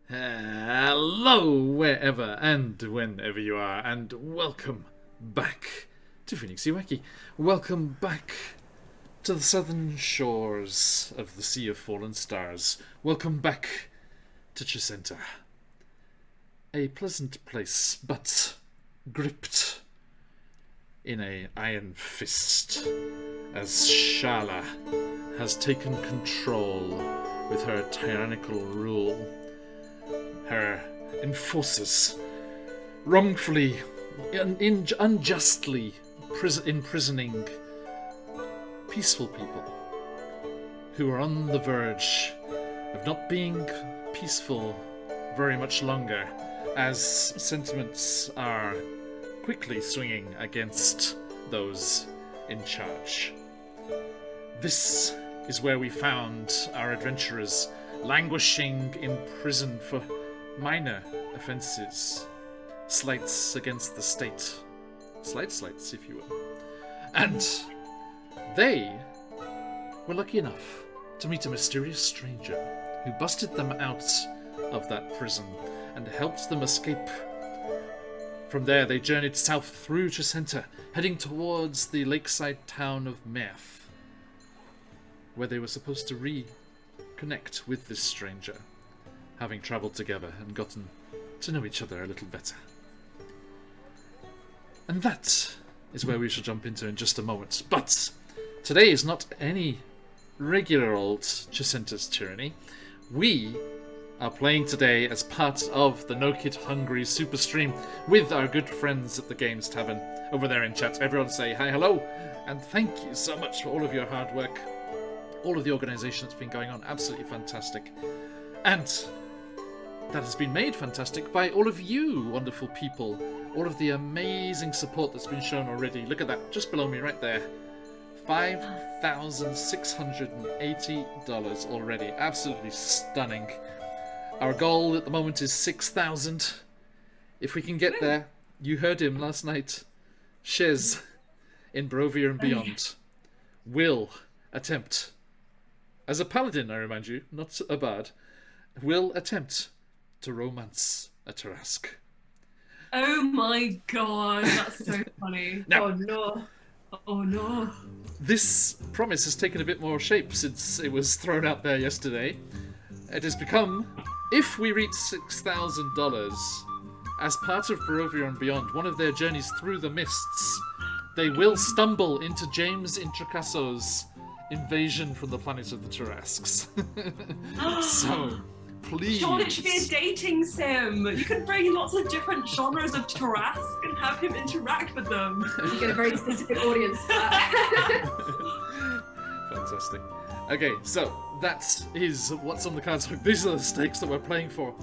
Hello, wherever and whenever you are, and welcome back to QuestJunkiesUK. Welcome back to the southern shores of the Sea of Fallen Stars. Welcome back to Chessenta. A pleasant place, but gripped in an iron fist, as Shala has taken control with her tyrannical rule. Her enforcers, wrongfully, unjustly imprisoning peaceful people who are on the verge of not being peaceful very much longer, as sentiments are quickly swinging against those in charge. This is where we found our adventurers languishing in prison for minor offences, slights against the state, slights, if you will. And they were lucky enough to meet a mysterious stranger who busted them out of that prison and helped them escape. From there, they journeyed south through Chessenta, heading towards the lakeside town of Meth, where they were supposed to reconnect with this stranger, having travelled together and gotten to know each other a little better. And that is where we shall jump into in just a moment. But today is not any regular old Chessenta's Tyranny. We are playing today as part of the No Kid Hungry super stream with our good friends at the Games Tavern over there in chat. Everyone say hi, hello, and thank you so much for all of your hard work, all of the organisation that's been going on. Absolutely fantastic. And that has been made fantastic by all of you wonderful people, all of the amazing support that's been shown already. Look at that, just below me right there. $5,680 already. Absolutely stunning. Our goal at the moment is 6,000. If we can get there, you heard him last night. Shez in Barovia and Beyond will attempt, as a paladin, I remind you, not a bard, will attempt to romance a Tarask. Oh my god, that's so funny. Now, oh no. Oh no. This promise has taken a bit more shape since it was thrown out there yesterday. It has become, if we reach $6,000 as part of Barovia and Beyond, one of their journeys through the mists, they will stumble into James Intracasso's invasion from the planet of the Tarasks. So, please. Sean, it should be a dating sim. You can bring lots of different genres of Tarask and have him interact with them. You get a very specific audience. Fantastic. Okay, so that is what's on the cards. These are the stakes that we're playing for.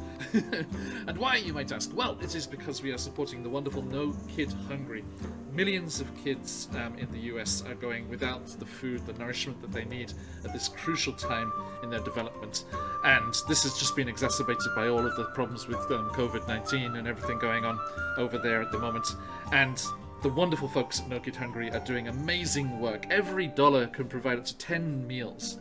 And why, you might ask? Well, it is because we are supporting the wonderful No Kid Hungry. Millions of kids in the US are going without the food, the nourishment that they need at this crucial time in their development. And this has just been exacerbated by all of the problems with COVID-19 and everything going on over there at the moment. And the wonderful folks at No Kid Hungry are doing amazing work. Every dollar can provide up to 10 meals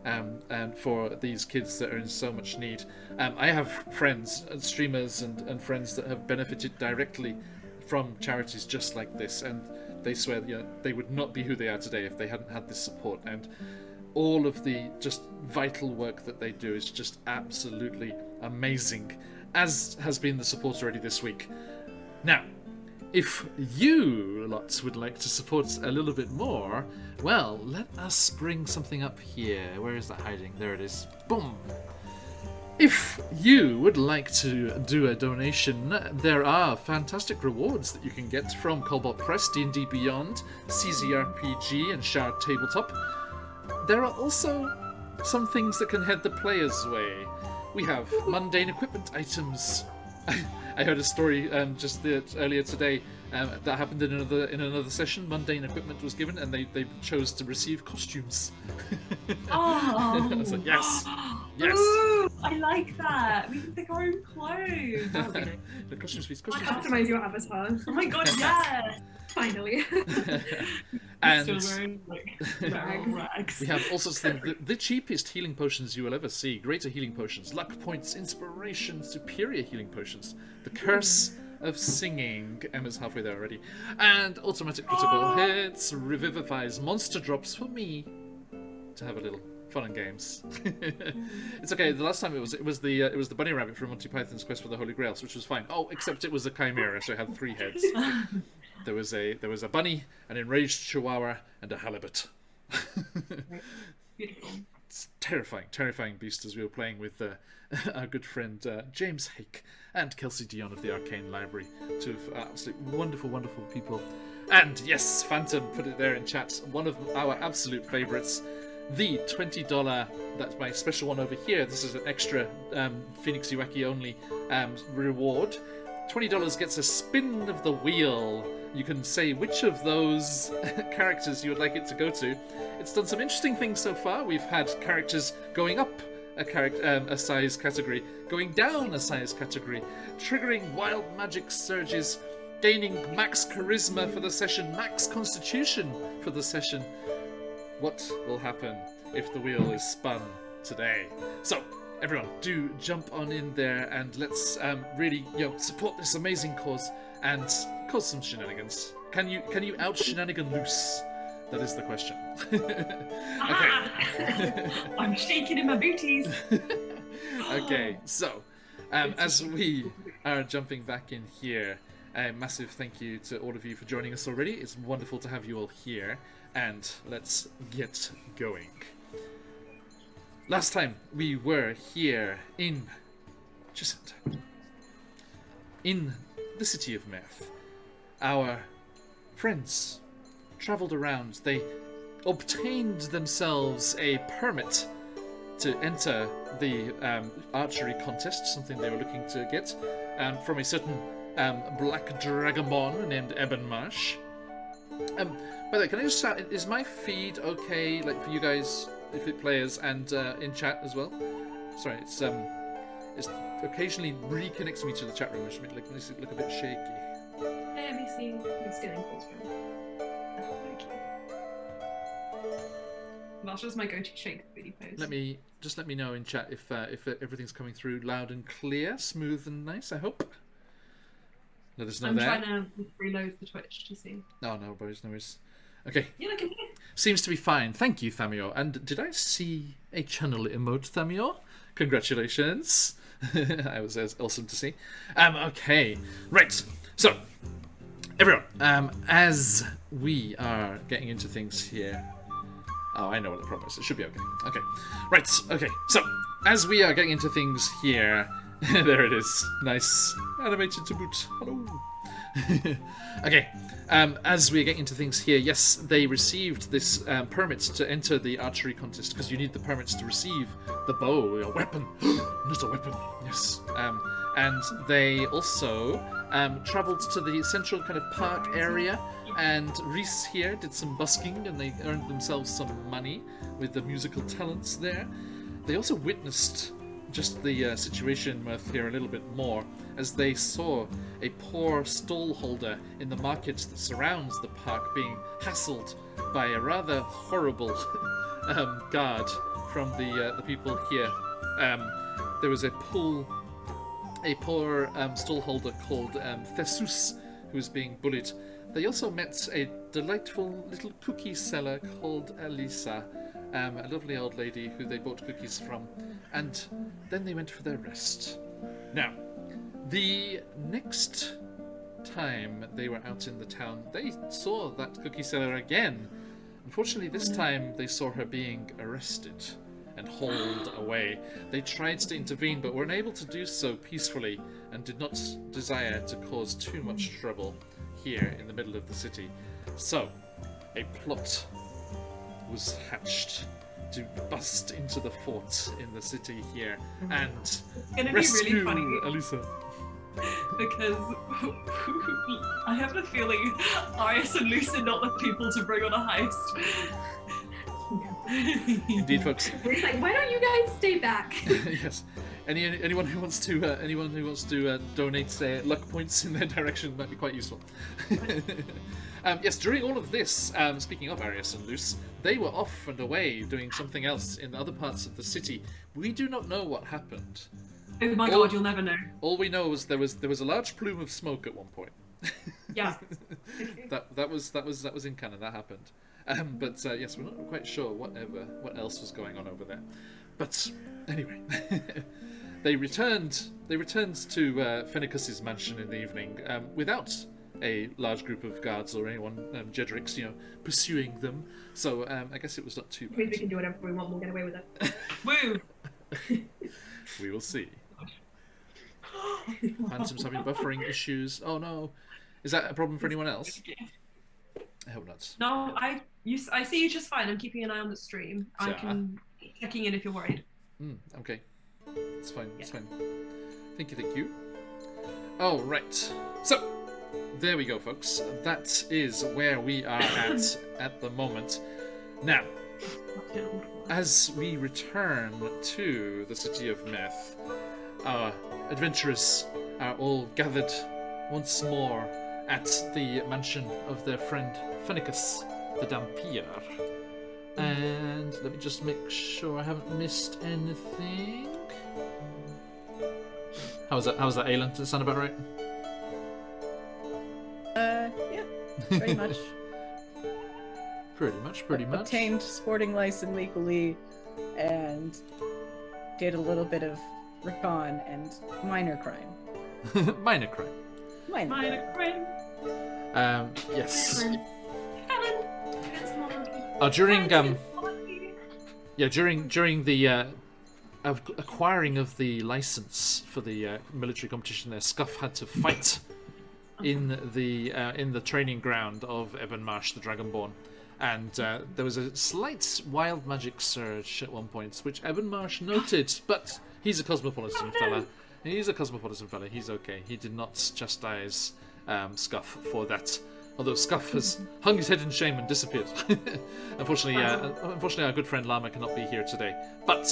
and for these kids that are in so much need. I have friends, streamers and friends that have benefited directly from charities just like this, and they swear they would not be who they are today if they hadn't had this support. And all of the just vital work that they do is just absolutely amazing, as has been the support already this week. Now, if you lots would like to support a little bit more, well, let us bring something up here. Where is that hiding? There it is. Boom! If you would like to do a donation, there are fantastic rewards that you can get from Cobalt Press, D&D Beyond, CZRPG, and Shard Tabletop. There are also some things that can head the players' way. We have mundane equipment items. I heard a story earlier today that happened in another session. Mundane equipment was given, and they chose to receive costumes. Oh, I was like, yes, yes. Ooh, I like that. We can pick our own clothes. That would be nice. The costumes, please. Costumes, please. Customize your avatar. Oh my god, yeah. Finally. And Still wearing rags. we have all sorts of things. The cheapest healing potions you will ever see. Greater healing potions, luck points, inspiration, superior healing potions. The curse of singing. Emma's halfway there already. And automatic critical hits, revivifies, monster drops for me to have a little fun and games. It's okay. The last time it was the bunny rabbit from Monty Python's Quest for the Holy Grails, which was fine. Oh, except it was a chimera, so it had 3 heads. There was a bunny, an enraged chihuahua, and a halibut. Beautiful. It's terrifying beast as we were playing with our good friend James Hake and Kelsey Dion of the Arcane Library. 2 absolutely wonderful people. And yes, Phantom put it there in chat. One of our absolute favourites, the $20. That's my special one over here. This is an extra Phoenix UAK only reward. $20 gets a spin of the wheel. You can say which of those characters you would like it to go to. It's done some interesting things so far. We've had characters going up a size category, going down a size category, triggering wild magic surges, gaining max charisma for the session, max constitution for the session. What will happen if the wheel is spun today? So, everyone, do jump on in there and let's really, support this amazing cause and cause some shenanigans. Can you out shenanigan loose? That is the question. Okay. I'm shaking in my booties. Okay, so as we are jumping back in here, a massive thank you to all of you for joining us already. It's wonderful to have you all here, and let's get going. Last time we were here in Chessenta, in the city of Meth. Our friends travelled around. They obtained themselves a permit to enter the archery contest, something they were looking to get, from a certain black dragonborn named Ebenmarsh. By the way, can I just start? Is my feed okay, like for you guys, if it players, and in chat as well? Sorry, it's occasionally reconnects me to the chat room, which makes it look a bit shaky. Let me see. I'm stealing calls from. Thank you. That's just my go-to shake video pose. Let me know in chat if everything's coming through loud and clear, smooth and nice. I hope. Let us know. I'm there. trying to reload the Twitch to see. Oh, no worries. Okay. Yeah, I can hear. Seems to be fine. Thank you, Thamio. And did I see a channel emote, Thamio? Congratulations. That was awesome to see. Okay. Right. So, everyone, as we are getting into things here. Oh, I know what the problem is. It should be okay. Okay. Right. Okay. So, as we are getting into things here. There it is. Nice. Animated to boot. Hello. Okay. As we get into things here, yes, they received this permit to enter the archery contest, because you need the permits to receive the bow, a weapon. Not a weapon. Yes. And they also travelled to the central kind of park area, and Reese here did some busking, and they earned themselves some money with the musical talents there. They also witnessed just the situation with here a little bit more, as they saw a poor stall holder in the market that surrounds the park being hassled by a rather horrible guard from the people here. There was a poor stall holder called Thesus who was being bullied. They also met a delightful little cookie seller called Elisa, a lovely old lady who they bought cookies from, and then they went for their rest. Now, the next time they were out in the town, they saw that cookie seller again. Unfortunately, this time they saw her being arrested and hauled away. They tried to intervene, but were unable to do so peacefully, and did not desire to cause too much trouble here in the middle of the city. So, a plot was hatched to bust into the fort in the city here and It's gonna be rescue really funny. Elisa. because I have the feeling Arius and Luce are not the people to bring on a heist. Indeed, folks. We're like, why don't you guys stay back? Yes. Anyone who wants to donate luck points in their direction might be quite useful. Yes, during all of this, speaking of Arius and Luce, they were off and away doing something else in other parts of the city. We do not know what happened. Oh my god, you'll never know. All we know is there was a large plume of smoke at one point. Yeah. that was in canon. That happened. But yes, we're not quite sure what else was going on over there. But anyway, they returned to Fenicus's mansion in the evening without a large group of guards or anyone, Jedric's, pursuing them. So I guess it was not too bad. Means we can do whatever we want. We'll get away with it. Woo! We will see. Phantom's having buffering issues. Oh no, is that a problem for anyone else? I hope not. No, I see you just fine. I'm keeping an eye on the stream. I can keep checking in if you're worried. Okay, it's fine. It's fine. Thank you. Oh right. So there we go, folks. That is where we are at the moment. Now, as we return to the city of Meth, our adventurers are all gathered once more at the mansion of their friend Fenicus, the Dampier. And let me just make sure I haven't missed anything. How's that, Aelin? Does it sound about right? Yeah, pretty much. Pretty much. Obtained sporting license legally and did a little bit of recon and minor crime. Minor crime. Minor crime. Yes. During the acquiring of the license for the military competition, there, Scuff had to fight in the training ground of Ebonmarsh the Dragonborn, and there was a slight wild magic surge at one point, which Ebonmarsh noted, but he's a cosmopolitan fella. He's okay. He did not chastise Scuff for that. Although Scuff has hung his head in shame and disappeared. Unfortunately, our good friend Llama cannot be here today. But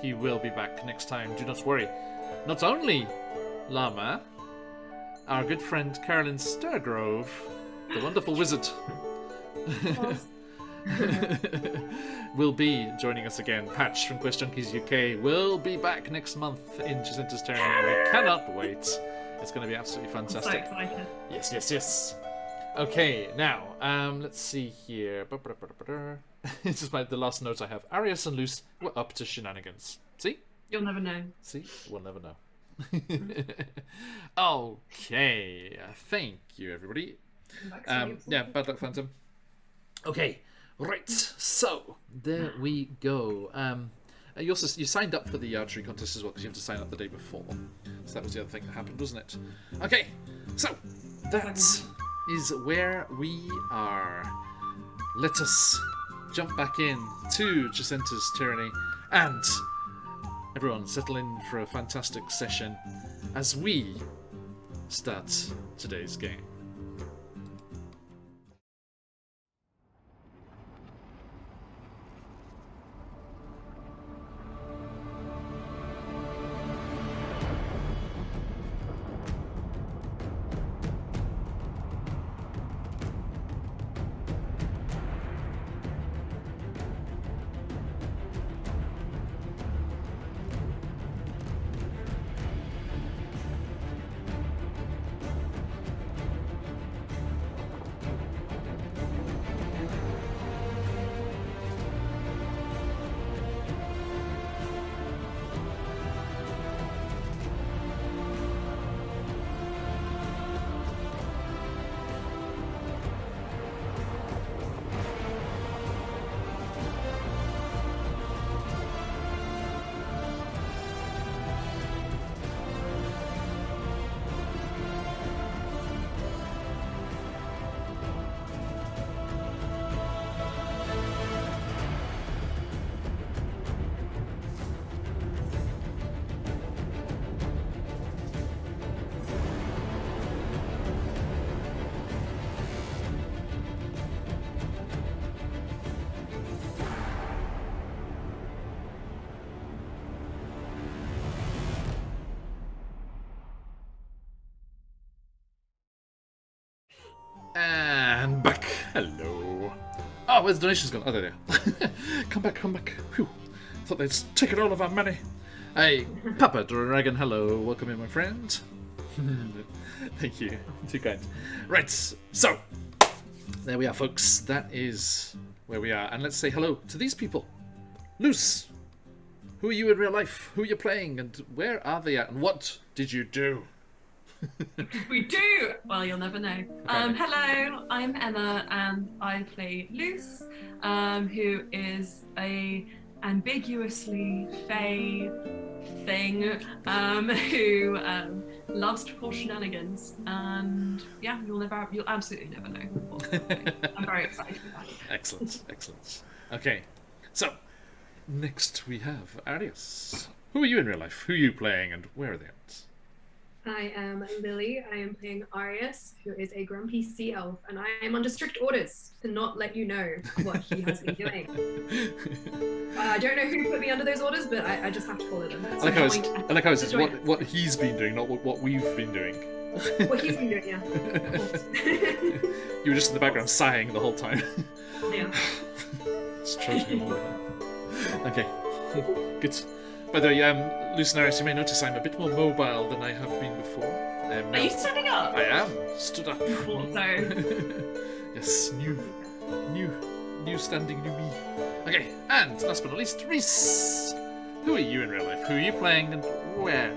he will be back next time, do not worry. Not only Llama, our good friend Carolyn Sturgrove, the wonderful wizard, will be joining us again. Patch from QuestJunkiesUK will be back next month in Chessenta's Tyranny. We cannot wait. It's going to be absolutely fantastic. I'm so excited. Yes. Okay, now, let's see here. It's just the last note I have. Arius and Luce were up to shenanigans. See? You'll never know. See? We'll never know. Okay, thank you, everybody. Yeah, bad luck, Phantom. Okay, right, so, there we go. You signed up for the archery contest as well, because you have to sign up the day before. So that was the other thing that happened, wasn't it? Okay, so, that is where we are. Let us jump back in to Chessenta's Tyranny, and everyone settle in for a fantastic session as we start today's game. where's the donations gone? Oh, there they are. Come back. Phew. Thought they'd taken all of our money. Hey, Papa Dragon, hello. Welcome in, my friend. Thank you. Too kind. Right, so there we are, folks. That is where we are. And let's say hello to these people. Luce, who are you in real life? Who are you playing? And where are they at? And what did you do? We do! Well, you'll never know. Hello, I'm Emma, and I play Luce, who is a ambiguously fae thing, who loves to pull shenanigans, and yeah, you'll absolutely never know. I'm very excited about it. Excellent. Okay, so next we have Arius. Who are you in real life? Who are you playing, and where are they at? I am Lily. I am playing Arius, who is a grumpy sea elf, and I am under strict orders to not let you know what he has been doing. I don't know who put me under those orders, but I just have to follow them. I like how it says what he's been doing, not what we've been doing. What he's been doing, yeah. Of course. You were just in the background sighing the whole time. Yeah. Just trudging along. Okay, good. By the way, Luce and Arius, you may notice I'm a bit more mobile than I have been before. Are you standing up? I am. Stood up. Thought so. Yes, new standing, new me. Okay, and last but not least, Reese. Who are you in real life? Who are you playing, and where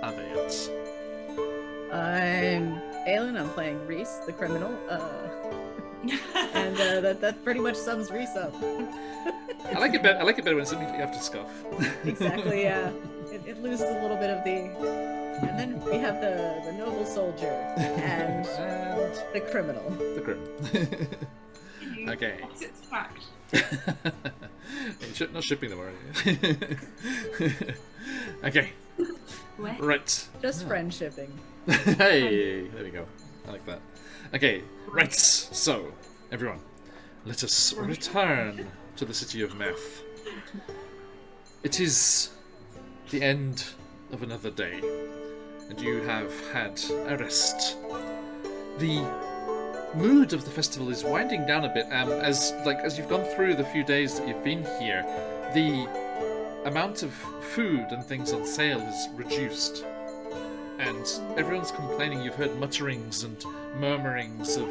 are they at? I'm Aelin. I'm playing Reese, the criminal. And that pretty much sums Reese up. I like it better when it's immediately after Scuff. Exactly, yeah. It loses a little bit of the... And then we have the noble soldier and the criminal. The criminal. Okay. Opposite fact. Not shipping them already. Okay. What? Right. Just friendshipping. Hey, there we go. I like that. Okay, right. So, everyone, let us return to the city of Meth. It is the end of another day, and you have had a rest. The mood of the festival is winding down a bit. As you've gone through the few days that you've been here, the amount of food and things on sale is reduced, and everyone's complaining. You've heard mutterings and murmurings of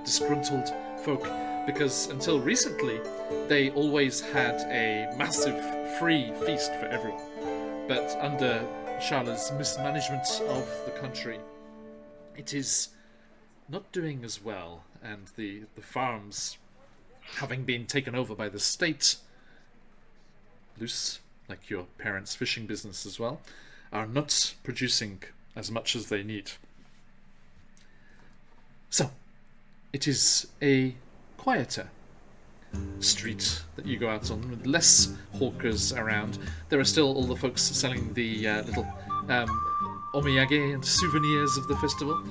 disgruntled folk, because until recently they always had a massive free feast for everyone, but under Charlotte's mismanagement of the country, it is not doing as well, and the farms, having been taken over by the state, loose, like your parents' fishing business as well, are not producing as much as they need. So, it is a quieter street that you go out on, with less hawkers around. There are still all the folks selling the little omiyage and souvenirs of the festival,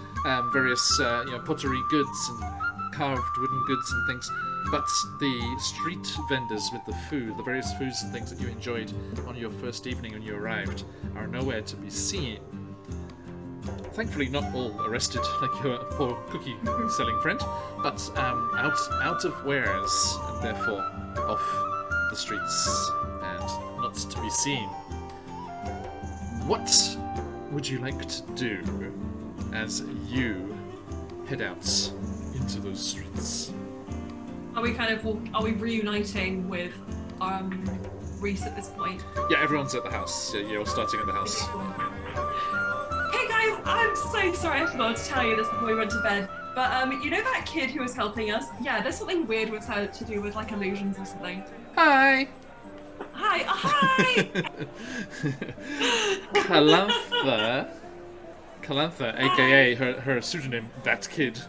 various pottery goods and carved wooden goods and things. But the street vendors with the food, the various foods and things that you enjoyed on your first evening when you arrived, are nowhere to be seen. Thankfully, not all arrested like your poor cookie-selling friend, but out of wares, and therefore off the streets and not to be seen. What would you like to do as you head out into those streets? Are we reuniting with Reese at this point? Yeah, everyone's at the house. Yeah, you're starting at the house. Hey guys, I'm so sorry I forgot to tell you this before we went to bed. But you know that kid who was helping us? Yeah, there's something weird with her to do with like illusions or something. Hi! Hi! Hi! Calantha, aka her pseudonym, that kid.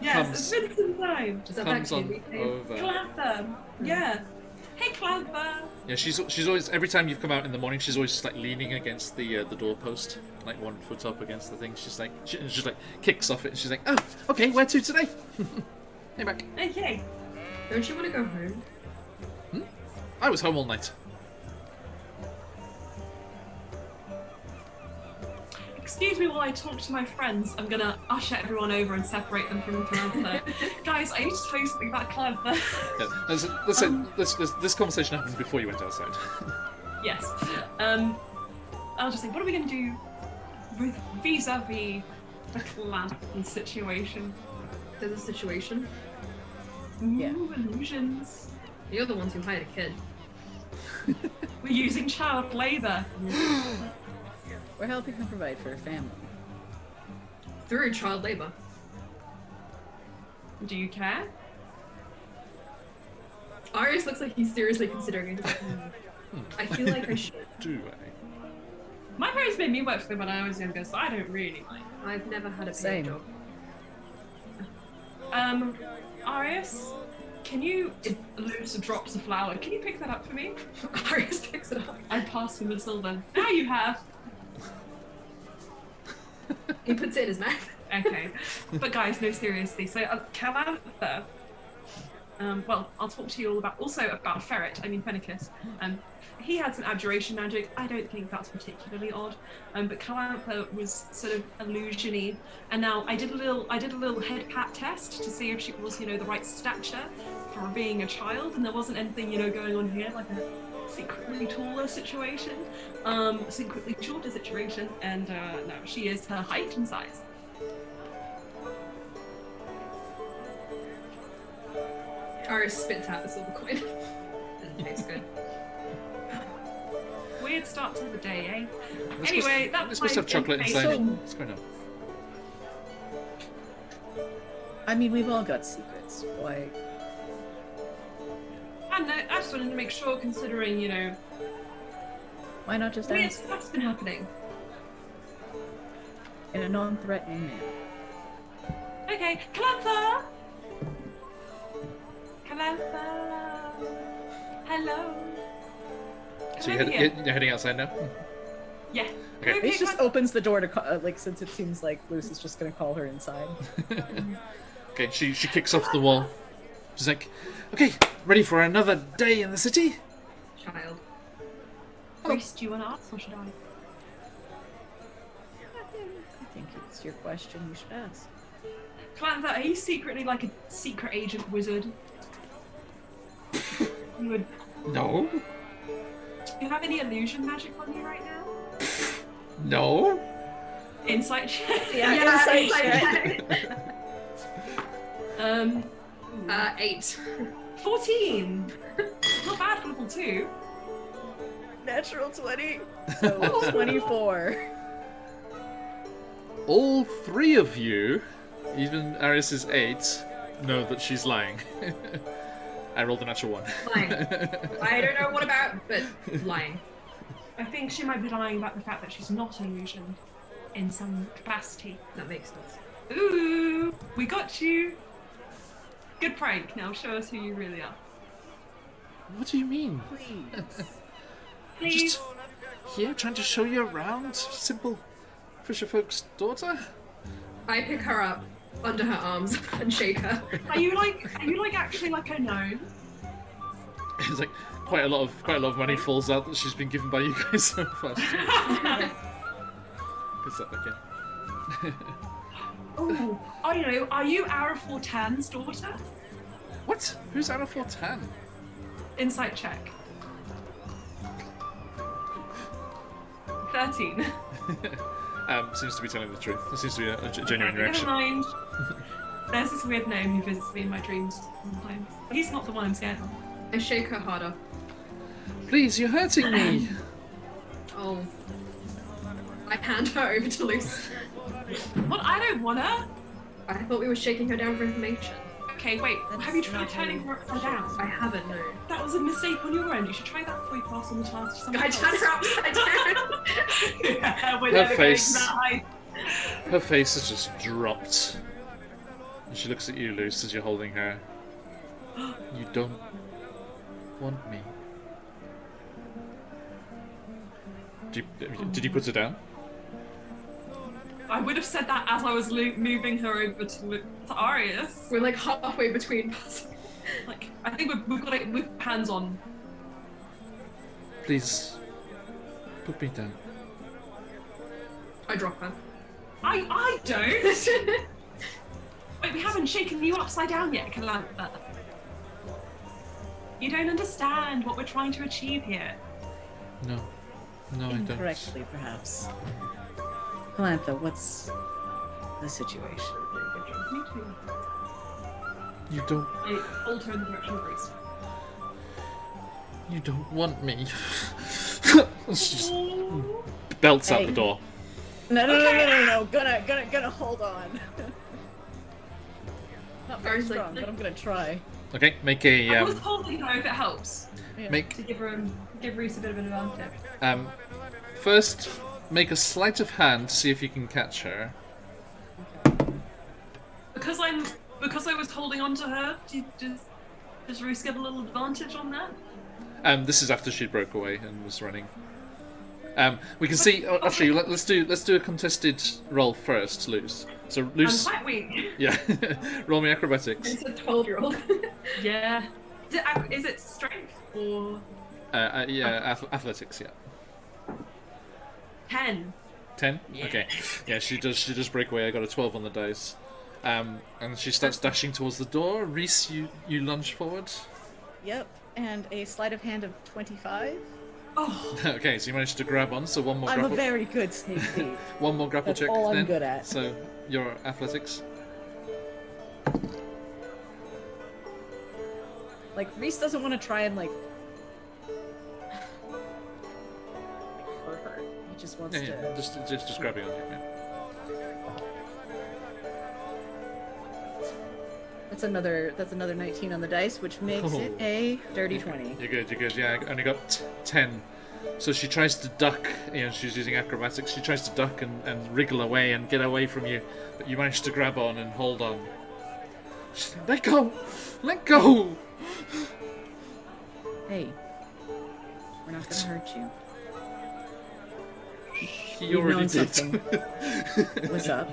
Yes, it's been some time. Is that that kid we on played? over. Clantha. Yeah. Hey Clantha. Yeah, she's always, every time you've come out in the morning, she's always just like leaning against the doorpost, like 1 foot up against the thing. She's like, she just like kicks off it, and she's like, oh, okay, where to today? Hey, back. Okay. Don't you want to go home? I was home all night. excuse me while I talk to my friends. I'm gonna usher everyone over and separate them from Calantha. Guys, I need to tell you something about Calantha. Yeah, this conversation happened before you went outside. Yes. I'll just say, what are we gonna do with vis-a-vis the Calantha situation? There's a situation. Yeah. Ooh, illusions. You're the ones who hired a kid. We're using child labor. We're helping them provide for a family. Through child labor. Do you care? Arius looks like he's seriously considering it. He's like, I feel like I should. Do I? My parents made me work for them when I was younger, so I don't really mind. I've never had a paid Same. job. Arius, can you... Luce drops a flower. Can you pick that up for me? Arius picks it up. I pass him the silver. Now you have. He puts it in his mouth. Okay. But guys, no, seriously. So, Calantha, well, I'll talk to you all about Ferret, I mean Fennicus. He had some abjuration magic. I don't think that's particularly odd. But Calantha was sort of illusion-y. And now I did a little head pat test to see if she was, the right stature for being a child, and there wasn't anything, going on here like a secretly taller situation, secretly shorter situation, and no, she is her height and size. Arius spits out the silver coin. Doesn't taste good. Weird start to the day, eh? This Anyway, must, that's this must have chocolate inside. What's going on? I mean, we've all got secrets. Why? And I just wanted to make sure, considering, Why not just weird ask stuff's been happening. in a non-threatening manner? Okay, Calantha! Calantha! Hello! So Come over you're here. heading outside now? Yeah. Okay. Okay, He just opens the door to since it seems like Luce is just gonna call her inside. Okay, she kicks off the wall. She's like, okay, ready for another day in the city? Child. Priest, do you want to ask, or should I? I think it's your question you should ask. Calantha, are you secretly like a secret agent wizard? You would... No. Do you have any illusion magic on you right now? No. Insight check? Yeah, insight check. 8. 14! Not bad for level 2. Natural 20. So 24. All three of you, even Arius's 8, know that she's lying. I rolled a natural 1. Lying. I don't know what about, but lying. I think she might be lying about the fact that she's not an illusion in some capacity. That makes sense. Ooh, we got you. Good prank. Now show us who you really are. What do you mean? Please. Please. Just here trying to show you around, simple fisher folk's daughter. I pick her up under her arms and shake her. Are you like actually like a gnome? It's like quite a lot of money falls out that she's been given by you guys so far. Puts that back in. Oh, I don't know. Are you Ara Fortan's daughter? What? Who's Anna Fortan? Insight check. 13. Seems to be telling the truth. This seems to be a genuine Never reaction. mind. There's this weird gnome who visits me in my dreams sometimes. He's not the one I'm scared of. I shake her harder. Please, you're hurting me. Oh. I hand her over to Luce. What? I don't wanna. I thought we were shaking her down for information. Okay, wait. Have you tried not turning her upside down? I haven't, no. That was a mistake on your end. You should try that before you pass on the task to someone I else. turn her upside down. Yeah, we're Her never face. getting that high. Her face has just dropped. And she looks at you, Luce, as you're holding her. You don't want me. Did you put her down? I would have said that as I was moving her over to Arius. We're like halfway between. Like, I think we've got it with hands on. Please, put me down. I drop her. I don't. Wait, we haven't shaken you upside down yet, Calantha. You don't understand what we're trying to achieve here. No, I don't. Incorrectly, perhaps. Calantha, what's the situation? Me too. You don't. I alter in the direction of Reese. You don't want me. She just belts out the door. No. Gonna hold on. Not very Guards, like, strong, but I'm gonna try. Okay, make a I was holding her if it helps. Yeah. make To give Reese a bit of an advantage. first make a sleight of hand to see if you can catch her. Because I was holding on to her, does Reese get a little advantage on that? This is after she broke away and was running. We can see. Actually, let's do a contested roll first, Luce. So Luce, I'm quite weak. yeah, roll me acrobatics. It's a 12-year-old. Yeah. Is it strength or Athletics. Yeah. 10? 10. Okay. Yeah, she does break away. I got a 12 on the dice. And she starts dashing towards the door. Reese, you lunge forward. Yep, and a sleight of hand of 25. Oh, Okay, so you managed to grab on. So one more I'm a grapple. very good sneak thief. One more grapple That's check. all I'm then. good at. So your athletics. Like, Reese doesn't want to try and, like hurt her. He just wants Yeah, to... just grabbing on you. Yeah. That's another 19 on the dice, which makes it a dirty 20. You're good. Yeah, I only got 10. So she tries to duck. She's using acrobatics. She tries to duck and wriggle away and get away from you, but you manage to grab on and hold on. Let go! Let go! Hey, we're not gonna hurt you. He We've already known did. something was up,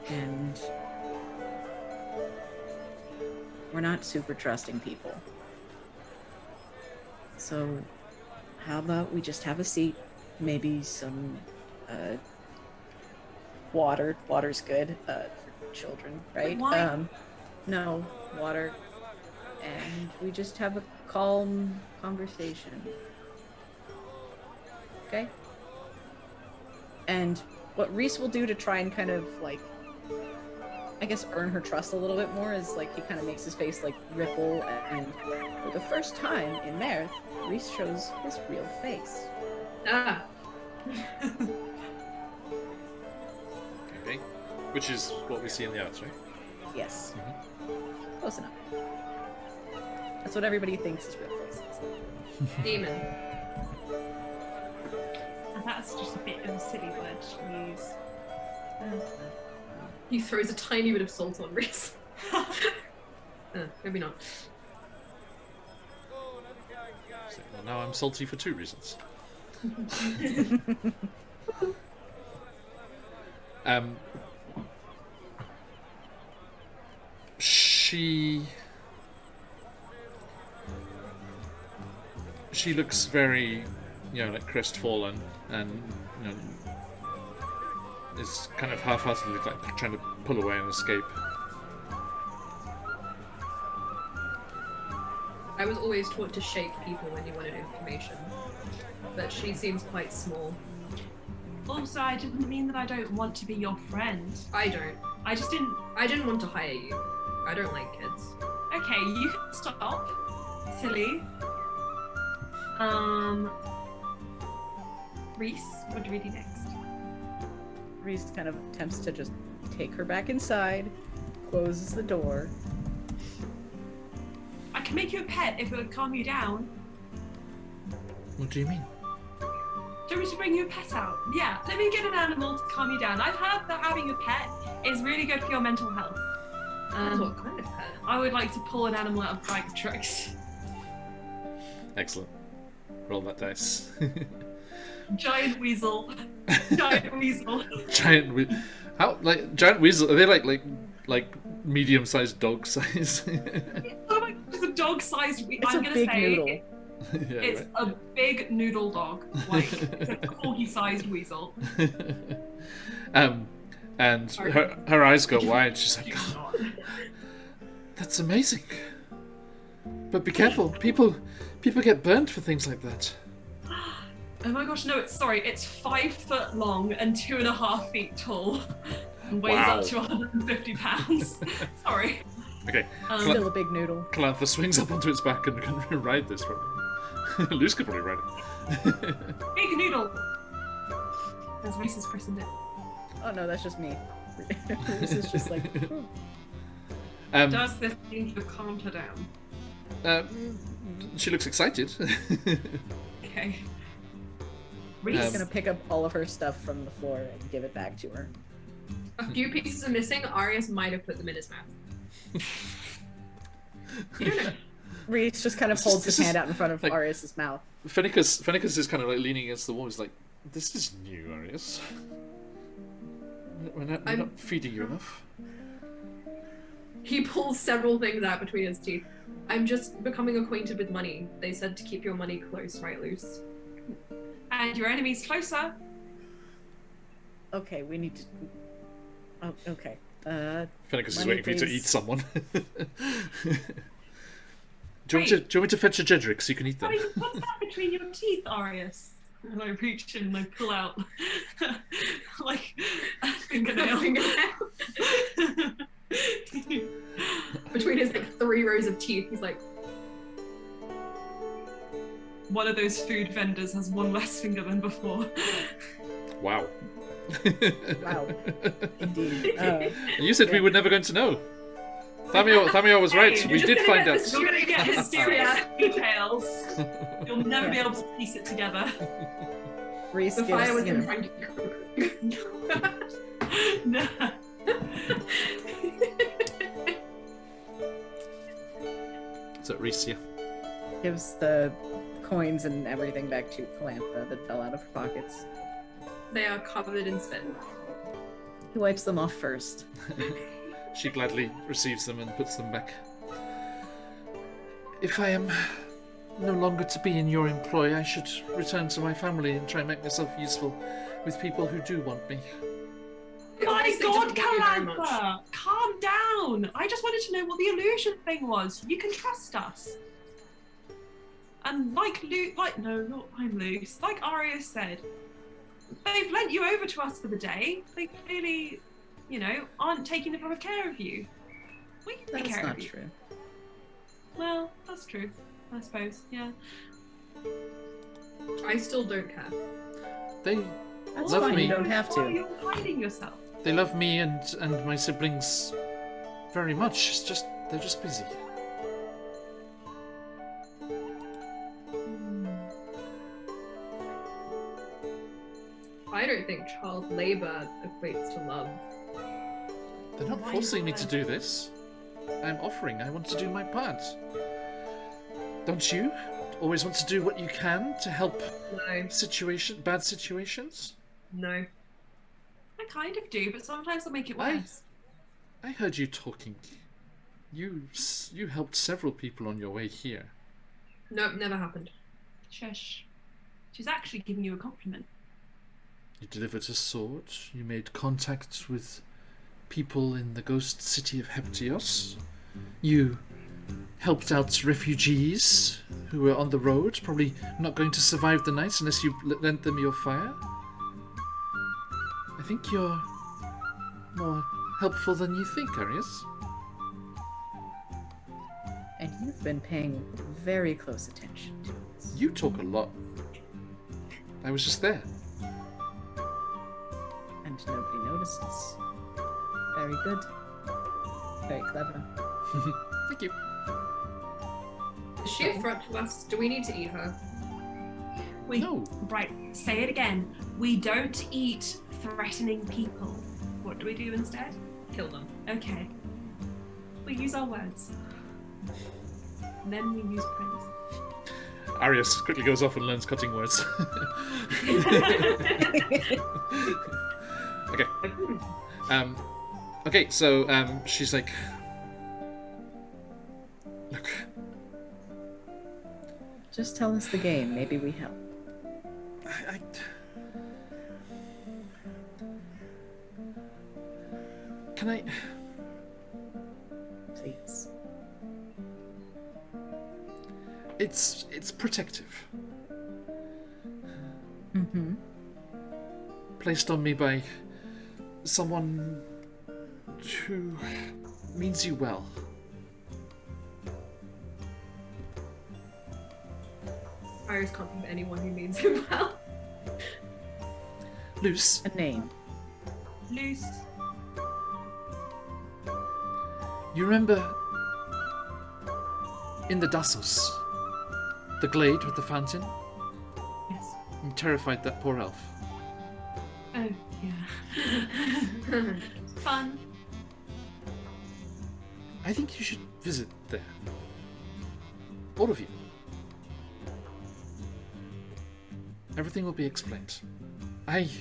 and we're not super trusting people. So, how about we just have a seat? Maybe some water. Water's good for children, right? wine? No, water. And we just have a calm conversation. Okay? And what Reese will do to try and kind of, like, I guess earn her trust a little bit more is, like, he kind of makes his face, like, ripple, and for the first time in Merith, Reese shows his real face. Ah. Okay. Which is what we see in the arts, right? Yes. Close enough. That's what everybody thinks his real face is. Demon. And that's just a bit of a silly word to use. He throws a tiny bit of salt on Reese. Maybe not. So, well, now I'm salty for 2 reasons. She looks very, like crestfallen, and is kind of half-heartedly like trying to pull away and escape. I was always taught to shake people when you wanted information, but she seems quite small. Also, I didn't mean that I don't want to be your friend. I don't. I just didn't. I didn't want to hire you. I don't like kids. Okay, you can stop. Silly. Reese, what do we do next? Reese kind of attempts to just take her back inside, closes the door. I can make you a pet if it would calm you down. What do you mean? Do you want me to bring you a pet out? Yeah, let me get an animal to calm you down. I've heard that having a pet is really good for your mental health. What kind of pet? I would like to pull an animal out of bag of tricks. Excellent. Roll that dice. Giant weasel. Giant weasel. Giant giant weasel? Are they like medium-sized dog size? Oh my god, it's a dog-sized weasel. It's I'm a gonna big say noodle. Yeah, It's right. a big noodle dog, like it's a corgi-sized weasel. And her eyes go wide. She's like, "God, that's amazing. But be careful. People get burned for things like that." Oh my gosh, no, it's 5 foot long and 2.5 feet tall. And weighs Wow. up to 150 pounds. Sorry. Okay. Still a big noodle. Calantha swings up onto its back and can ride this probably. Luce could probably ride it. Big noodle. As Reese's christened it. Oh no, that's just me. This is just like. Does this seem to have calmed her down? She looks excited. Okay. Reese's gonna pick up all of her stuff from the floor and give it back to her. A few pieces are missing. Arius might have put them in his mouth. You don't know. Reese just kind of holds his hand out in front of like- Arius's mouth. Fennicus is kind of like leaning against the wall. He's like, "This is new, Arius. We're not feeding you enough." He pulls several things out between his teeth. I'm just becoming acquainted with money. They said to keep your money close, right, Luce? And your enemy's closer. Okay, we need to. Oh, okay. Fennicus is Money, waiting for you to please. eat someone. Do you want me to fetch a Jedrick so you can eat them? Wait, what's that between your teeth, Arius? And I reach in and I pull out like a fingernail. Between his like 3 rows of teeth, he's like, One of those food vendors has one less finger than before. Wow. Wow. Indeed. You said we were never going to know. Thamio was right. Hey, We did find out. You're gonna get mysterious details. You'll never be able to piece it together. Reese the fire was gives, him trying to. No. So Reese, yeah. gives the coins and everything back to Calantha that fell out of her pockets. They are covered in spit. He wipes them off first. She gladly receives them and puts them back. If I am no longer to be in your employ, I should return to my family and try and make myself useful with people who do want me. My Honestly, God, don't worry very much. Calantha! Calm down! I just wanted to know what the illusion thing was. You can trust us. And like I'm loose. Like Arya said, they've lent you over to us for the day. They clearly, aren't taking the proper care of you. We can take That's care not of you. true. Well, that's true. I suppose, yeah. I still don't care. They That's love fine, me. you don't have Why are to. you hiding yourself? They love me and my siblings very much. It's just they're just busy. I don't think child labor equates to love. They're not Why forcing me not? to do this. I'm offering. I want to do my part. Don't you? Always want to do what you can to help No, bad situations? no. I kind of do, but sometimes I make it Why? worse. I heard you talking. You helped several people on your way here. Nope, never happened. Shush. She's actually giving you a compliment. You delivered a sword. You made contact with people in the ghost city of Heptios. You helped out refugees who were on the road, probably not going to survive the night unless you lent them your fire. I think you're more helpful than you think, Arius. And you've been paying very close attention to us. You talk a lot. I was just there. And nobody notices. Very good. Very clever. Thank you. Is she a threat to us? Do we need to eat her? We No. Right, say it again. We don't eat threatening people. What do we do instead? Kill them. Okay. We use our words. And then we use praise. Arius quickly goes off and learns cutting words. Okay. Okay, so she's like, look, Just tell us the game. Maybe we help. I... Can I... Please. It's protective. Mm-hmm. Placed on me by someone who means you well. Iris can't think of anyone who means him well. Luce, A name. Loose. you remember in the Dassos, the glade with the fountain? Yes. You terrified that poor elf. Oh, yeah. Fun. I think you should visit there. All of you. Everything will be explained.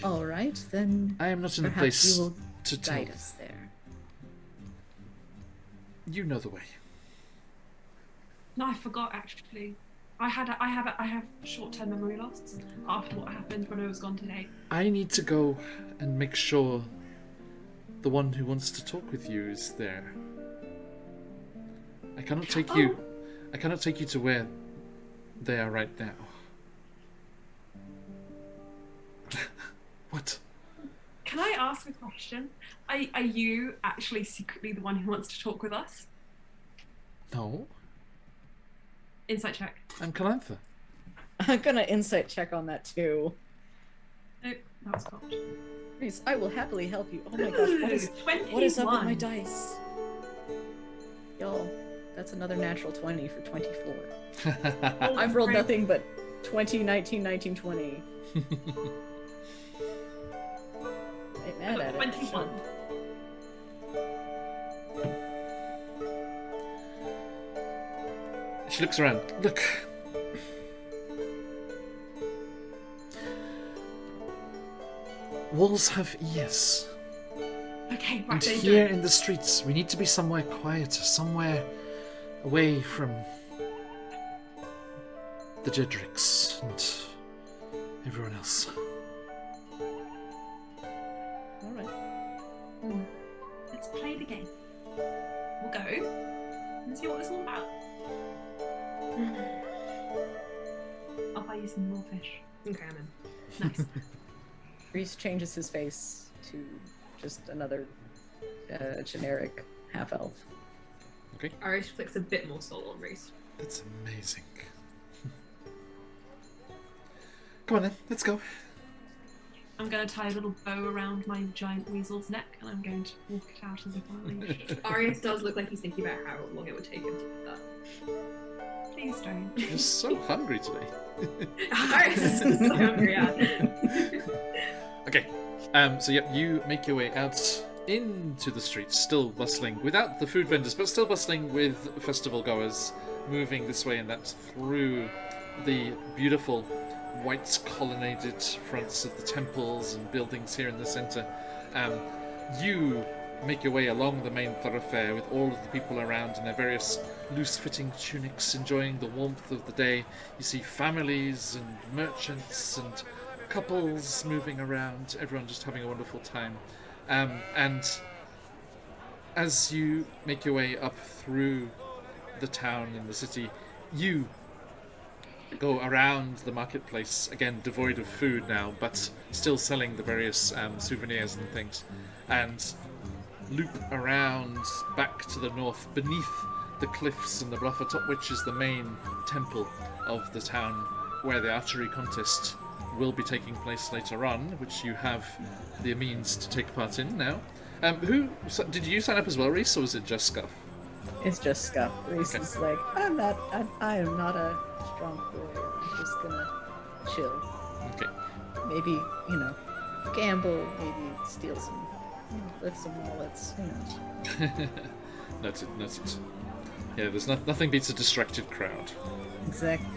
All right, then. I am not in a perhaps place you will to tell. guide us there. You know the way. No, I forgot actually. I have short-term memory loss after what happened when I was gone today. I need to go and make sure the one who wants to talk with you is there. I cannot take you. I cannot take you to where they are right now. What? Can I ask a question? Are you actually secretly the one who wants to talk with us? No, Insight check. I'm Calantha. I'm gonna insight check on that too. Oh, that was cocked. Please, I will happily help you. Oh my gosh, what is up with my 21. dice? Y'all, that's another natural 20 for 24. Oh, I've rolled great. nothing but 20, 19, 19, 20. Ain't mad at it. 21. She looks around. Look. Walls have ears. Okay, right. And there you here go. in the streets, we need to be somewhere quieter, somewhere away from the Jedricks and everyone else. Alright. Let's play the game. We'll go and see what it's all about. I'll buy you some more fish. Okay, I'm in. Nice. Reese changes his face to just another generic half-elf. Okay, Iris flicks a bit more soul on Reese. that's amazing. Come on then, let's go. I'm going to tie a little bow around my giant weasel's neck and I'm going to walk it out as if I leash. Arius does look like he's thinking about how long it would take him to do that. Please don't. You're so hungry today. Arius is so hungry, yeah. Okay, so yep, you make your way out into the streets, still bustling, without the food vendors, but still bustling with festival goers, moving this way and that through the beautiful white colonnaded fronts of the temples and buildings here in the centre. You make your way along the main thoroughfare with all of the people around in their various loose-fitting tunics, enjoying the warmth of the day. You see families and merchants and couples moving around, everyone just having a wonderful time. And as you make your way up through the town and the city, you go around the marketplace, again devoid of food now, but still selling the various souvenirs and things, and loop around back to the north beneath the cliffs and the bluff atop which is the main temple of the town, where the archery contest will be taking place later on, which you have the means to take part in now. Did you sign up as well, Reese, or was it just Scuff? It's just Scuff. Reese Okay. is like, I am not a strong warrior. I'm just gonna chill. Okay. Maybe, gamble, maybe steal some, lift some wallets, Noted. Yeah, there's nothing beats a distracted crowd. Exactly.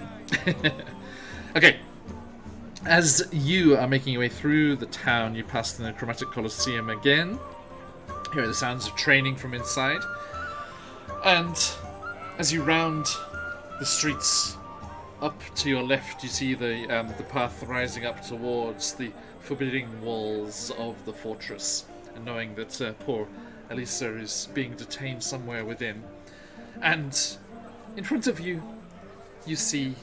Okay. As you are making your way through the town, you pass the Chromatic Colosseum again. Hear the sounds of training from inside. And as you round the streets, up to your left, you see the path rising up towards the forbidding walls of the fortress, and knowing that poor Elisa is being detained somewhere within. And in front of you, you see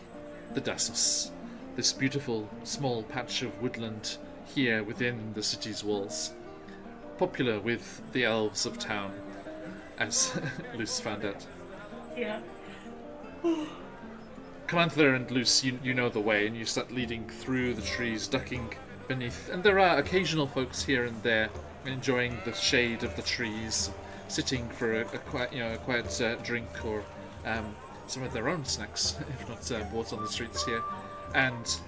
the Dassos, this beautiful small patch of woodland here within the city's walls, popular with the elves of town, as Luce found out. Yeah. Calantha and Luce, you know the way, and you start leading through the trees, ducking beneath. And there are occasional folks here and there enjoying the shade of the trees, sitting for a quiet drink or some of their own snacks, if not bought on the streets here. And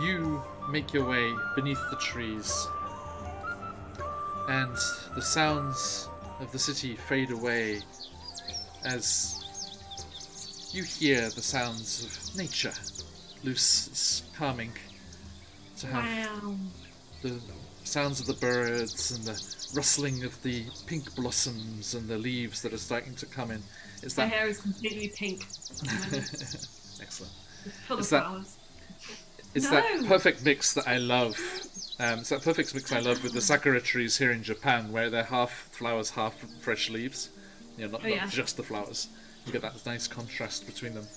you make your way beneath the trees, and the sounds of the city fade away as you hear the sounds of nature. Luce, it's calming to have the sounds of the birds and the rustling of the pink blossoms and the leaves that are starting to come in. My hair is completely pink. Excellent. Full of flowers. It's that perfect mix that I love. It's that perfect mix I love with the sakura trees here in Japan, where they're half flowers, half fresh leaves. Not just the flowers. You get that nice contrast between them.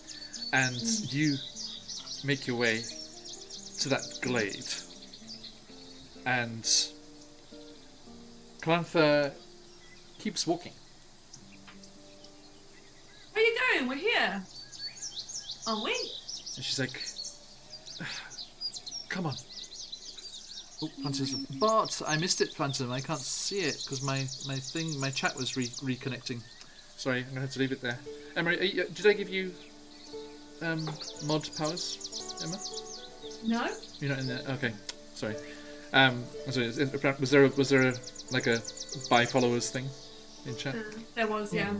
And you make your way to that glade. And Calantha keeps walking. Where are you going? We're here. Aren't we? And she's like, come on. Oh, Phantom. But I missed it, Phantom. I can't see it because my chat was reconnecting. Sorry, I'm going to have to leave it there. Emma, did I give you mod powers, Emma? No. You're not in there? Okay, sorry. Was there a buy followers thing in chat? There was, yeah.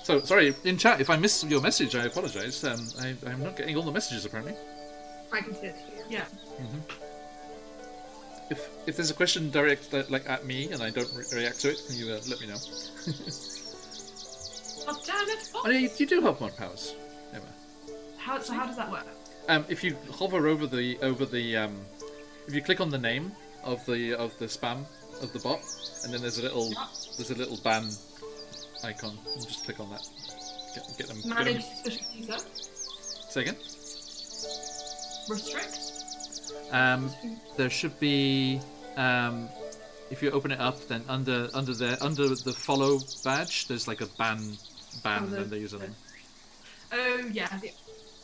So, sorry, in chat, if I missed your message, I apologise. I'm not getting all the messages, apparently. I can see it here. Yeah. Mm-hmm. If there's a question direct at me and I don't react to it, can you let me know? Oh, damn it! Oh, yeah, you do have mod powers, Emma. How does that work? If you hover over the if you click on the name of the spam of the bot, and then there's a little ban icon. You just click on that. Get them. Manage suspicious user. Say again. Restrict. There should be. If you open it up, then under the follow badge, there's like a ban and the username. Oh yeah.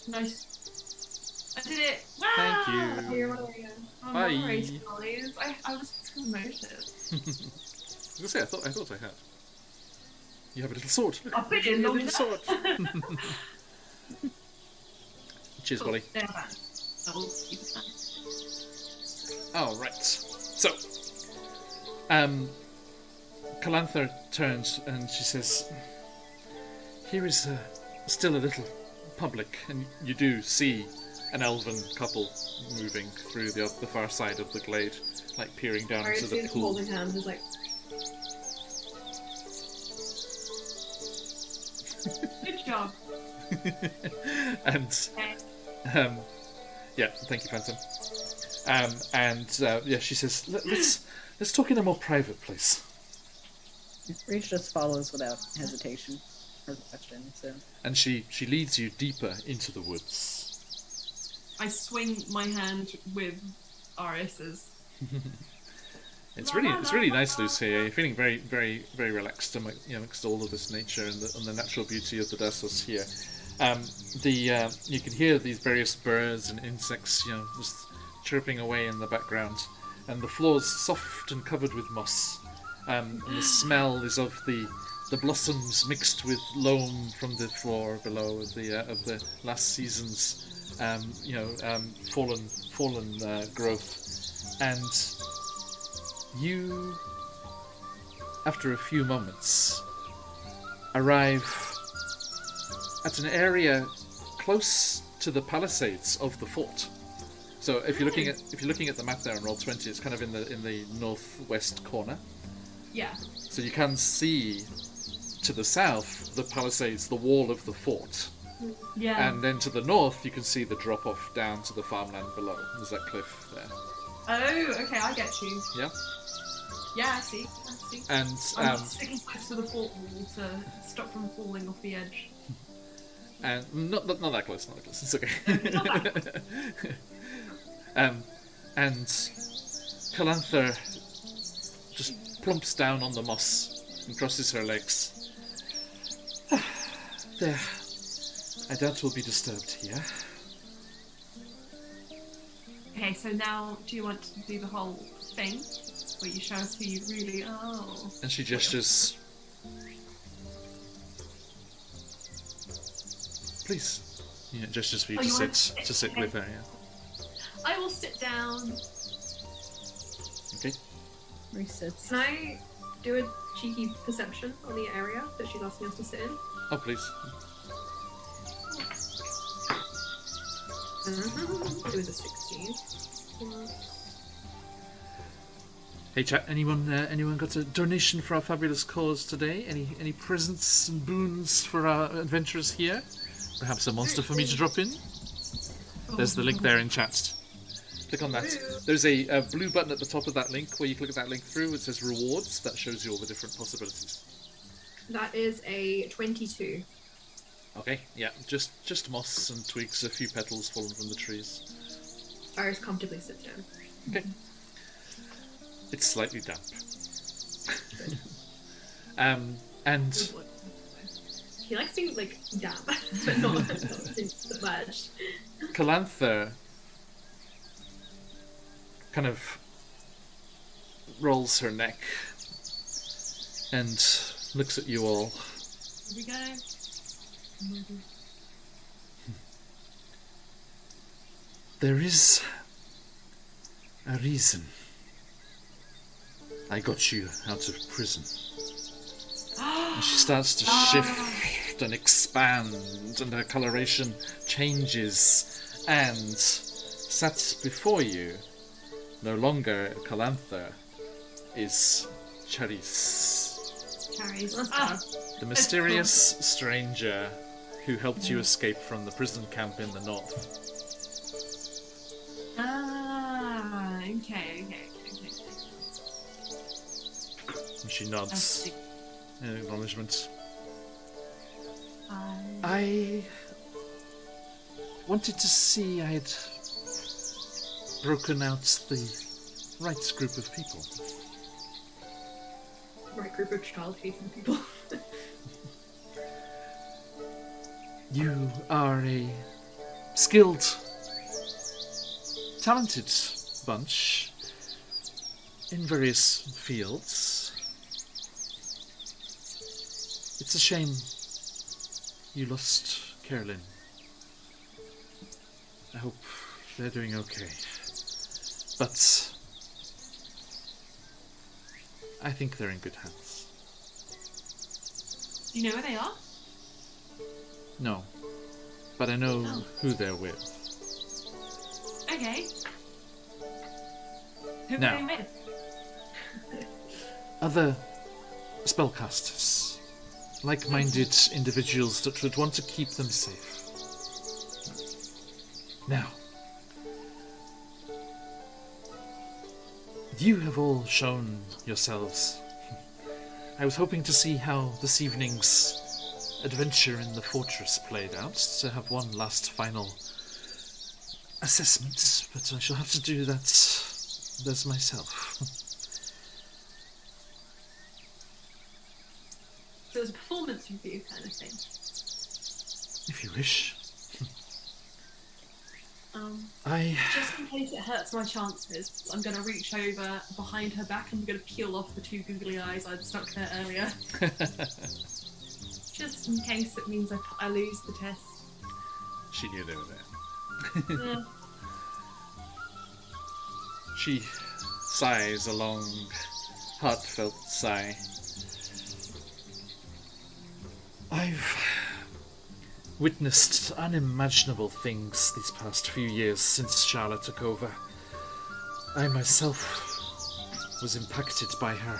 Nice. I did it. Wow! Thank you. Here, what do I go? Oh, Bye. nice, guys. I was promoted. I was gonna say I thought I had. You have a little sword. Look, I'll put you it have a long little sword. Cheers, Bolly. There, I will keep it down. Oh, right. So, Calantha turns and she says, here is still a little public, and you do see an elven couple moving through the far side of the glade, like peering down into the pool. Holding hands is like... Good job. And, yeah, thank you, Phantom. She says, let's talk in a more private place. Reach just follows without hesitation or question. So. And she leads you deeper into the woods. I swing my hand with Aris's. It's really nice, Luce. Here, you're feeling very, very, very relaxed amongst all of this nature and the natural beauty of the Dassos here. You can hear these various birds and insects, just chirping away in the background, and the floor's soft and covered with moss. And the smell is of the blossoms mixed with loam from the floor below of the last season's fallen growth. And you, after a few moments, arrive at an area close to the palisades of the fort. So if you're looking at the map there on Roll20, it's kind of in the northwest corner. Yeah. So you can see to the south the palisades, the wall of the fort, Yeah. And then to the north, you can see the drop off down to the farmland below. There's that cliff there. Oh, okay, I get you. Yeah. Yeah, I see. And I'm sticking close to the fort wall to stop from falling off the edge. and not that close, not that close. It's okay. Not that And Calantha just plumps down on the moss and crosses her legs. There. I doubt we'll be disturbed here. Okay, so now do you want to do the whole thing where you show us who you really are? And she gestures. Please. Yeah, gestures for you Oh, to you want sit to sit? Okay. with her. Yeah. I will sit down. Okay. Resits. Can I do a cheeky perception on the area that she's asking us to sit in? Oh, please. It was a 16. Hey chat, anyone got a donation for our fabulous cause today? Any presents and boons for our adventurers here? Perhaps a monster for me to drop in? There's the link there in chat. Click on that. There's a blue button at the top of that link where you click that link through. It says rewards. That shows you all the different possibilities. That is a 22. Okay, yeah, just moss and twigs, a few petals fallen from the trees. Iris comfortably sits down. Okay. It's slightly damp. And He likes being like damp, but not submerged. Calantha kind of rolls her neck and looks at you all. Here we go. There is a reason I got you out of prison. And she starts to shift and expand, and her coloration changes, and sat before you, no longer Calantha, is Charis, Carries. the mysterious stranger who helped you escape from the prison camp in the north. Okay. And she nods in acknowledgement. I I wanted to see I had broken out the right group of people. Right group of child-hating people. You are a skilled, talented bunch in various fields. It's a shame you lost Carolyn. I hope they're doing okay. But I think they're in good hands. Do you know where they are? No, but I know who they're with. Okay. Who Now. are they with? Other spellcasters, like-minded individuals that would want to keep them safe. Now, you have all shown yourselves. I was hoping to see how this evening's adventure in the fortress played out, to have one last final assessment, but I shall have to do that as myself. So it was a performance review kind of thing. If you wish. Just in case it hurts my chances, I'm going to reach over behind her back and I'm going to peel off the two googly eyes I'd stuck there earlier. Just in case it means I lose the test. She knew they were there. Yeah. She sighs a long, heartfelt sigh. I've witnessed unimaginable things these past few years since Charlotte took over. I myself was impacted by her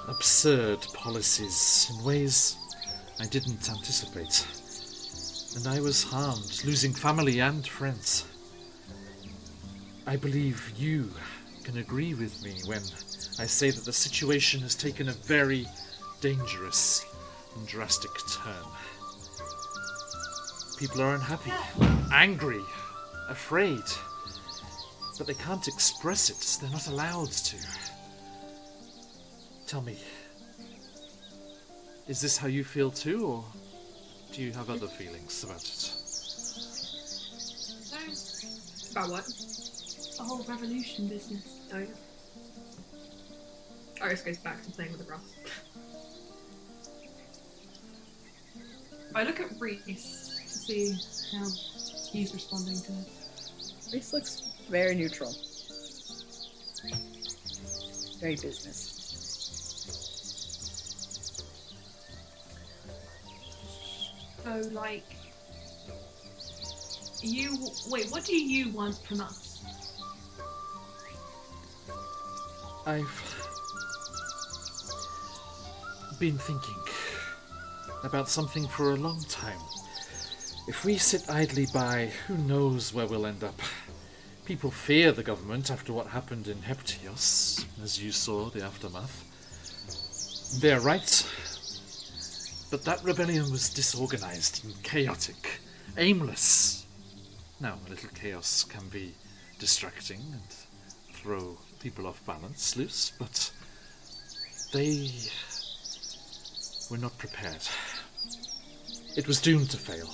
absurd policies in ways I didn't anticipate. and I was harmed, losing family and friends. I believe you can agree with me when I say that the situation has taken a very dangerous and drastic turn. People are unhappy, angry, afraid, but they can't express it. They're not allowed to. Tell me, is this how you feel too, or do you have other feelings about it? About what? The whole revolution business. Oh, yeah. Iris goes back to playing with the grass. I look at Reese to see how he's responding to it. Reese looks very neutral. Very business. So, like, wait, what do you want from us? I've been thinking about something for a long time. If we sit idly by, who knows where we'll end up? People fear the government after what happened in Heptios, as you saw the aftermath. They're right. But that rebellion was disorganized and chaotic, aimless. Now, a little chaos can be distracting and throw people off balance, loose, but they were not prepared. It was doomed to fail.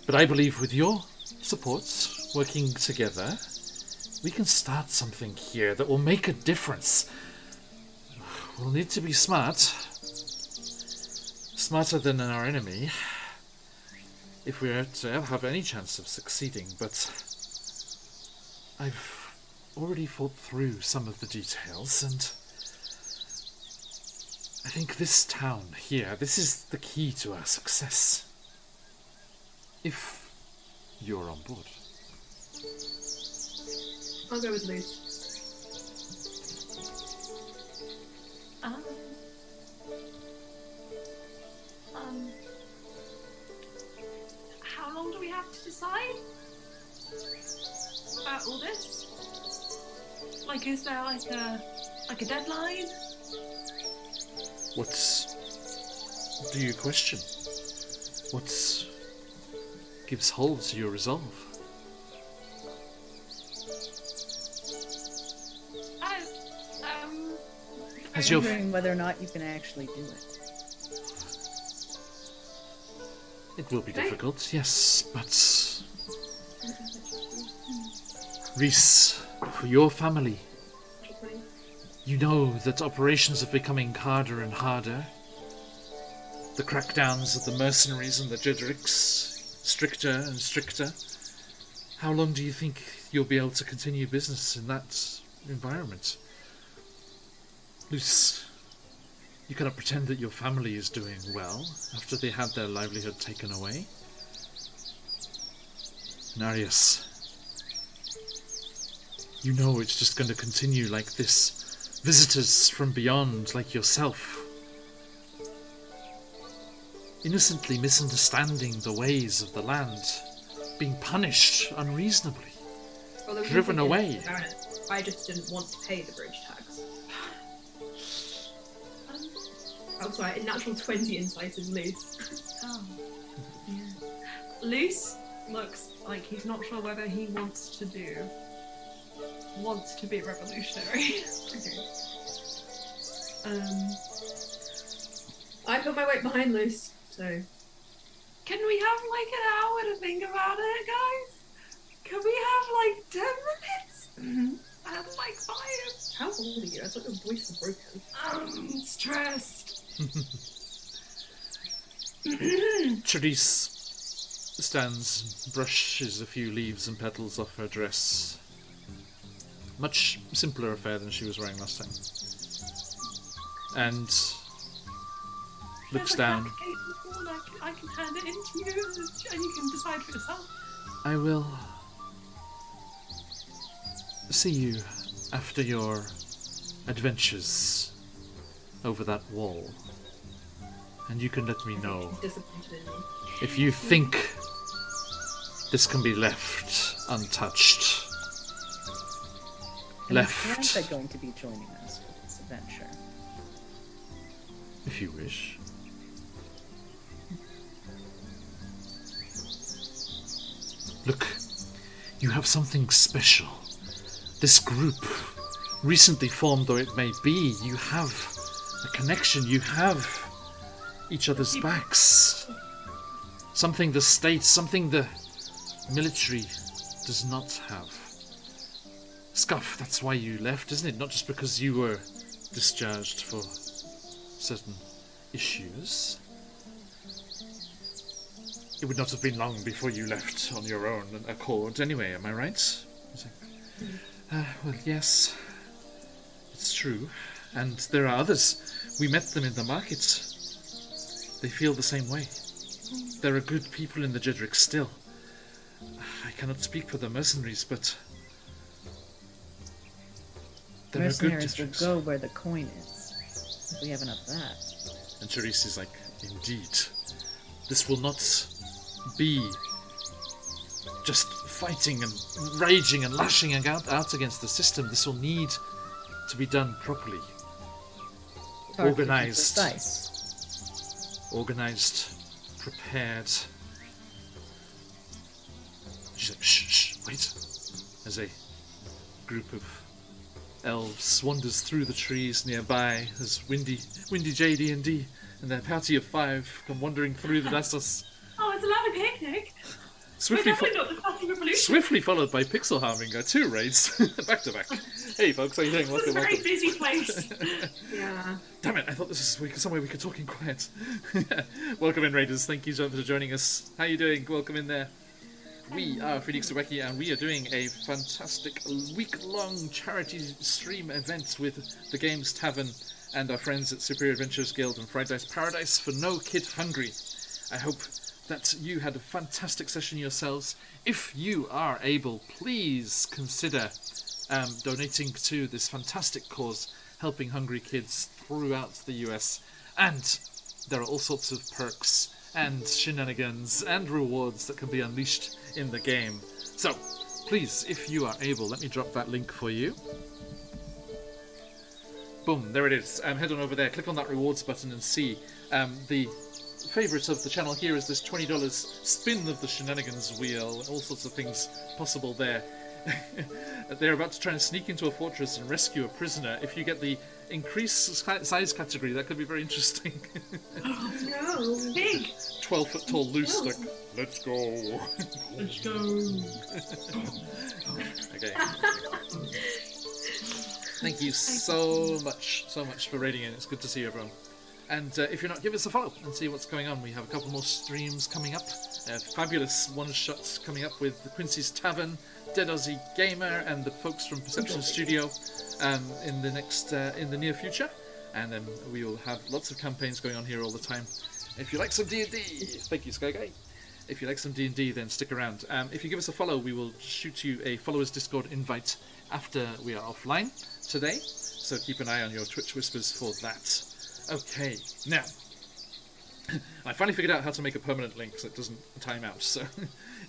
But I believe with your support, working together, we can start something here that will make a difference. We'll need to be smart. Smarter than our enemy, if we are to have any chance of succeeding, but I've already thought through some of the details, and I think this town here, this is the key to our success. If you're on board. I'll go with Luce. How long do we have to decide about all this? Like, is there like a deadline? What do you question? What gives hold to your resolve? I'm wondering whether or not you can actually do it. It will be difficult, yes, but Reese, for your family, you know that operations are becoming harder and harder. The crackdowns of the mercenaries and the Jedricks stricter and stricter. How long do you think you'll be able to continue business in that environment? Luce, you cannot pretend that your family is doing well after they had their livelihood taken away. Narius, you know it's just going to continue like this. Visitors from beyond, like yourself, innocently misunderstanding the ways of the land, being punished unreasonably, Well, driven away. I just didn't want to pay the bridge tax. Also, a natural 20 insight is Luce. Oh, yeah. Luce looks like he's not sure whether he wants to be revolutionary. I put my weight behind Luce, so... Can we have like an hour to think about it, guys? Can we have like 10 minutes? And like 5? How old are you? I thought your voice was broken. Stressed. Therese stands, brushes a few leaves and petals off her dress. Much simpler affair than she was wearing last time. And looks down. I can hand it in to you, and you can decide for yourself. I will see you after your adventures over that wall. And you can let me know Disappointed in me. if you think this can be left untouched. And Left. his parents are going to be joining us for this adventure. If you wish. Look, you have something special. This group, recently formed though it may be, you have a connection, you have each other's backs. Something the state, something the military does not have. Scuff, that's why you left, isn't it? Not just because you were discharged for certain issues. It would not have been long before you left on your own accord anyway, am I right? Well, yes. It's true. And there are others. We met them in the market. They feel the same way. There are good people in the Jedrick still. I cannot speak for the mercenaries, but there are good Mercenaries will Jedricks. go where the coin is. If we have enough of that. And Therese is like, indeed. This will not be just fighting and raging and lashing out against the system. This will need to be done properly. Targeted and Organized. precise. Organized, prepared. She's like, shh, wait. As a group of elves wanders through the trees nearby, as Windy JD&D and their party of 5 come wandering through the Dassos. Oh, it's a lovely picnic. Swiftly, We're definitely not discussing revolution. swiftly followed by Pixel Harbinger, 2 raids, back to back. Hey folks, how you doing? This is Welcome, a very welcome. busy place. Yeah. Damn it, I thought this was somewhere we could talk in quiet. Welcome in, Raiders. Thank you for joining us. How you doing? Welcome in there. We are QuestJunkiesUK, and we are doing a fantastic week-long charity stream event with the Games Tavern and our friends at Superior Adventures Guild and Fried Dice Paradise for No Kid Hungry. I hope that you had a fantastic session yourselves. If you are able, please consider donating to this fantastic cause, helping hungry kids throughout the US. And there are all sorts of perks and shenanigans and rewards that can be unleashed in the game. So, please, if you are able, let me drop that link for you. Boom, there it is. Head on over there, click on that rewards button and see the favourite of the channel here is this $20 spin of the shenanigans wheel. All sorts of things possible there. They're about to try and sneak into a fortress and rescue a prisoner. If you get the increased size category, that could be very interesting. No. Big. 12-foot tall loose, like, let's go. Let's go. Okay. Thank you so much for raiding in. It's good to see you, everyone. And if you're not, give us a follow and see what's going on. We have a couple more streams coming up. Fabulous one-shots coming up with Quincy's Tavern, Dead Aussie Gamer, and the folks from Perception Studio in the near future. And then we will have lots of campaigns going on here all the time. If you like some D&D, thank you, Sky Guy. If you like some D&D, then stick around. If you give us a follow, we will shoot you a followers Discord invite after we are offline today. So keep an eye on your Twitch whispers for that. Okay, now, I finally figured out how to make a permanent link so it doesn't time out, so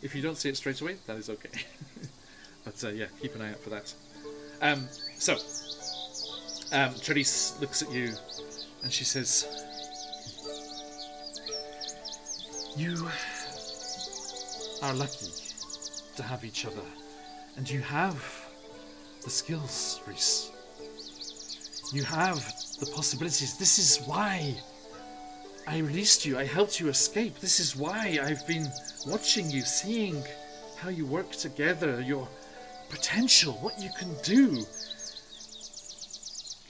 if you don't see it straight away, that is okay. But yeah, keep an eye out for that. Therese looks at you and she says, you are lucky to have each other, and you have the skills, Reese. You have the possibilities. This is why I released you. I helped you escape. This is why I've been watching you, seeing how you work together, your potential, what you can do.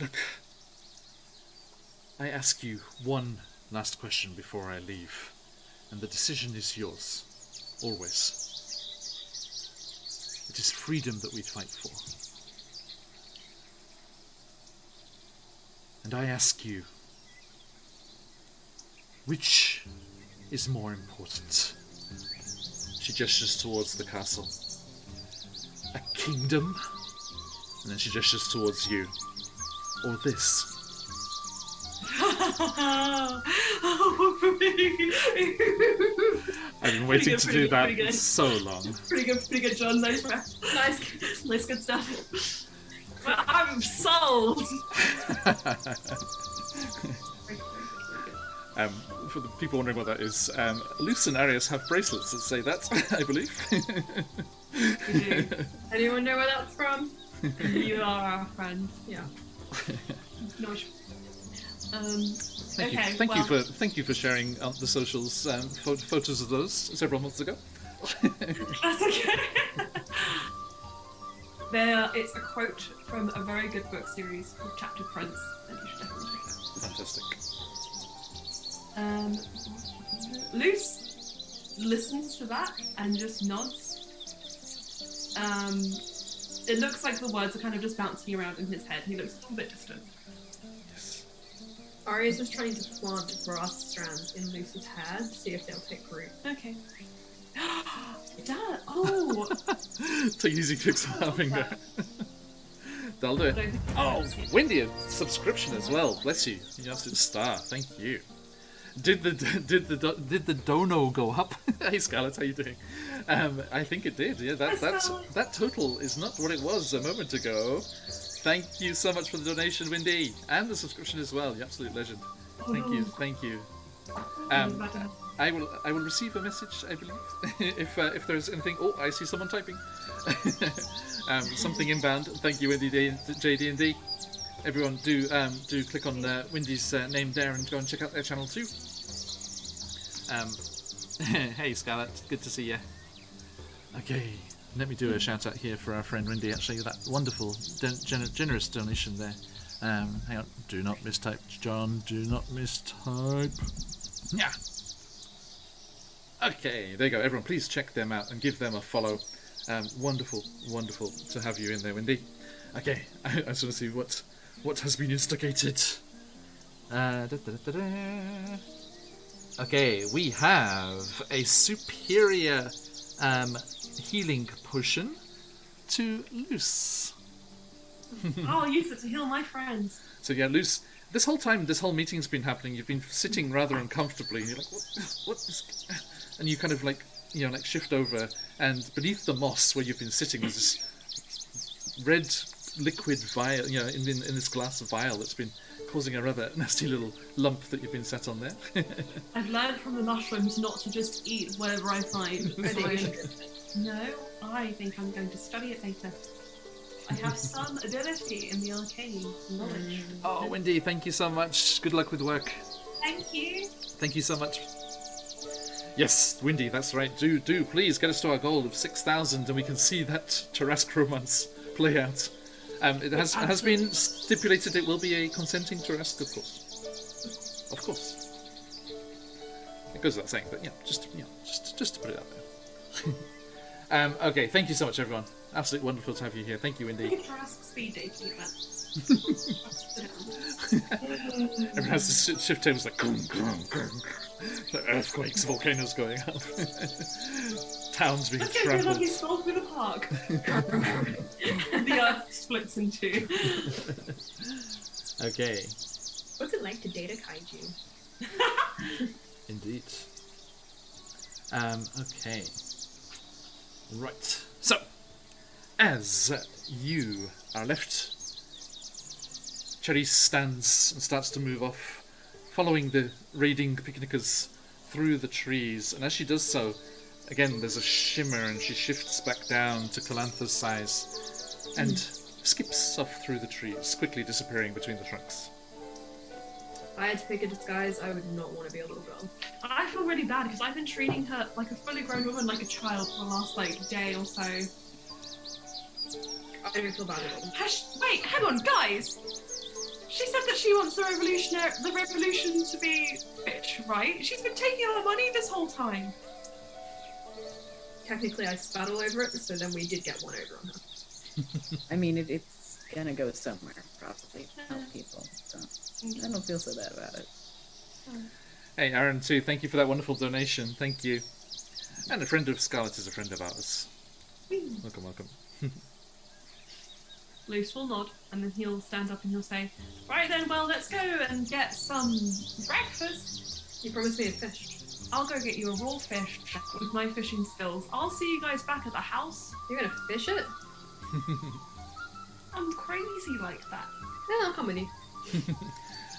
Look, I ask you one last question before I leave, and the decision is yours, always. It is freedom that we fight for. And I ask you, which is more important? She gestures towards the castle. A kingdom? And then she gestures towards you. Or this? I've been waiting to do pretty that good. so long. Pretty good, John. Nice breath. Nice, good stuff. Well, I'm sold. For the people wondering what that is, Luce and Arius have bracelets that say that, I believe. We do. Anyone know where that's from? You are our friend. Yeah. No. Thank Okay, you. Thank you for sharing on the socials photos of those several months ago. That's okay. It's a quote from a very good book series called Chapter Prince, and you should definitely check it out. Fantastic. Luce listens to that and just nods. It looks like the words are kind of just bouncing around in his head. He looks a little bit distant. Yes. Aria's just trying to plant grass strands in Luce's hair to see if they'll take root. Okay. It does. Oh. Take easy picks of having that. They'll do it. Oh, Wendy, a subscription as well. Bless you. You're an absolute star. Thank you. Did the dono go up? Hey Scarlett, how you doing? I think it did. Yeah, that total is not what it was a moment ago. Thank you so much for the donation, Wendy, and the subscription as well. You absolute legend. Thank you. I will receive a message, I believe, if there's anything. Oh, I see someone typing. Something inbound. Thank you, Wendy JD&D. Everyone, do click on Wendy's name there and go and check out their channel too. Hey Scarlett, good to see you. Okay, let me do a shout out here for our friend Wendy. Actually, that wonderful, generous donation there. Hang on, do not mistype, John. Do not mistype. Yeah. Okay, there you go. Everyone, please check them out and give them a follow. Wonderful to have you in there, Wendy. Okay, I just want to see what has been instigated. Okay, we have a superior healing potion to Luce. I'll use it to heal my friends. So yeah, Luce, this whole meeting's been happening. You've been sitting rather uncomfortably, and you're like, what is... And you kind of like shift over, and beneath the moss where you've been sitting is this red liquid vial, in this glass vial that's been causing a rather nasty little lump that you've been sat on there. I've learned from the mushrooms not to just eat whatever I find. No, I think I'm going to study it later. I have some ability in the arcane knowledge. Oh, Wendy, thank you so much. Good luck with work. Thank you. Thank you so much. Yes, Wendy, that's right. Do please get us to our goal of 6,000, and we can see that Tarrasque romance play out. It has been stipulated it will be a consenting Tarrasque, of course. Of course. It goes without saying, but just to put it out there. Okay, thank you so much, everyone. Absolutely wonderful to have you here. Thank you, Wendy. Tarrasque speed dating event. Everyone has the shift tables like like earthquakes, volcanoes going up, towns being trampled. He's sold through the park. The earth splits in two. Okay. What's it like to date a kaiju? Indeed. Okay. Right. So, as you are left, Cherry stands and starts to move off, following the raiding picnickers through the trees, and as she does so, again there's a shimmer and she shifts back down to Calantha's size and skips off through the trees, quickly disappearing between the trunks. If I had to pick a disguise, I would not want to be a little girl. I feel really bad because I've been treating her like a fully grown woman, like a child for the last day or so. I don't feel bad at all. Wait, hang on, guys! She said that she wants the revolution to be bitch, right? She's been taking our money this whole time. Technically, I spat all over it, so then we did get one over on her. I mean, it's gonna go somewhere, probably, to help people, so I don't feel so bad about it. Hey, Aaron, too, thank you for that wonderful donation. Thank you. And a friend of Scarlett is a friend of ours. Welcome. Luce will nod, and then he'll stand up and he'll say, "Right then, well, let's go and get some breakfast." You promised me a fish. I'll go get you a raw fish with my fishing skills. I'll see you guys back at the house. You're gonna fish it? I'm crazy like that. Yeah, I'll come with you.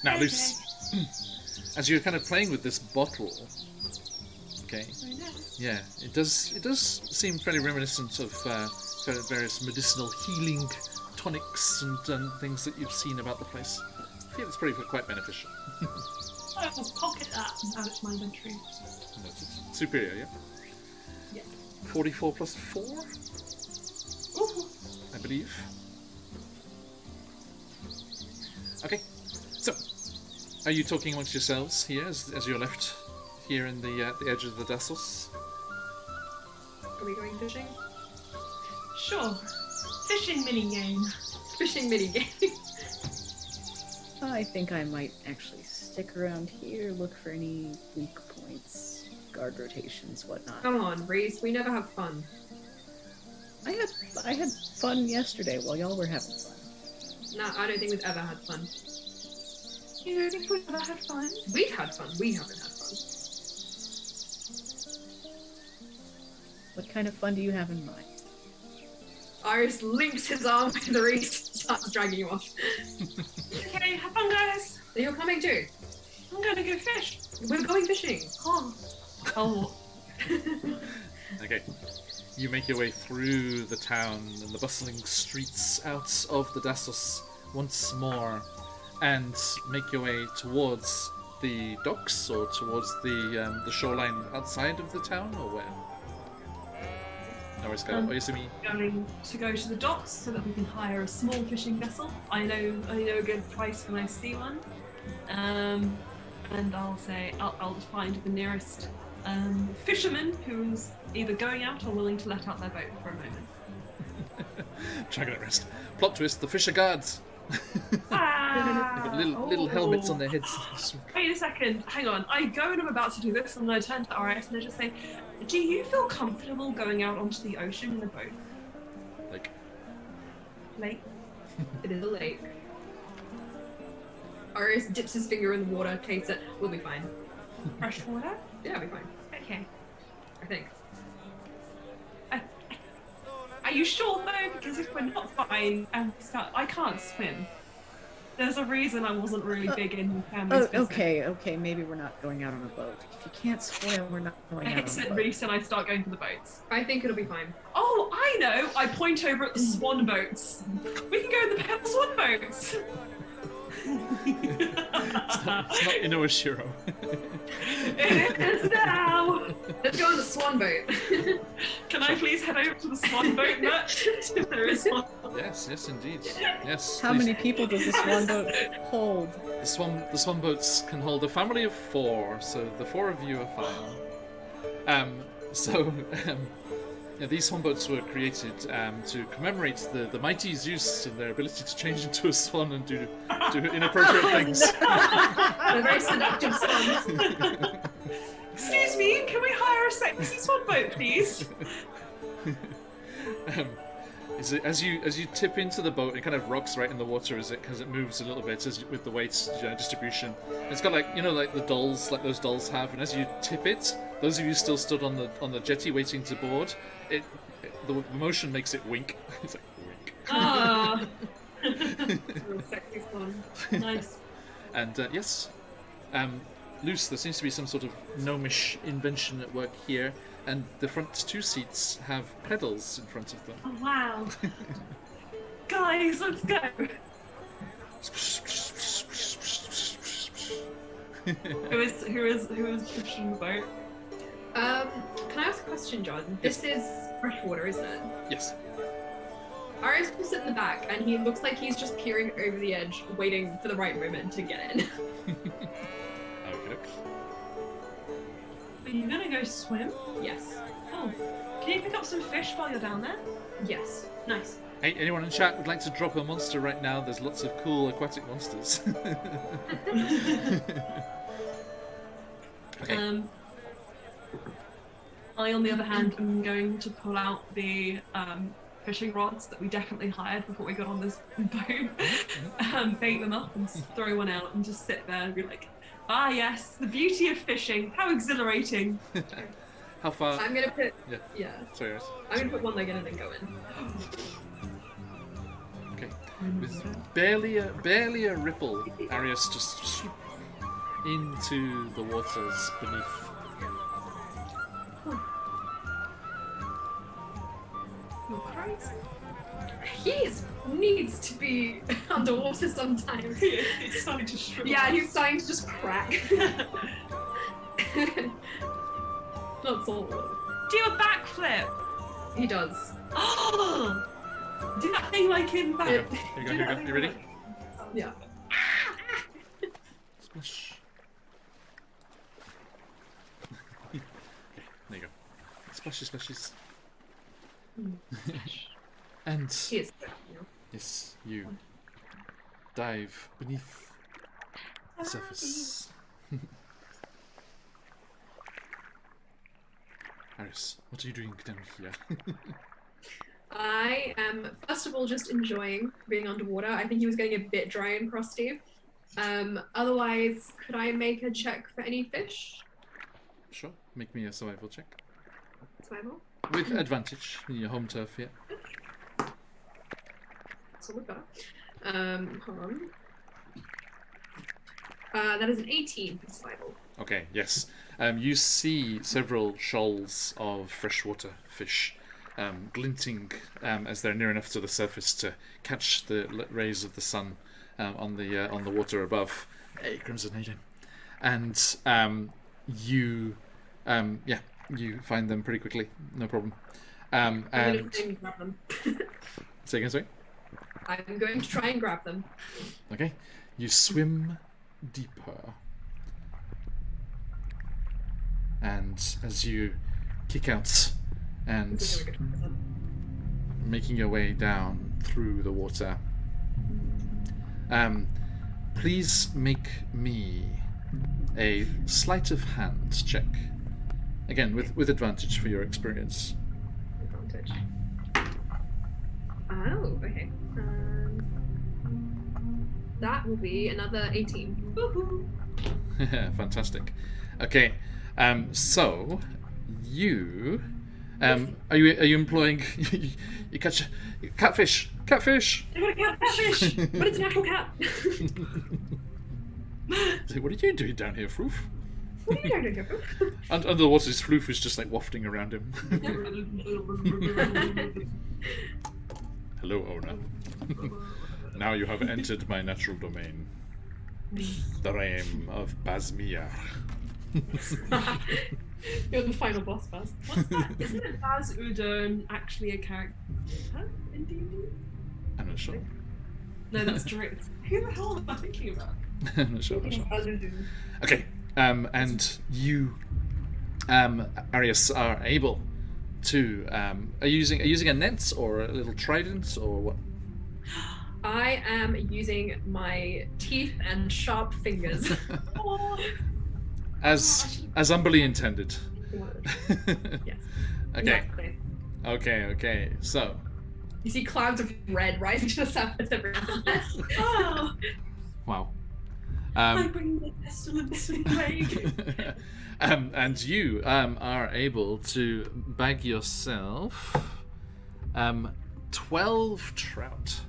Now, Okay. Luce, as you're kind of playing with this bottle, okay, Very nice. yeah, it does seem fairly reminiscent of various medicinal healing tonics and things that you've seen about the place. I feel it's probably quite beneficial. I will pocket that and add it to my inventory. Noted. Superior, yeah? Yeah. 44 plus 4, Ooh. I believe. Okay, so, are you talking amongst yourselves here as you're left here in the edge of the Dassos? Are we going fishing? Sure. Fishing mini game. Fishing mini game. I think I might actually stick around here, look for any weak points, guard rotations, whatnot. Come on, Reese. We never have fun. I had fun yesterday while y'all were having fun. Nah, I don't think we've ever had fun. You don't think we've ever had fun? We've had fun. We haven't had fun. What kind of fun do you have in mind? Iris links his arm with the Reese and starts dragging you off. Okay, have fun, guys. So you're coming too? I'm gonna go fish. We're going fishing. Oh. Oh. Okay. You make your way through the town and the bustling streets out of the Dassos once more and make your way towards the docks or towards the shoreline outside of the town or where? No worries, go. What you me? Going to go to the docks so that we can hire a small fishing vessel. I know a good price when I see one. And I'll just find the nearest fisherman who's either going out or willing to let out their boat for a moment. Try to rest. Plot twist: the fish are guards. Ah, They've got little helmets on their heads. Wait a second, hang on. I go and I'm about to do this, and I turn to RS and I just say, "Do you feel comfortable going out onto the ocean in a boat?" Like, Lake? It is a lake. Iris dips his finger in the water, tastes it. We'll be fine. Fresh water? Yeah, we'll be fine. Okay. I think. Are you sure though? Because if we're not fine and I can't swim. There's a reason I wasn't really big in family's business. Okay, maybe we're not going out on a boat. If you can't swim, we're not going I out on a exit boat. Reese and I start going to the boats. I think it'll be fine. Oh, I know! I point over at the swan boats. We can go in the pale swan boats! it's not Inoashiro. It is now! Let's go on the swan boat. Can I please head over to the swan boat merchant if there is one? Yes, indeed. Yes. How please. many people does the swan boat hold? The swan boats can hold a family of 4, so the 4 of you are fine. Yeah, these swan boats were created to commemorate the mighty Zeus and their ability to change into a swan and do inappropriate things. They're very seductive swans. Excuse me, can we hire a sexy swan boat, please? As you tip into the boat, it kind of rocks right in the water because it moves a little bit with the weight distribution. It's got like the dolls, like those dolls have, and as you tip it, those of you still stood on the jetty waiting to board, the motion makes it wink. It's like wink. Ah, Real sexy swan. nice. And yes, Luce, there seems to be some sort of gnomish invention at work here, and the front 2 seats have pedals in front of them. Oh wow. Guys, let's go. Who is pushing the boat? Can I ask a question, John? This is freshwater, isn't it? Yes. Iris will sit in the back, and he looks like he's just peering over the edge, waiting for the right moment to get in. Okay. Are you gonna go swim? Yes. Oh, can you pick up some fish while you're down there? Yes. Nice. Hey, anyone in chat would like to drop a monster right now? There's lots of cool aquatic monsters. Okay. I, on the other hand, am going to pull out the fishing rods that we definitely hired before we got on this boat, bait them up and throw one out and just sit there and be like, ah yes, the beauty of fishing, how exhilarating. How far? I'm gonna put. Yeah. Yeah. Sorry, Iris. I'm gonna put one leg in and then go in. Okay. With barely a ripple, Arius just into the waters beneath. You're crazy. He needs to be underwater sometimes. It's starting to shrivel. Yeah, he's starting to just crack. Not salt water. Do a backflip. He does. Oh! Do that thing like in back. Here you go. You ready? Yeah. Splash. Okay, there you go. Splashes. And He is. yes, you dive beneath the surface. Aris, what are you doing down here? I am, first of all, just enjoying being underwater. I think he was getting a bit dry and crusty. Otherwise, could I make a check for any fish? Sure, make me a survival check. Survival? With advantage in your home turf here. So we've got. Hold on. That is an 18 for survival. Okay, yes. You see several shoals of freshwater fish glinting as they're near enough to the surface to catch the rays of the sun on the water above. Hey, Crimson Agent. And you find them pretty quickly, no problem. I'm And going to try and grab them. say again, sorry. I'm going to try and grab them. Okay, you swim deeper, and as you kick out and making your way down through the water, please make me a sleight of hand check. Again, with advantage for your experience. Advantage. Oh, okay. That will be another 18. Woohoo! Fantastic. Okay, so you are you employing you catch catfish? I got a catfish! But it's an actual cat! So what are you doing down here, Froof? What are you doing here? Under the water, his floof is just like wafting around him. Hello, owner. Now you have entered my natural domain, the realm of Basmir. You're the final boss, Baz. What's that? Isn't Baz Udon actually a character in D&D? I'm not sure. No, that's direct. Who the hell am I thinking about? I'm not sure. Okay, and you, Arius, are able to. Are you using a net or a little trident or what? I am using my teeth and sharp fingers. As humbly intended. Yes. Okay. Exactly. Okay. So. You see clouds of red rising to the surface everywhere. Oh, Wow. I bring the pestilence and plague. And you are able to bag yourself 12 trout.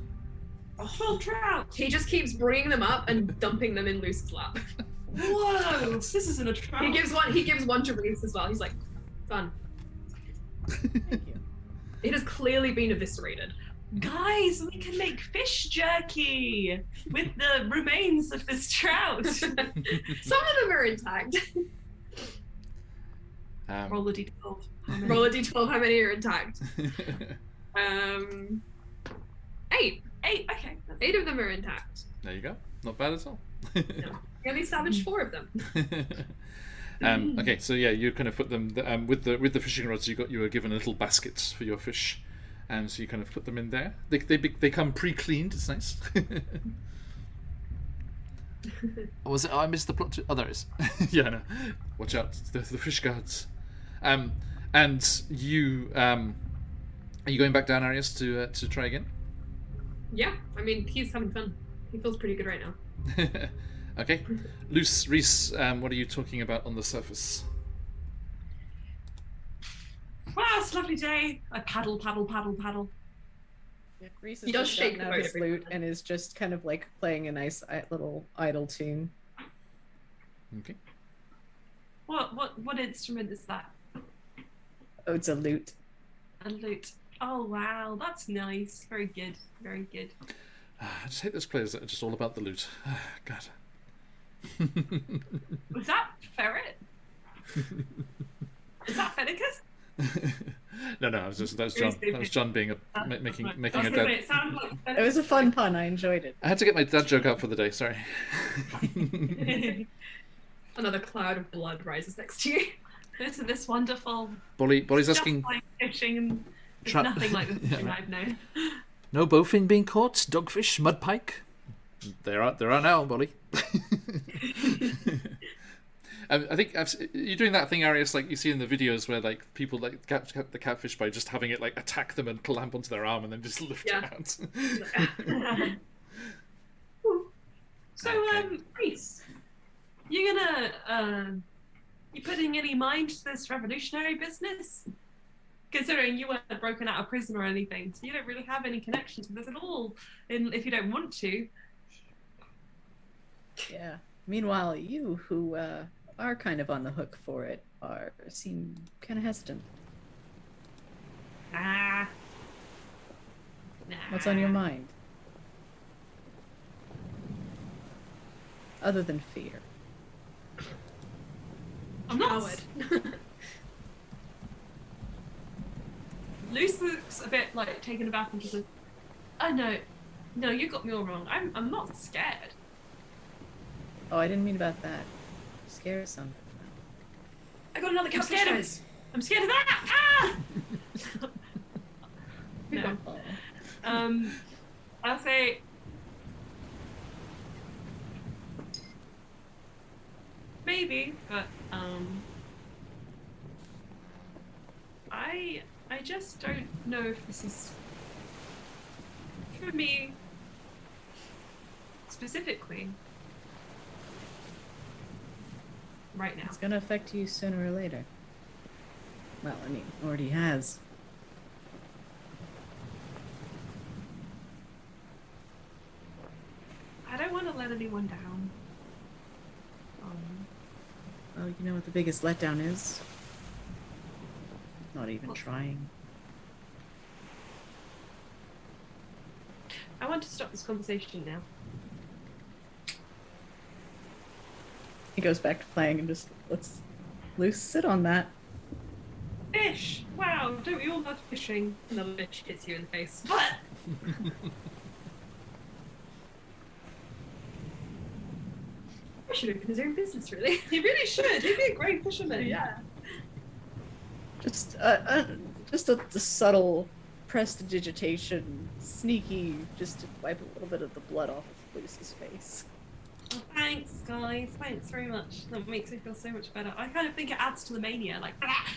A whole trout. He just keeps bringing them up and dumping them in Luce's lap. Whoa, this isn't a trout. He gives one to Reese as well. He's like, fun. Thank you. It has clearly been eviscerated. Guys, we can make fish jerky with the remains of this trout. Some of them are intact. Roll a d12. Roll a d12, how many are intact? 8. 8, okay. 8 of them are intact. There you go. Not bad at all. You only salvaged 4 of them. Okay, so yeah, you kind of put them with the fishing rods. You were given a little basket for your fish, and so you kind of put them in there. They come pre-cleaned. It's nice. Was it? Oh, I missed the plot. Oh, there it is. Yeah, no. Watch out, the fish guards. And you Are you going back down, Arius, to try again? Yeah, I mean, he's having fun. He feels pretty good right now. Okay. Luce, Reese, what are you talking about on the surface? Wow, it's a lovely day. I paddle, paddle, paddle, paddle. Yeah, Reese He has does just shake gotten the out boat his every lute now and and is just kind of like playing a nice little idle tune. Okay. What instrument is that? Oh, it's a lute. A lute. Oh wow, that's nice. Very good. Very good. I just hate those players that are just all about the loot. God. Was that ferret? Is that Fennicus? No, that was John. That was John being making a dad. It sounded like It was a fun pun. I enjoyed it. I had to get my dad joke out for the day. Sorry. Another cloud of blood rises next to you. This wonderful. Bolly's Just asking. like fishing. And it's Tra- nothing like the fishing Yeah. I've known. No bowfin being caught. Dogfish, mudpike. There are now, Bolly. I think you're doing that thing, Arius, like you see in the videos where like people like catch the catfish by just having it like attack them and clamp onto their arm and then just lift it out. So, Okay. Reese, you putting any mind to this revolutionary business? Considering you weren't broken out of prison or anything, so you don't really have any connection to this at all. If you don't want to. Yeah. Meanwhile, you who are kind of on the hook for it seem kind of hesitant. Nah. What's on your mind? Other than fear. I'm not. Coward. Luce looks a bit like taken aback and she says, "Oh no, you got me all wrong. I'm not scared." Oh, I didn't mean about that. Scare of something. I got another I'm catfish scared of nose. I'm scared of that. Ah! No. Oh. I'll say. Maybe, but I just don't know if this is for me specifically right now. It's gonna affect you sooner or later. Well, I mean, already has. I don't want to let anyone down. Well, you know what the biggest letdown is? Not even What? trying. I want to stop this conversation now. He goes back to playing and just lets Luce sit on that. Fish! Wow, don't we all love fishing? Another fish hits you in the face. But I should open his own business, really. he really should. He'd be a great fisherman. Yeah. Just a subtle prestidigitation, sneaky, just to wipe a little bit of the blood off of Luce's face. Oh, thanks, guys. Thanks very much. That makes me feel so much better. I kind of think it adds to the mania. Like, ah!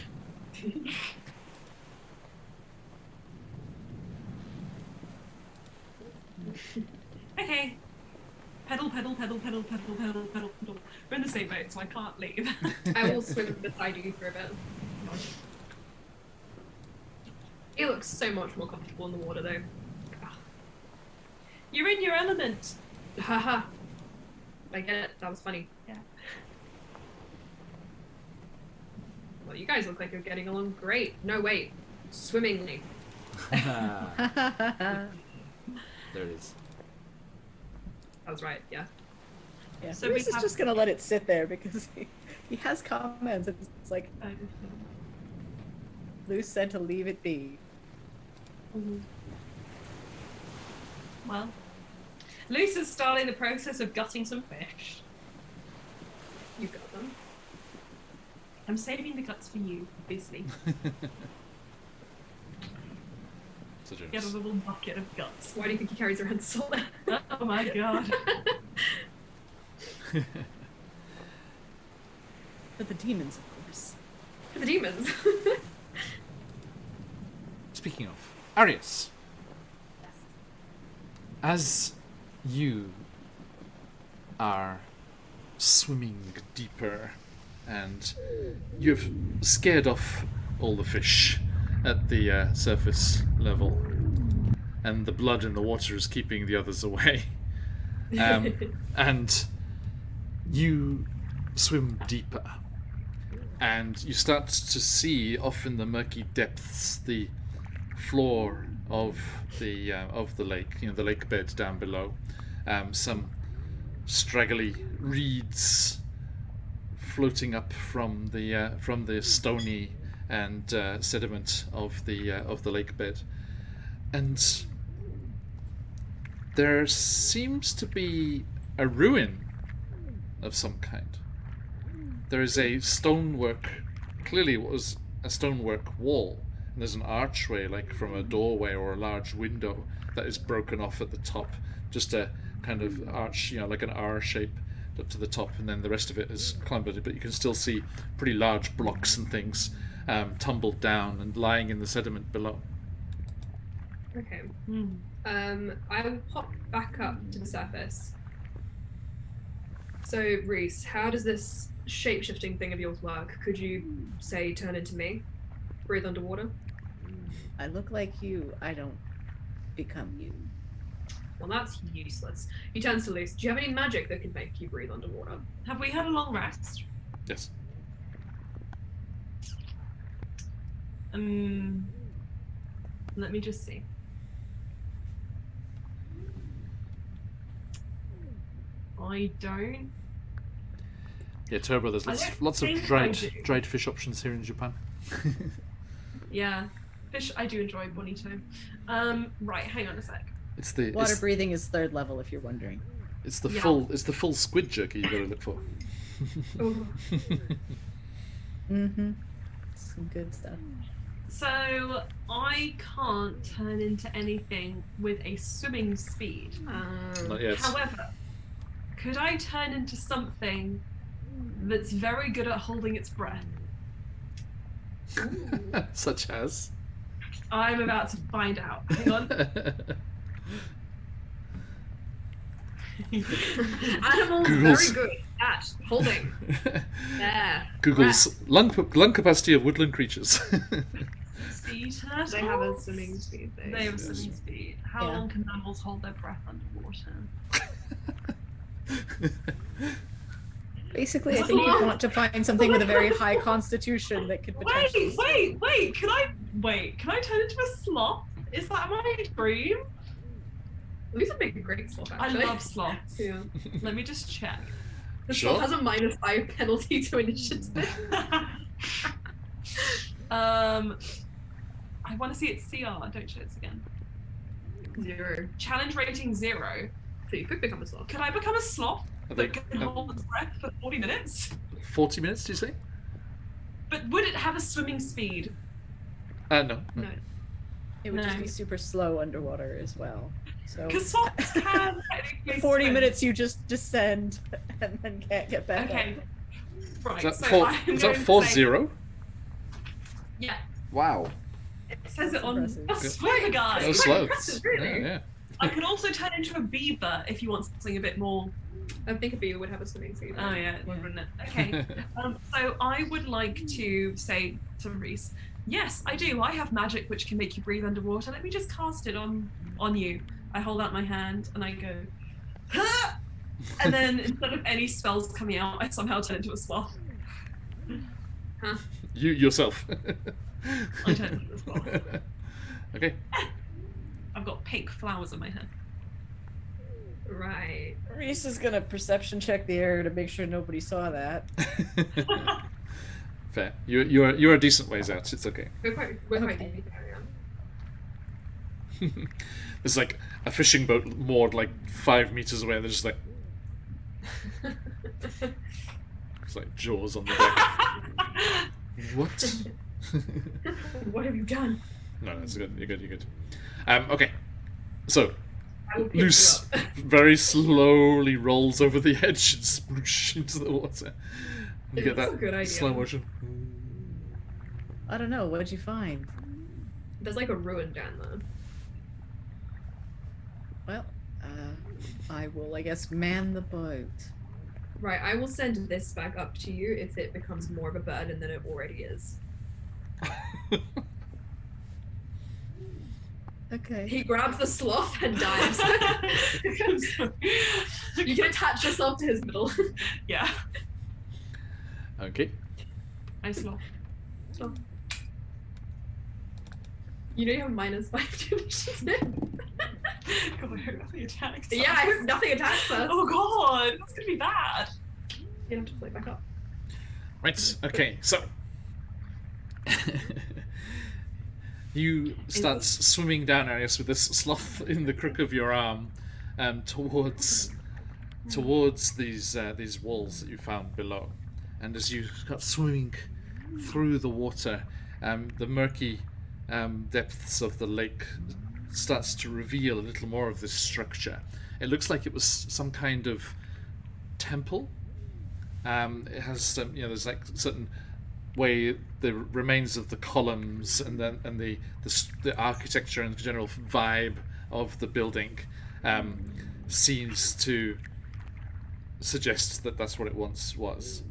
Okay. Pedal, pedal, pedal, pedal, pedal, pedal, pedal, pedal. We're in the same boat, so I can't leave. I will swim beside you for a bit. He looks so much more comfortable in the water, though. You're in your element. Haha. I get it. That was funny. Yeah. Well, you guys look like you're getting along great. No, wait. Swimmingly. There it is. That was right, yeah. Yeah, So so we Luce is have- just gonna let it sit there because he has comments. It's like Luce said to leave it be. Well, Luce is starting the process of gutting some fish. You got them. I'm saving the guts for you, obviously. Such Get a little bucket of guts. Why do you think he carries around salt? Oh my god. For the demons, of course. For the demons. Speaking of, Arius, as you are swimming deeper and you've scared off all the fish at the surface level, and the blood in the water is keeping the others away, and you swim deeper, and you start to see off in the murky depths the floor of the lake, the lake bed down below, some straggly reeds floating up from the stony and sediment of the lake bed, and there seems to be a ruin of some kind. There is a stonework, clearly what was a stonework wall, and there's an archway like from a doorway or a large window that is broken off at the top, just a kind of arch, like an R shape up to the top, and then the rest of it is clumbered, but you can still see pretty large blocks and things tumbled down and lying in the sediment below. Okay. I will pop back up to the surface. So, Reese, how does this shape-shifting thing of yours work? Could you, say, turn into me? Breathe underwater? I look like you. I don't become you. Well, that's useless. He turns to Luce. Do you have any magic that can make you breathe underwater? Have we had a long rest? Yes. Let me just see. I don't. Yeah, Turbo, there's lots of dried fish options here in Japan. Yeah, fish. I do enjoy bonito. Right, hang on a sec. It's the Water breathing is 3rd level, if you're wondering. It's the full squid jerky you got to look for. Mm-hmm. Some good stuff. So I can't turn into anything with a swimming speed. Not yet. However, could I turn into something that's very good at holding its breath? Such as? I'm about to find out. Hang on. Animals Google's- very good at holding. Yeah. Google's lung capacity of woodland creatures. Sea turtles? They have a swimming speed thing. They have a swimming speed. How Yeah. long can animals hold their breath underwater? Basically, I think you want to find something with a very high constitution that could potentially... Wait! Can I turn into a sloth? Is that my dream? These would make a great sloth, I actually. love sloths. Yeah. Let me just check. The Sure. sloth has a -5 penalty to initiative. I want to see its CR. Don't show this again. 0. Challenge rating 0. So you could become a sloth. Could I become a sloth I that think can hold its breath for 40 minutes? 40 minutes, do you say? But would it have a swimming speed? No. No. It would just No. be super slow underwater as well. So Because sloths can technically 40 swim. minutes you just descend and then can't get back Okay. Right. Is that, so four, I'm is that going to 4-0? say- Yeah. Wow. It says it on. Impressive. I swear to God. That was quite slow. impressive, really. Yeah. I could also turn into a beaver if you want something a bit more. I think a beaver would have a swimming speed. Oh yeah, it would, wouldn't it? Okay. So I would like to say to Reese, yes, I do. I have magic which can make you breathe underwater. Let me just cast it on you. I hold out my hand and I go, "Ha!" And then instead of any spells coming out, I somehow turn into a sloth. You yourself. I turn into a sloth. Okay. I've got pink flowers in my hair. Right. Reese is gonna perception check the area to make sure nobody saw that. Fair. You're a decent ways out. It's okay. We're quite Okay. deep area. There's like a fishing boat moored like 5 meters away. And they're just like it's like jaws on the deck. What? What have you done? No, that's good. You're good. You're good. Okay. So I will pick you Luce up. very slowly rolls over the edge and sploosh into the water. You get That's that a good idea. slow motion. I don't know. What did you find? There's like a ruin down there. Well, I will, I guess, man the boat. Right, I will send this back up to you if it becomes more of a burden than it already is. Okay. He grabs the sloth and dives. You can attach yourself to his middle. Yeah. Okay. I sloth. Sloth. You know you have -5 to initiative. God, I hope nothing attacks. Yeah, I hope nothing attacks us. Oh god, that's gonna be bad. You have to play back up. Right. Okay. So you start swimming down, Arius, with this sloth in the crook of your arm, towards these walls that you found below. And as you start swimming through the water, the murky depths of the lake starts to reveal a little more of this structure. It looks like it was some kind of temple. It has there's like certain way the remains of the columns and the architecture and the general vibe of the building seems to suggest that that's what it once was.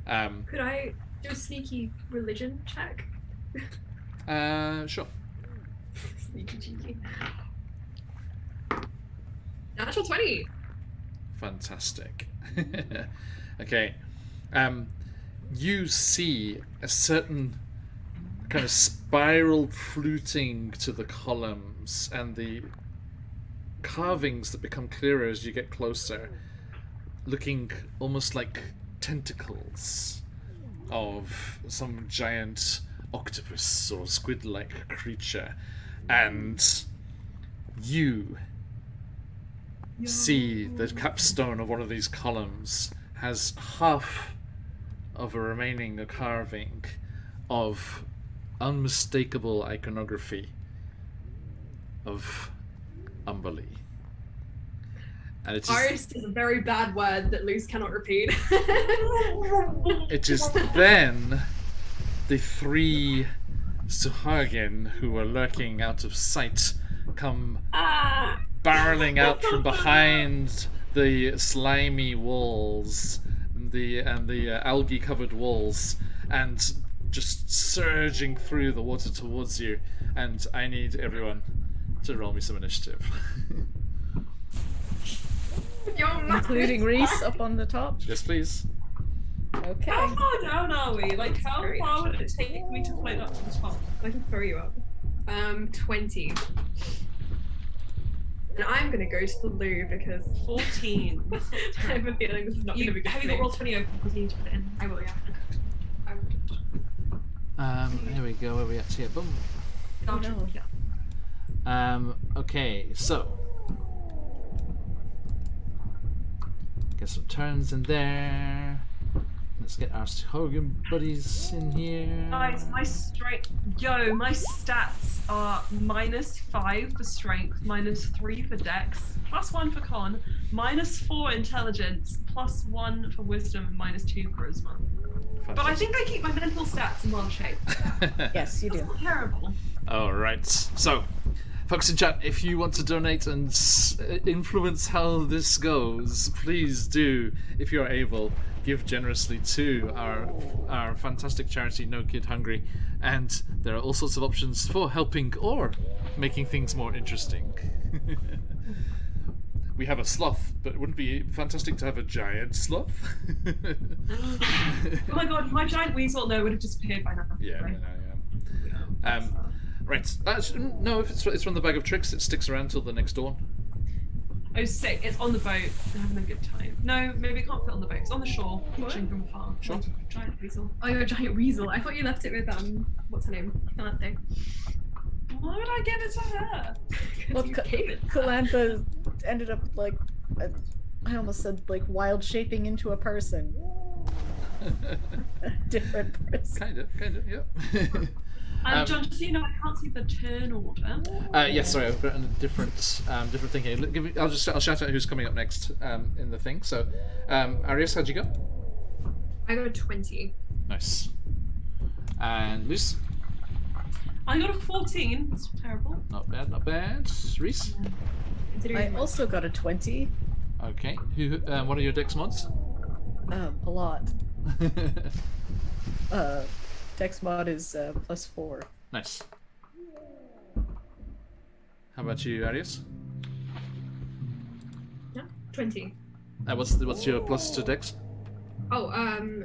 Could I do a sneaky religion check? Sure. Sneaky cheeky. Natural 20. Fantastic. Okay. You see a certain kind of spiral fluting to the columns and the carvings that become clearer as you get closer, looking almost like tentacles of some giant octopus or squid-like creature. And you see the capstone of one of these columns has half of a remaining carving of unmistakable iconography of Umberly. And it is, Artist is a very bad word that Luce cannot repeat. it is then the three Suhagin who are lurking out of sight come barreling out from behind the slimy walls, the algae-covered walls, and just surging through the water towards you. And I need everyone to roll me some initiative. Including Reese up on the top. Yes, please. Okay. How far down are we? Like, how Very far would it take me to float up to the top? I can throw you up. 20. And I'm gonna go to the loo because 14. I have a feeling this is not gonna be good. Have for you got me. roll 20 open because you need to put it in? I will, yeah. I will. Here we go. Where are we at here? Boom. Oh, no. Yeah. Okay, so get some turns in there. Let's get our Hogan buddies in here. Guys, my strength. Yo, my stats are -5 for strength, -3 for dex, +1 for con, -4 intelligence, +1 for wisdom, and -2 charisma. But I think I keep my mental stats in well shape. Yes, you That's do. not terrible. All right. So, folks in chat, if you want to donate and influence how this goes, please do, if you are able, give generously to our fantastic charity, No Kid Hungry. And there are all sorts of options for helping or making things more interesting. We have a sloth, but wouldn't it be fantastic to have a giant sloth? Oh my god, my giant weasel, no, would have disappeared by now. Yeah, Right? yeah. Right. No, if it's from the bag of tricks, it sticks around till the next dawn. Oh, sick, it's on the boat. They're having a good time. No, maybe it can't fit on the boat. It's on the shore, watching from afar. Sure. Giant weasel. Oh, you're a giant weasel. I thought you left it with what's her name? Calanthe. Why would I give it to her? Well, You gave it. Kalantha ended up like, I almost said like wild shaping into a person. A different person. Kind of, yeah. John, just so you know, I can't see the turn order. Yes, sorry, I've got a different thing here. I'll shout out who's coming up next in the thing. So, Arius, how'd you go? I got a 20. Nice. And Luce? I got a 14. That's terrible. Not bad, not bad. Reese? I also got a 20. Okay. Who? What are your dex mods? A lot. Dex mod is +4. Nice. How about you, Arius? Yeah, 20. What's your plus to dex? Oh,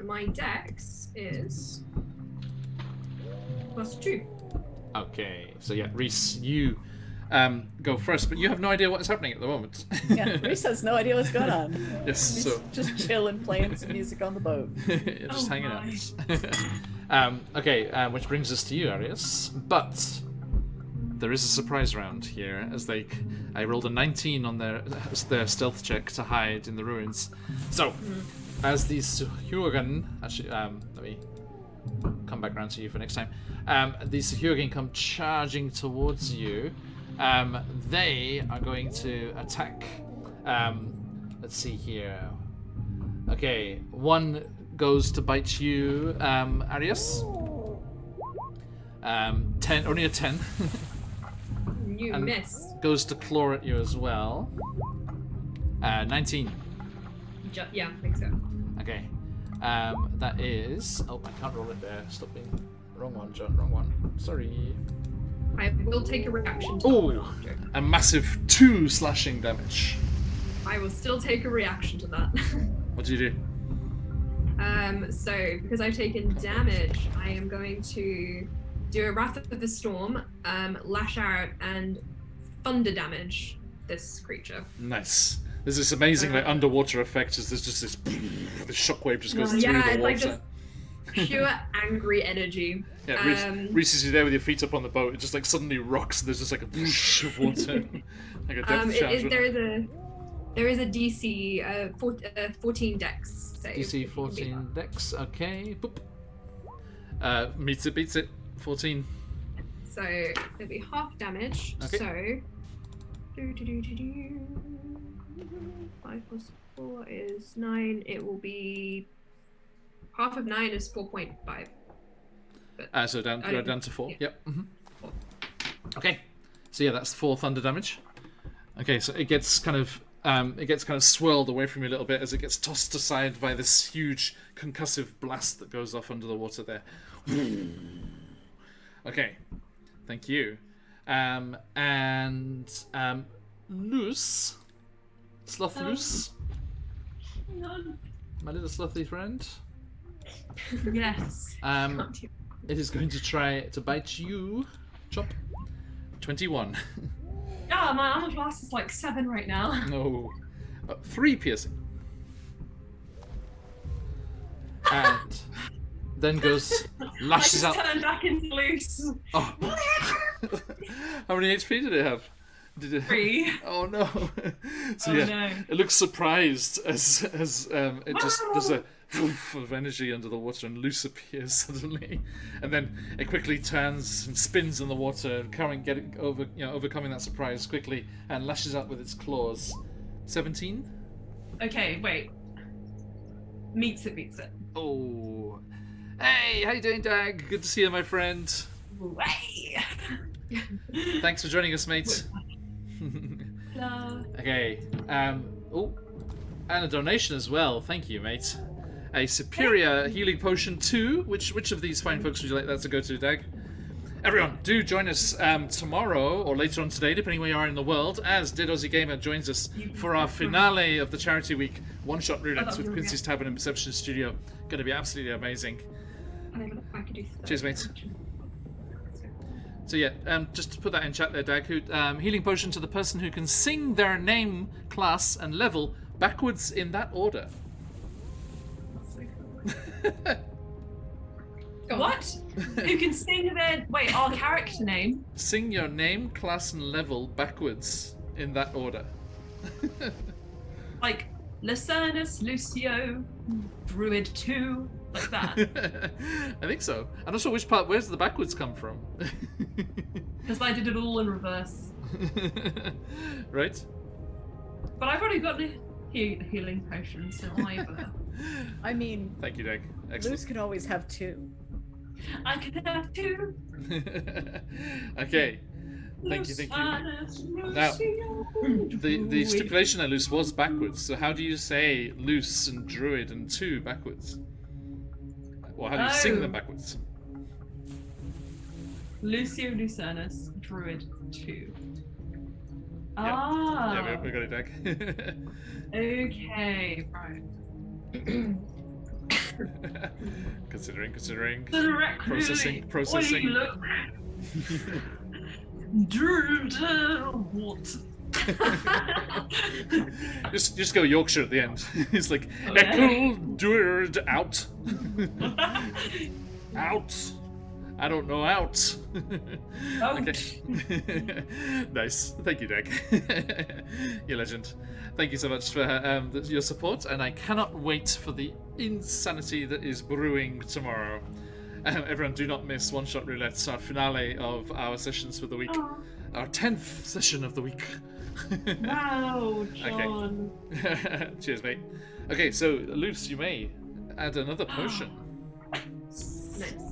my dex is +2. Okay, so yeah, Reese, you go first, but you have no idea what is happening at the moment. Yeah, Reese has no idea what's going on. Yes, He's so just chilling, playing some music on the boat. you're just hanging my. out. Okay, which brings us to you, Arius. But there is a surprise round here, as I rolled a 19 on their stealth check to hide in the ruins. So, as these Hyugan, actually, let me come back around to you for next time. These Hyugan come charging towards you. They are going to attack. Let's see here. Okay, one goes to bite you, Arius. 10, only a 10. You And miss. goes to claw at you as well. 19. Yeah, I think so. Okay. That is. Oh, I can't roll it there. Stop being. Wrong one, John. Wrong one. Sorry. I will take a reaction to Oh, that one after. a massive 2 slashing damage. I will still take a reaction to that. What do you do? So because I've taken damage, I am going to do a Wrath of the Storm, lash out, and thunder damage this creature. Nice. There's this amazing like underwater effect. As there's just this shockwave just goes through Yeah, the it's like water. just pure angry energy. Yeah, Reese, as you're there with your feet up on the boat, it just like suddenly rocks. And there's just like a whoosh of water, like a depth charge. There is a DC 14 dex save. DC 14 dex. Okay. Boop. Meets it, beats it. 14. So it'll be half damage. Okay. So 5 plus 4 is 9. It will be half of 9 is 4.5. So down to 4. Yeah. Yep. Okay. So yeah, that's 4 thunder damage. Okay, so it gets kind of swirled away from you a little bit as it gets tossed aside by this huge concussive blast that goes off under the water there. Okay, thank you. Loose, sloth loose, my little slothy friend. Yes. It is going to try to bite you. Chop. 21. Yeah, my armor class is like 7 right now. No. 3 piercing. And then lashes I out. just turned back into loose. Oh. How many HP did it have? 3. Oh no. So Oh, yeah, no. it looks surprised as it just does a woof of energy under the water and loose appears suddenly, and then it quickly turns and spins in the water, overcoming that surprise quickly and lashes out with its claws. 17. Okay, wait. Meets it. Oh. Hey, how you doing, Dag? Good to see you, my friend. Way. Thanks for joining us, mate. Okay. Oh, and a donation as well. Thank you, mate. A superior healing potion 2. Which of these fine folks would you like that to go to, Dag? Everyone, do join us tomorrow or later on today, depending where you are in the world, as Did Aussie Gamer joins us for our finale of the Charity Week one-shot roulette with Quincy's Tavern and Perception Studio. Going to be absolutely amazing. Cheers, mate. So yeah, just to put that in chat there, Dag, healing potion to the person who can sing their name, class, and level backwards in that order. What? Who can sing our character name? Sing your name, class, and level backwards in that order. Like Lucernus, Lucio, Druid 2, like that. I think so. I'm not sure which part. Where's the backwards come from? Because I did it all in reverse. Right? But I've already got the healing potion, so either. I mean, Thank you, Dag. Excellent. Luz can always have 2. I can have two. Okay. Thank you. Now, the stipulation I loose was backwards, so how do you say loose and druid and two backwards? Or how do you sing them backwards? Lucio Lucernus, Druid 2. Yeah, we got it, Dag. Okay, right. Considering. Processing. Processing. Look. Druid, what? just go Yorkshire at the end. It's like, Okay. Echo Druid out. Out. I don't know, out. Oh. Okay. Nice. Thank you, Dag. You're a legend. Thank you so much for your support, and I cannot wait for the insanity that is brewing tomorrow. Everyone, do not miss One Shot Roulette, our finale of our sessions for the week. Oh. Our 10th session of the week. Wow, John. Okay. Cheers, mate. Okay, so Luce, you may add another potion. Nice.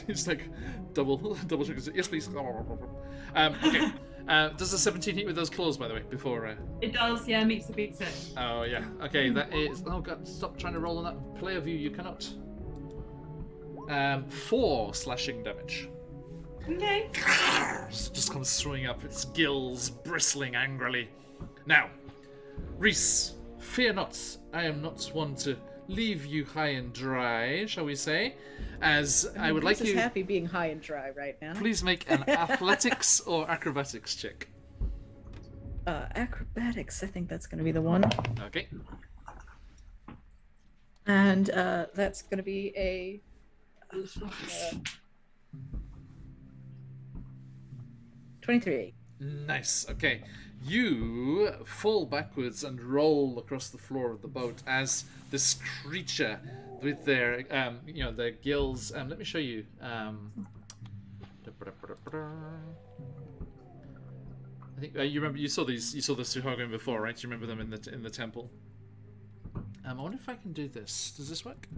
It's like double sugars. Yes, please. Okay. Does the 17 hit with those claws, by the way? Before. It does, yeah. Meets the beats it. Oh yeah. Okay, that is. Oh god! Stop trying to roll on that player view. You cannot. 4 slashing damage. Okay. Just comes throwing up its gills, bristling angrily. Now, Reese, fear not. I am not one to leave you high and dry, shall we say? As I would like Reese is you. happy being high and dry right now. Please make an athletics or acrobatics check. Acrobatics, I think that's going to be the one. Okay. And that's going to be a 23. Nice. Okay. You fall backwards and roll across the floor of the boat as this creature with their, their gills. Let me show you. I think you remember you saw these. You saw the Suhogun before, right? You remember them in the temple. I wonder if I can do this. Does this work?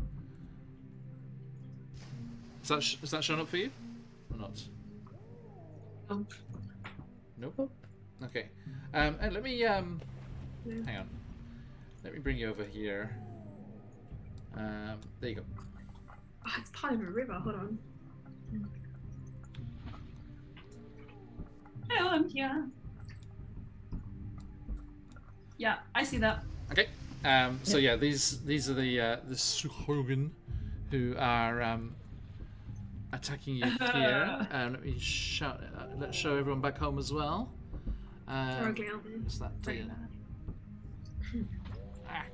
Is that showing up for you or not? Nope. Okay. And let me hang on. Let me bring you over here. There you go. Oh, it's part of a river. Hold on. Hello, I'm here. Yeah, I see that. Okay. So yeah, these are the Suhogun who are attacking you here. Let me let's show everyone back home as well. Okay. Is that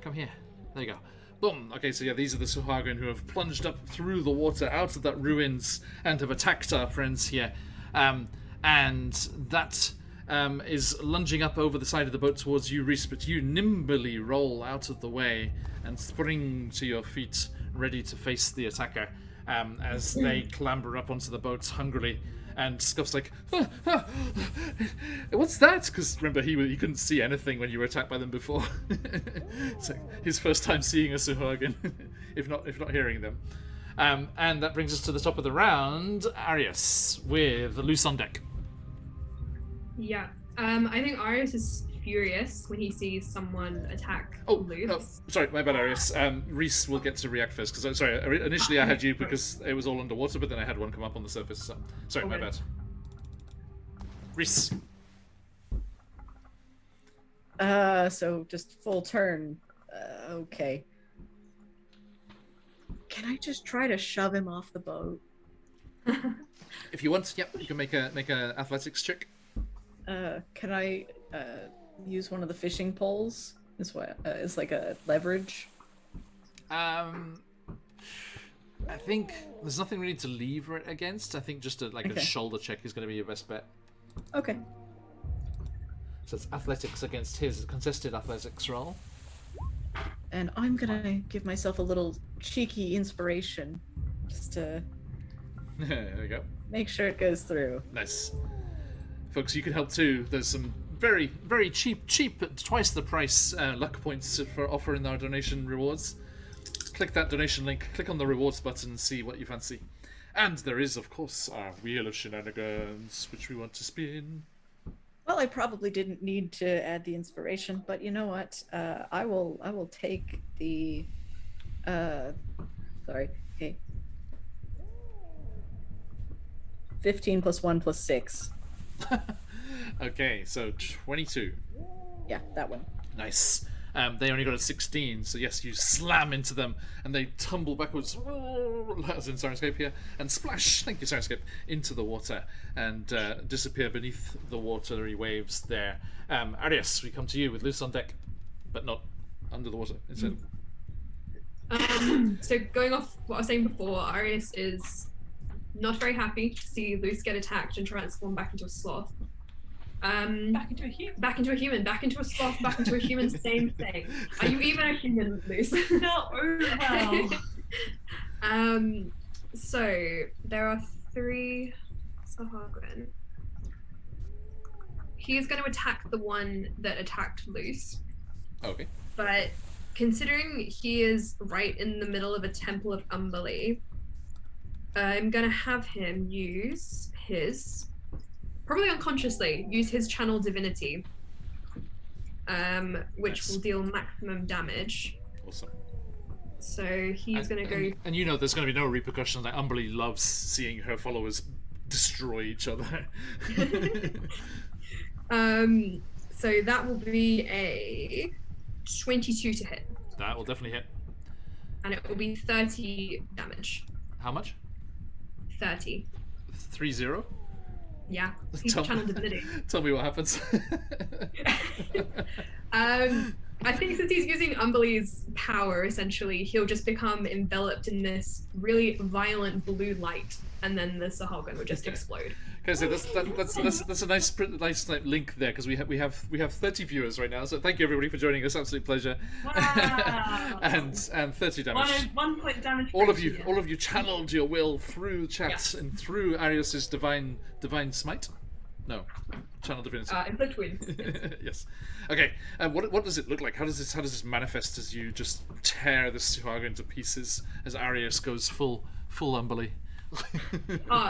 come here. There you go. Boom. Okay, so yeah, these are the Suhogun who have plunged up through the water out of that ruins and have attacked our friends here. And that is lunging up over the side of the boat towards you, Reese, but you nimbly roll out of the way and spring to your feet, ready to face the attacker as they clamber up onto the boat hungrily. And Scuff's like, what's that? Because remember, he couldn't see anything when you were attacked by them before. It's like his first time seeing a Suhogun, if not hearing them. And that brings us to the top of the round. Arius with Loose on deck. Yeah. I think Arius is furious when he sees someone attack Luce. Oh, sorry, my bad, Arius. Reese will get to react first, because initially I had you because it was all underwater, but then I had one come up on the surface. So sorry, my bad. Reese. So just full turn. Okay. Can I just try to shove him off the boat? If you want, yep, you can make a athletics check. Can I use one of the fishing poles as well? As like a leverage? I think there's nothing really to lever it against. I think just a shoulder check is going to be your best bet. Okay. So it's athletics against his contested athletics roll. And I'm gonna give myself a little cheeky inspiration, just to There we go. make sure it goes through. Nice. Folks, you can help too. There's some very, very cheap at twice the price luck points for offering our donation rewards. Click that donation link, click on the rewards button and see what you fancy. And there is, of course, our wheel of shenanigans, which we want to spin. Well, I probably didn't need to add the inspiration, but you know what? I will take the. Sorry. Okay. 15 plus 1 plus 6. Okay, so 22. Yeah, that one. Nice. They only got a 16, so yes, you slam into them, and they tumble backwards, as in Sirenscape here, and splash, thank you Sirenscape, into the water, and disappear beneath the watery waves there. Arius, we come to you with Luce on deck, but not under the water, instead. So going off what I was saying before, Arius is not very happy to see Luce get attacked and transform back into a sloth. Back into a human. Back into a human, back into a sloth, back into a human, same thing. Are you even a human, Luce? No, well. So there are 3 Sahagrin. He's going to attack the one that attacked Luce. Okay. But considering he is right in the middle of a temple of Umberlee, I'm going to have him use his, probably unconsciously, use his channel divinity, which will deal maximum damage. Awesome. So he's going to go... And you know there's going to be no repercussions. Like, Umberlee loves seeing her followers destroy each other. So that will be a 22 to hit. That will definitely hit. And it will be 30 damage. How much? 30. 30? Yeah, he's channel divinity. Tell me what happens. I think since he's using Umberlee's power, essentially, he'll just become enveloped in this really violent blue light, and then the Sahagrin would just explode. Okay, so that's a nice like, link there, because we have 30 viewers right now. So thank you everybody for joining us. Absolute pleasure. Wow. and 30 damage. 1 point damage. All of you channeled your will through chat and through Arius's divine smite. No, channel divinity. Inflict wound. Yes. Okay. What does it look like? How does this manifest as you just tear this Sahagrin to pieces as Arius goes full Umberlee?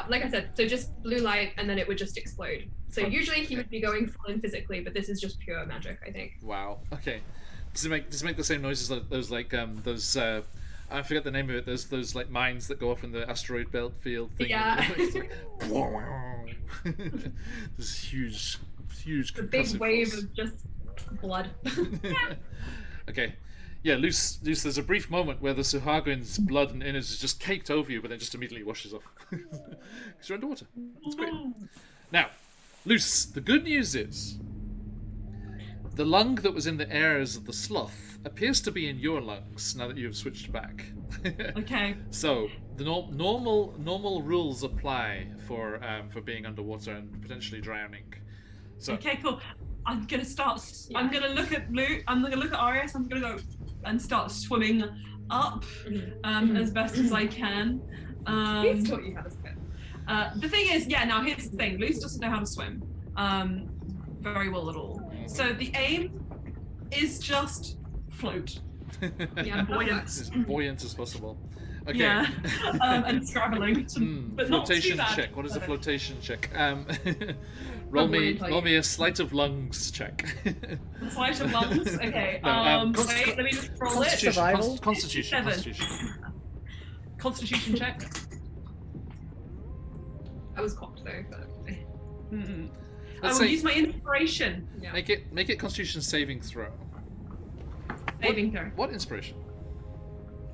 Like I said, so just blue light and then it would just explode. So Fun. usually he would be going full in physically, but this is just pure magic, I think. Wow. Okay. Does it make the same noises like those I forget the name of it. Those like mines that go off in the asteroid belt field thing. Yeah. It's like, this huge A big concussive wave force. of just blood. Okay. Yeah, Luce, there's a brief moment where the Sahagrin's blood and innards is just caked over you, but then just immediately washes off. Because you're underwater. It's great. Now, Luce, the good news is the lung that was in the airs of the sloth appears to be in your lungs now that you've switched back. Okay. So the normal rules apply for being underwater and potentially drowning. So Okay, cool. I'm gonna start. I'm gonna look at Luke. I'm gonna look at Arius. I'm gonna go and start swimming up as best as I can. He's taught you how to swim. The thing is, now here's the thing. Luce doesn't know how to swim very well at all. So the aim is just float. Yeah, Buoyant. as buoyant as possible. Okay. Yeah, and scrabbling, but not too flotation bad. check. What is a flotation check? Roll me a sleight of lungs check. Sleight of lungs. Okay. No, Wait, let me just roll it. Survival? Constitution. 7. Constitution check. I was cocked though, but I Let's will say use my inspiration. yeah. make it Constitution saving throw. Saving throw. What inspiration?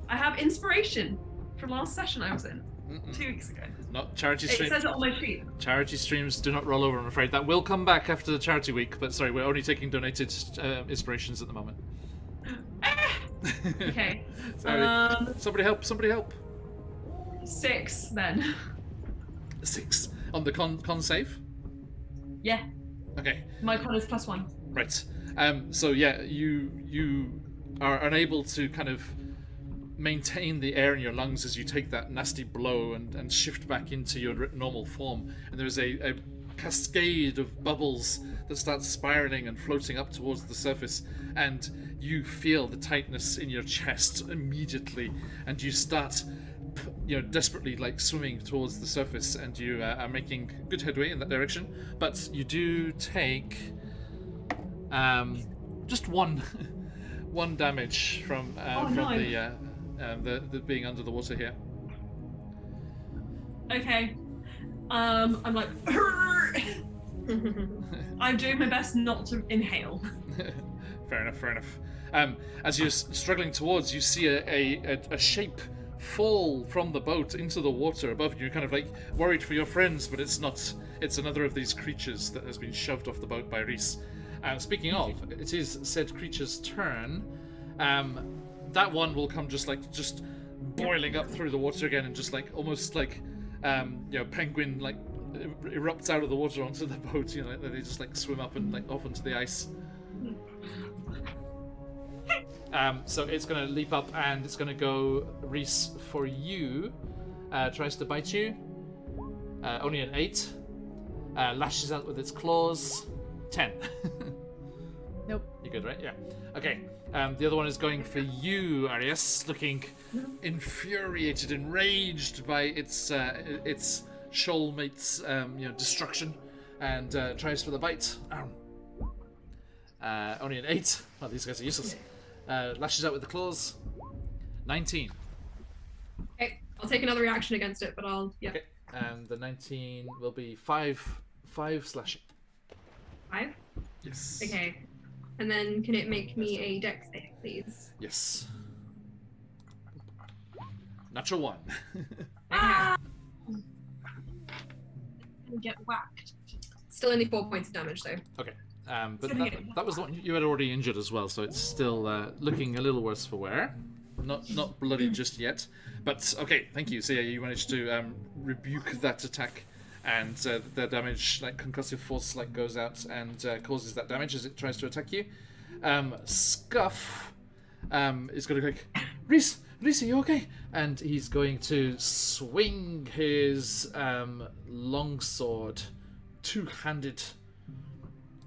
I have inspiration from last session I was in 2 weeks ago. Not charity It stream. says it on my sheet. Charity streams do not roll over, I'm afraid. That will come back after the charity week, but sorry, we're only taking donated inspirations at the moment. Okay. Sorry. Somebody help! 6 then. 6 on the con save. Yeah. Okay. My con is +1. Right. So yeah, you are unable to kind of maintain the air in your lungs as you take that nasty blow and shift back into your normal form. And there's a cascade of bubbles that starts spiraling and floating up towards the surface, and you feel the tightness in your chest immediately, and you start desperately like swimming towards the surface, and you are making good headway in that direction. But you do take just one one damage from the being under the water here. Okay. I'm like, I'm doing my best not to inhale. Fair enough. As you're struggling towards, you see a shape fall from the boat into the water above you. You're kind of like worried for your friends, but it's not. It's another of these creatures that has been shoved off the boat by Reese. Speaking of, it is said creature's turn. That one will come just boiling up through the water again, and just like almost like penguin like erupts out of the water onto the boat. They just like swim up and like off onto the ice. So it's going to leap up and it's going to go Reese for you. Tries to bite you. Only an 8. Lashes out with its claws. 10. Nope. You good, right? Yeah. Okay. The other one is going for you, Arius, looking infuriated, enraged by its shoal mate's destruction, and tries for the bite. Only an 8. Well, these guys are useless. Lashes out with the claws. 19. Okay, I'll take another reaction against it, but I'll Okay. And the 19 will be 5 slashing. 5. Yes. Okay, and then can it make me a dex save, please? Yes. Natural 1. Ah! Get whacked. Still only 4 points of damage though. Okay. But that was the one you had already injured as well, so it's still looking a little worse for wear. Not bloody just yet, but okay. Thank you. So yeah, you managed to rebuke that attack, and the damage, like concussive force, like goes out and causes that damage as it tries to attack you. Scuff is going to go like, Reese, are you okay? And he's going to swing his longsword, two-handed.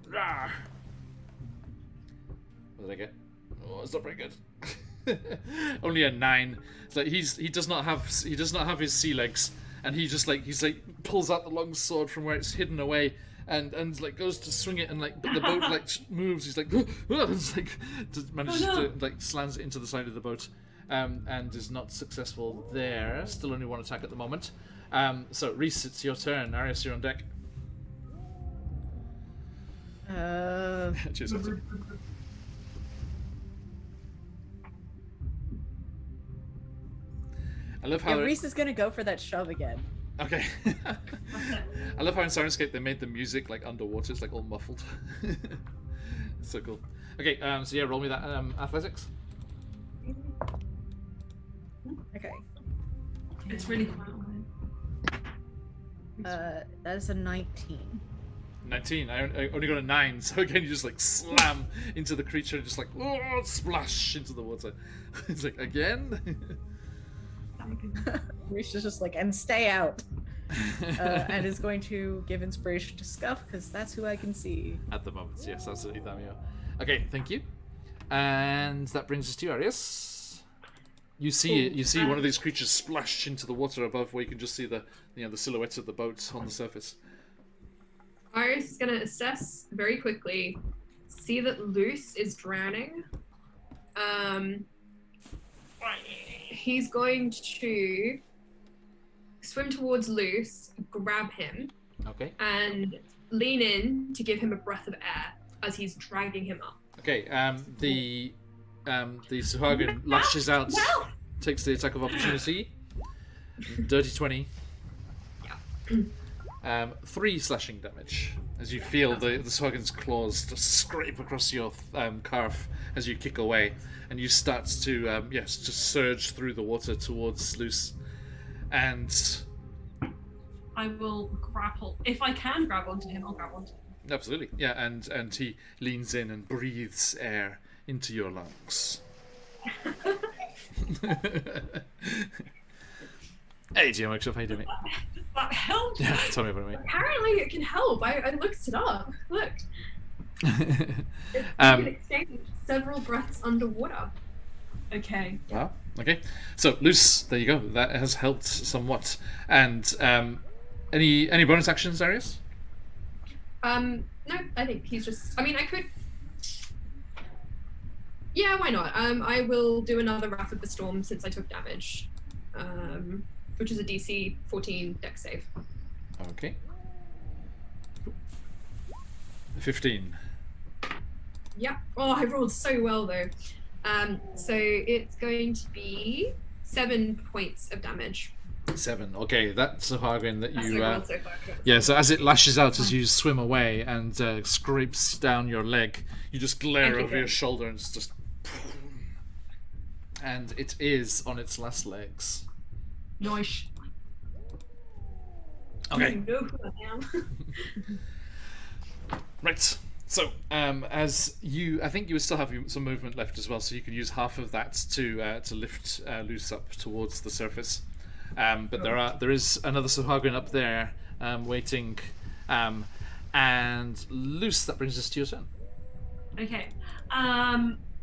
Rawr. What did I get? Oh, it's not very good. Only a 9. It's like he does not have his sea legs, and he's like pulls out the long sword from where it's hidden away, and like goes to swing it, and like but the boat like moves. He's like, it's like manages to like slams it into the side of the boat, and is not successful there. Still only one attack at the moment. So Reese, it's your turn. Arius, you're on deck. Cheers. I love how Reese is gonna go for that shove again. Okay. I love how in Sirenscape they made the music like underwater. It's like all muffled. It's so cool. Okay, so yeah, roll me that athletics. Okay. It's really quiet. That is a 19. 19. I only got a 9, so again you just like slam into the creature and just like splash into the water. It's like again. Reese is just like, and stay out. And is going to give inspiration to Scuff because that's who I can see. At the moment, yes, absolutely, Damio. Okay, thank you. And that brings us to you, Arius. You see one of these creatures splash into the water above, where you can just see the silhouette of the boat on the surface. Iris is going to assess very quickly, see that Luce is drowning. He's going to swim towards Luce, grab him, Okay. and lean in to give him a breath of air as he's dragging him up. Okay. The Suhagan lashes out, takes the attack of opportunity. Dirty 20. Yeah. 3 slashing damage as you feel the Suhagan's claws just scrape across your calf as you kick away, and you start to just surge through the water towards Luce, and I will grapple. If I can grab onto him, I'll grab onto him. absolutely, yeah, and he leans in and breathes air into your lungs. Hey, GM, how you doing, mate? Does that help? Yeah, tell me about it, mate. Apparently it can help. I looked it up. Look. You can exchange several breaths underwater. Okay. Wow. Okay, so loose. There you go. That has helped somewhat. And any bonus actions, Arius? No, I think he's just. I mean, I could. Yeah, why not? I will do another Wrath of the Storm since I took damage, which is a DC 14 Dex save. Okay. 15. Yeah. Oh, I rolled so well though. So it's going to be 7 points of damage. 7. Okay, that's a Hargrin that That's you. what I rolled so far. Yeah, so as it lashes out as you swim away and scrapes down your leg, you just glare over your shoulder and it's just. And it is on its last legs. Nice. Okay. You know who I am. Right. So, as you, I think you would still have some movement left as well, so you can use half of that to lift Luce up towards the surface. But there is another Sahagrin up there waiting, and Luce, that brings us to your turn. Okay.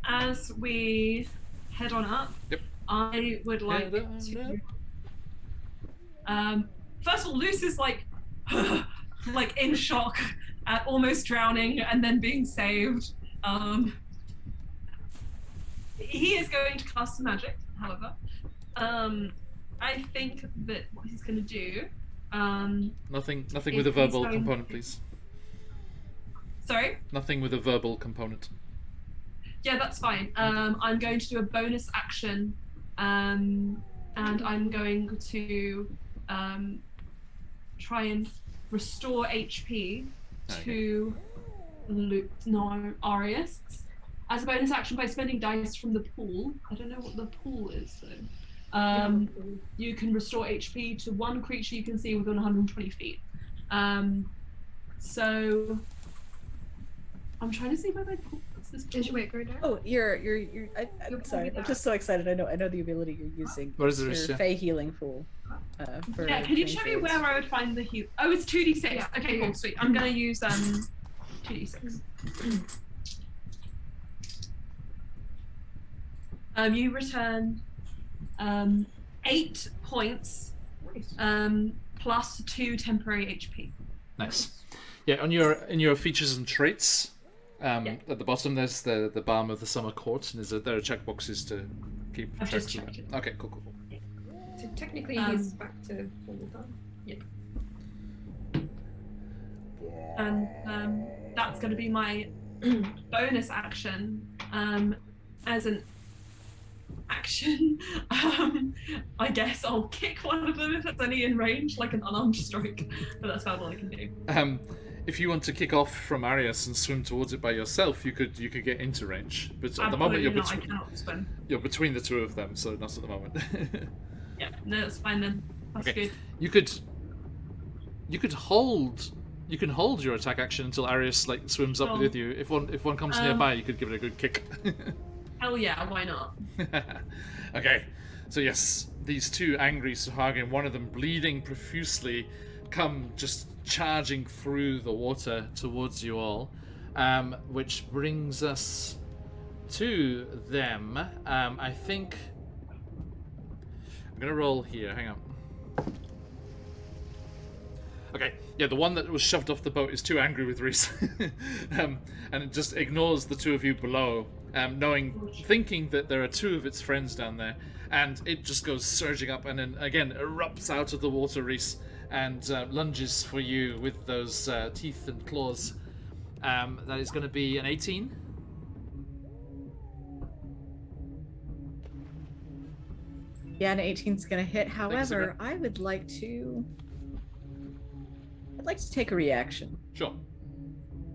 As we head on up, Yep. I would like Head on to. First of all, Luce is like, like in shock at almost drowning and then being saved. He is going to cast some magic, however. I think that what he's going to do. Nothing If with a he's verbal going component, to- please. Sorry? Nothing with a verbal component. Yeah, that's fine. I'm going to do a bonus action, and I'm going to try and restore HP to Arius as a bonus action by spending dice from the pool. I don't know what the pool is though. You can restore HP to one creature you can see within 120 feet. So I'm trying to see where my pool is. Did you wait, go down? Oh, I'm sorry. I'm just so excited. I know the ability you're using. What is the Your rest, yeah? Fey healing pool. For Yeah, can you show me where I would find the heal? Oh, it's 2d6. Yeah. Okay, cool, sweet. I'm gonna use 2d6. You return 8 points plus 2 temporary HP. Nice. Yeah, in your features and traits, at the bottom there's the balm of the summer court, and there are checkboxes to keep I've track just of checked that. it. Okay, cool. So technically he's back to normal time. And that's going to be my bonus action. As an action, I guess I'll kick one of them if it's any in range, like an unarmed strike. But that's about all I can do. If you want to kick off from Arius and swim towards it by yourself, you could get into range. But at the moment Absolutely not, I cannot swim. you're between the two of them, so not at the moment. Yeah, no, that's fine then. That's Okay. good. You could hold your attack action until Arius swims up Oh. with you. If one comes nearby, you could give it a good kick. Hell yeah, why not? Okay, so yes, these two angry Sahagin, one of them bleeding profusely, come just charging through the water towards you all, which brings us to them. I think I'm gonna roll here. Hang on. Okay, yeah, the one that was shoved off the boat is too angry with Reese, and it just ignores the two of you below, thinking that there are two of its friends down there, and it just goes surging up and then again erupts out of the water, Reese, and lunges for you with those teeth and claws. That is going to be an 18. Yeah, an 18's gonna hit. However, Thanks, I'd like to take a reaction Sure.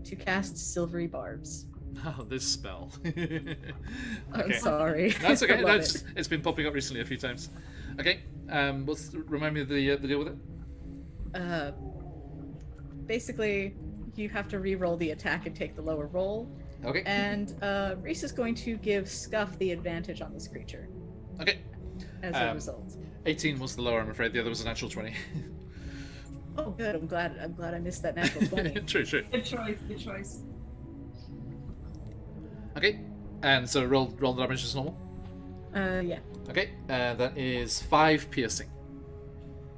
to cast Silvery Barbs. Oh, this spell. I'm Okay. sorry. That's okay. I love It's been popping up recently a few times. Okay. Remind me of the deal with it. Basically, you have to re-roll the attack and take the lower roll. Okay. And Reese is going to give Scuff the advantage on this creature Okay. as a result. 18 was the lower, I'm afraid. The other was a natural 20. Oh, good. I'm glad I missed that natural 20. True. Good choice, good choice. Okay. And so roll the damage as normal. Yeah. Okay, that is 5 piercing.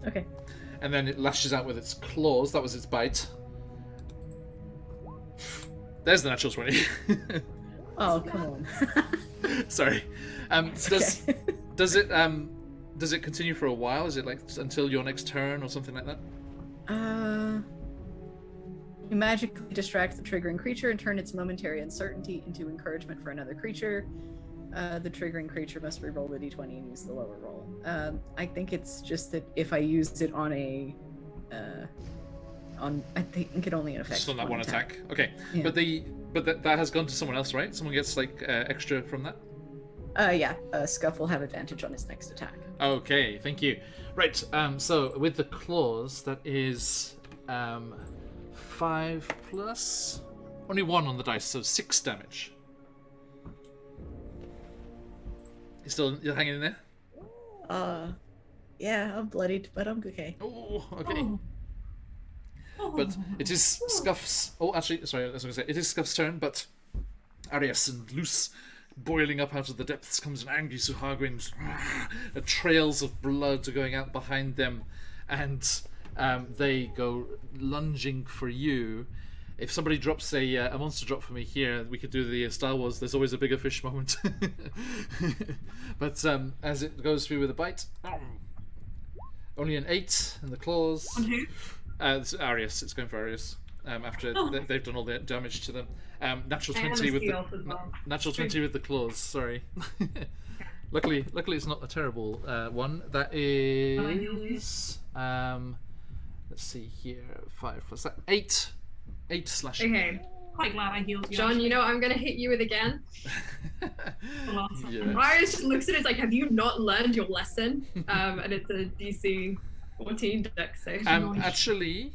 Okay. And then it lashes out with its claws. That was its bite. There's the natural 20. Oh, come on. Sorry. It's okay. Does it continue for a while? Is it like until your next turn or something like that? You magically distract the triggering creature and turn its momentary uncertainty into encouragement for another creature. The triggering creature must re-roll the d20 and use the lower roll. I think it's just that if I used it on a, I think it only affects Just on that one attack. Okay, Yeah. but that has gone to someone else, right? Someone gets like extra from that. Yeah. Scuff will have advantage on his next attack. Okay, thank you. Right, so with the claws, that is 5 plus only 1 on the dice, so 6 damage. You're hanging in there? Yeah, I'm bloodied, but I'm okay. Oh, okay. Oh. But it is Scuff's. Oh, actually, sorry, I was going to say it is Scuff's turn. But Arias and Luce, boiling up out of the depths, comes an angry Suhagwin. Trails of blood are going out behind them, and they go lunging for you. If somebody drops a monster drop for me here, we could do the Star Wars. There's always a bigger fish moment. But as it goes through with a bite, only an 8 in the claws. On who? It's Arias. It's going for Arias. After they've done all the damage to them. Natural 20 with the natural 20 with the claws. Sorry. Luckily, it's not a terrible one. That is let's see here. 5 plus that 8 slashing. Okay. Quite glad I healed you. John, you know what I'm gonna hit you with again? Yeah. Iris just looks at it, it's like, have you not learned your lesson? And it's a DC 14 dex save. Actually,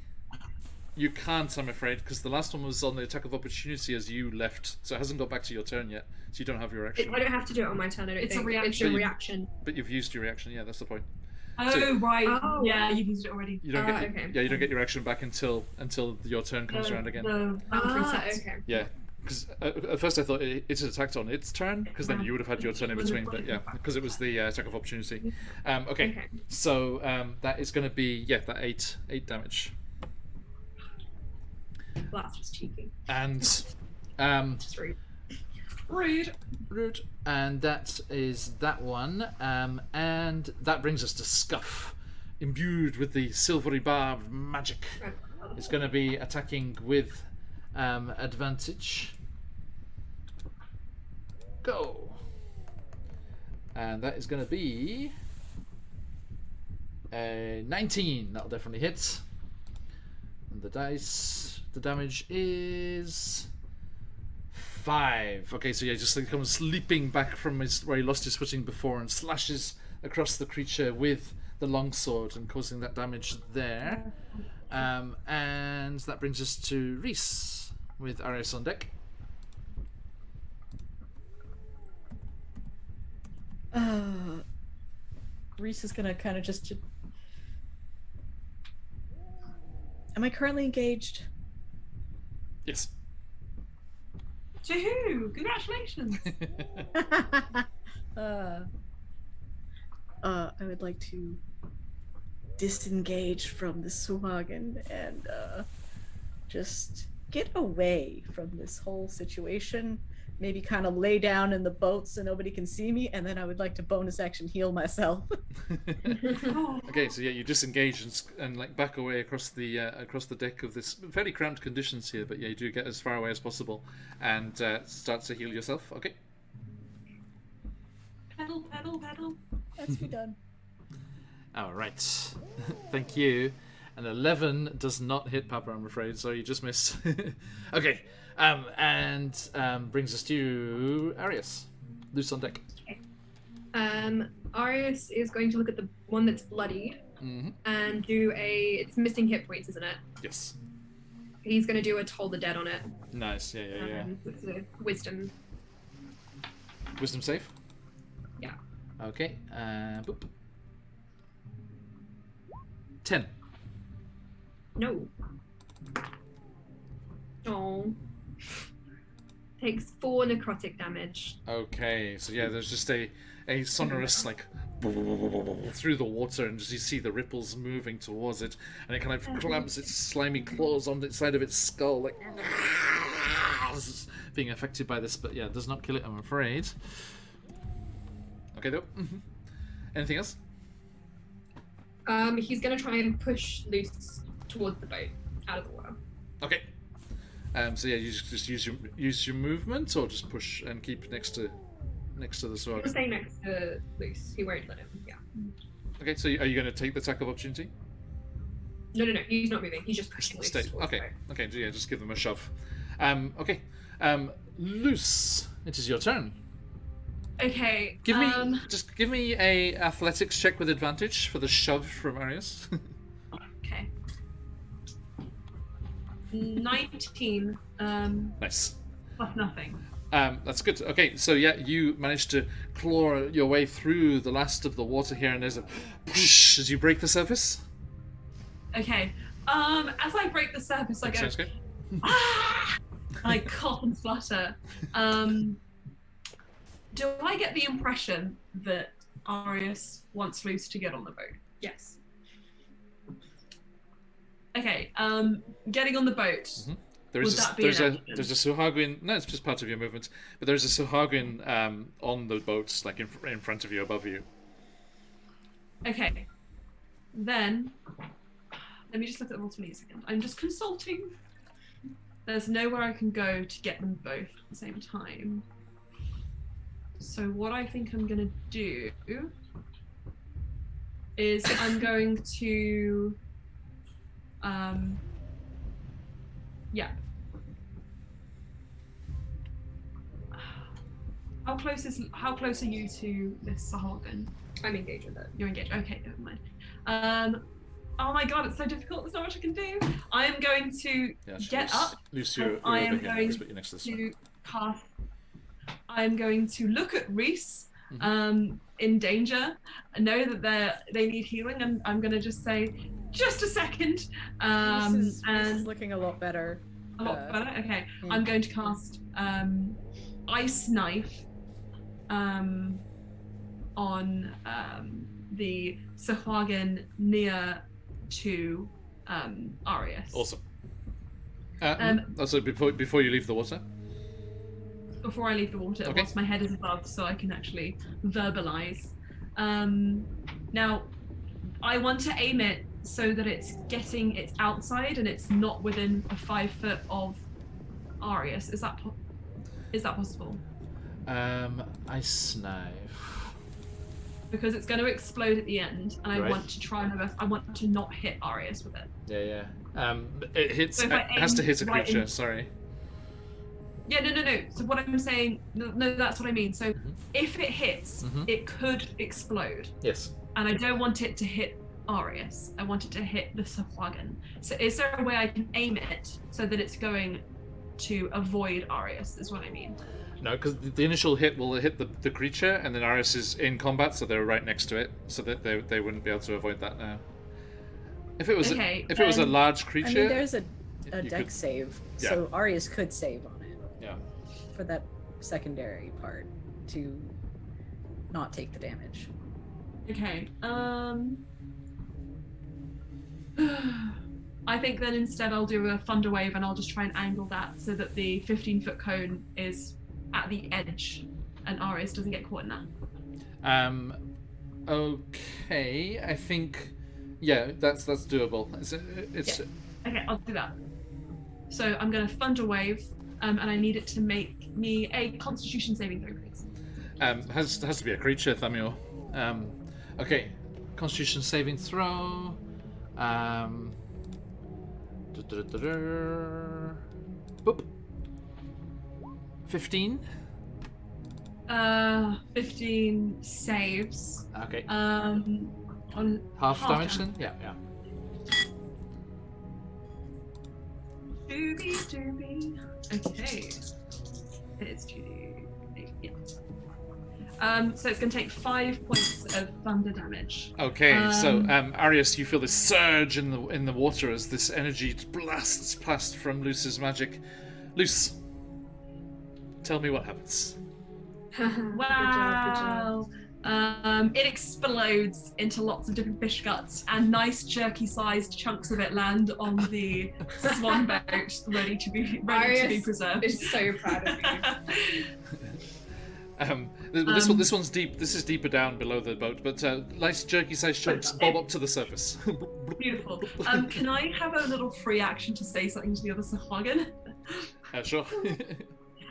you can't, I'm afraid, because the last one was on the attack of opportunity as you left, so it hasn't got back to your turn yet, so you don't have your action. I don't have to do it on my turn, I don't It's a think. reaction. It's a reaction. But you've used your reaction, yeah, that's the point. Oh, So- right. Oh. Yeah, you've used it already. You don't get okay. you don't get your action back until your turn comes around again. The round resets. Okay. Yeah, because at first I thought it had attacked on its turn, because then you would have had your turn in between. But yeah, because it was the attack of opportunity. Okay, so that is going to be that 8 damage, Well, that's just cheeky. and Just rude. rude, and that is that one, and that brings us to Scuff, imbued with the silvery barbed magic. It's going to be attacking with advantage. Go. And that is going to be a 19. That'll definitely hit. And the damage is 5. Okay, so yeah, just like comes leaping back from where he lost his footing before and slashes across the creature with the longsword and causing that damage there. And that brings us to Reese with Arias on deck. Reese is gonna kind of just. Am I currently engaged? Yes. To who? Congratulations. I would like to disengage from the Suhagen and just get away from this whole situation. Maybe kind of lay down in the boat so nobody can see me, and then I would like to bonus action heal myself. Okay, so yeah, you disengage and like back away across the deck of this fairly cramped conditions here, but yeah, you do get as far away as possible and start to heal yourself. Okay. Pedal, pedal, pedal. Let's be done. All right. Thank you. An 11 does not hit Papa, I'm afraid, so you just missed. Okay. And brings us to Arias. Loose on deck. Arius is going to look at the one that's bloody and do it's missing hit points, isn't it? Yes. He's going to do a Toll the Dead on it. Nice. Yeah. With the wisdom. Wisdom save? Yeah. Okay. Boop. 10. No. Oh. Takes 4 necrotic damage. Okay, so yeah, there's just a sonorous like through the water, and just you see the ripples moving towards it, and it kind of clamps its slimy claws on the side of its skull, like being affected by this. But yeah, it does not kill it, I'm afraid. Okay, though. Anything else? He's gonna try and push Luce towards the boat, out of the water. Okay. So yeah, you just use your movement, or just push and keep next to the sword. He'll stay next to Luce. He won't let him. Yeah. Okay, so are you going to take the attack of opportunity? No. He's not moving. He's just pushing Luce. Stay. towards Okay. the boat. Okay. Yeah, just give them a shove. Okay. Luce, it is your turn. Okay. Give me a athletics check with advantage for the shove from Arius. Okay. 19. Nice. Plus nothing. That's good. Okay, so yeah, you managed to claw your way through the last of the water here, and there's a push as you break the surface. Okay. As I break the surface, I go. Sounds good. Ah! I cough and flutter. Do I get the impression that Arius wants Luce to get on the boat? Yes. Okay. Getting on the boat. Mm-hmm. Would that be an action? There's a Suhaguin. No, it's just part of your movement. But there's a Suhaguin on the boats, like in front of you, above you. Okay. Then, let me just look at the roll 20 a second. I'm just consulting. There's nowhere I can go to get them both at the same time. So what I think I'm gonna do is I'm going to, yeah. How close are you to this Sahagin? I'm engaged with it. You're engaged. Okay, never mind. Oh my god, it's so difficult. There's not much I can do. I am going to get up. Luce, and you're I am over here. going Let's put you next to this one. to cast. I'm going to look at Reese, Mm-hmm. in danger. I know that they need healing, and I'm going to just say, just a second. This is And looking a lot better. a lot better. Okay, yeah. I'm going to cast Ice Knife on the Sahagin near to Arius. Awesome. Also, before you leave the water. Before I leave the water, Okay. whilst my head is above, so I can actually verbalize. Now, I want to aim it so that it's outside and it's not within a 5 foot of Arius. Is that possible? Ice knife. Because it's going to explode at the end, and I Right. want to try my best. I want to not hit Arius with it. Yeah. It hits. So if It I has to aim hit a right creature. in- Sorry. Yeah, no. So what I'm saying, no, that's what I mean. So if it hits, Mhm. it could explode. Yes. And I don't want it to hit Arius. I want it to hit the Sahagin. So is there a way I can aim it so that it's going to avoid Arius, is what I mean. No, because the initial hit will hit the creature, and then Arius is in combat, so they're right next to it, so that they wouldn't be able to avoid that now. If it was Okay, if it was a then- large I creature, mean, there's a you deck could- save, Yeah. so Arius could save on it yeah. for that secondary part to not take the damage. Okay. I think then instead I'll do a thunder wave and I'll just try and angle that so that the 15-foot cone is at the edge and Arius doesn't get caught in that. Okay, I think, yeah, that's doable. It's Okay, I'll do that. So I'm going to thunder wave, and I need it to make me a Constitution saving throw, please. has to be a creature, Thamiel. Okay, Constitution saving throw. Boop. 15. 15 saves. Okay. On Half damage then? Yeah. Doobie. Okay. It's 2d8, yeah. So it's going to take 5 points of thunder damage. Okay, so Arius, you feel this surge in the water as this energy blasts past from Luce's magic. Luce, tell me what happens. Good job. Wow. It explodes into lots of different fish guts, and nice jerky-sized chunks of it land on the swan boat, ready to be Arius preserved. is so proud of you. This one's deep. This is deeper down below the boat, but nice jerky-sized chunks bob up to the surface. Beautiful. Can I have a little free action to say something to the other Sahagin? Sure.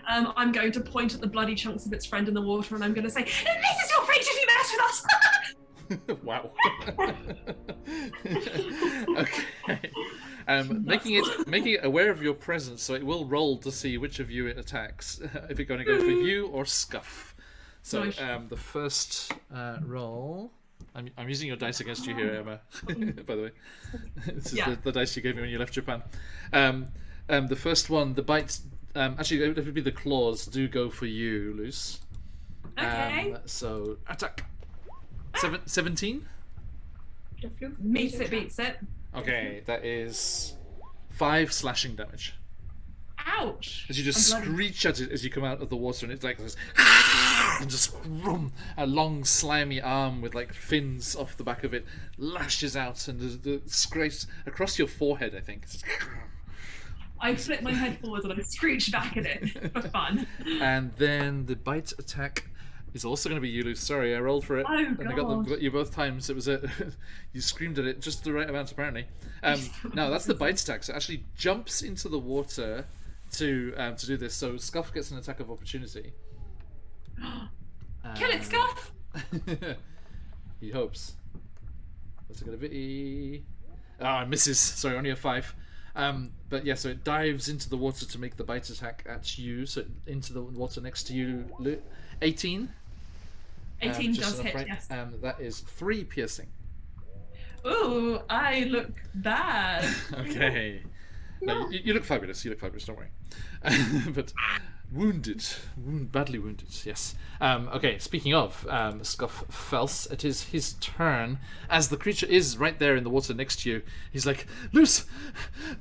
I'm going to point at the bloody chunks of its friend in the water, and I'm going to say, "This is your fate if you mess with us." Wow. Okay. Making it aware of your presence, so it will roll to see which of you it attacks. If it's going to go for you or Scuff. So Nice. The first roll. I'm using your dice against you here, Emma. By the way, this is the dice you gave me when you left Japan. The first one, the bites. Actually, it would be the claws. Do go for you, Luce. Okay. So attack. 17. Meets it, beats it. Okay, that is 5 slashing damage. Ouch. As you just I'm bloody- screech at it as you come out of the water, and it's like this, and just a long slimy arm with like fins off the back of it lashes out and the scrapes across your forehead. I think. I flip my head forwards and I screech back at it for fun. And then the bite attack is also going to be you, Luce. Sorry, I rolled for it, Oh, and I God. got you both times. It was you screamed at it just the right amount, apparently. No, that's the bite attack. So it actually jumps into the water to do this. So Scuff gets an attack of opportunity. Kill it, Scuff! He hopes. What's it going to be? Ah, misses. Sorry, only a 5. But yeah, so it dives into the water to make the bite attack at you. So into the water next to you, 18. 18 just does enough, hit, right? yes. That is 3 piercing. Ooh, I look bad. Okay. No, you look fabulous. You look fabulous. Don't worry. But badly wounded. Yes. Okay. Speaking of Scuff Fels, it is his turn. As the creature is right there in the water next to you, he's like, "Loose,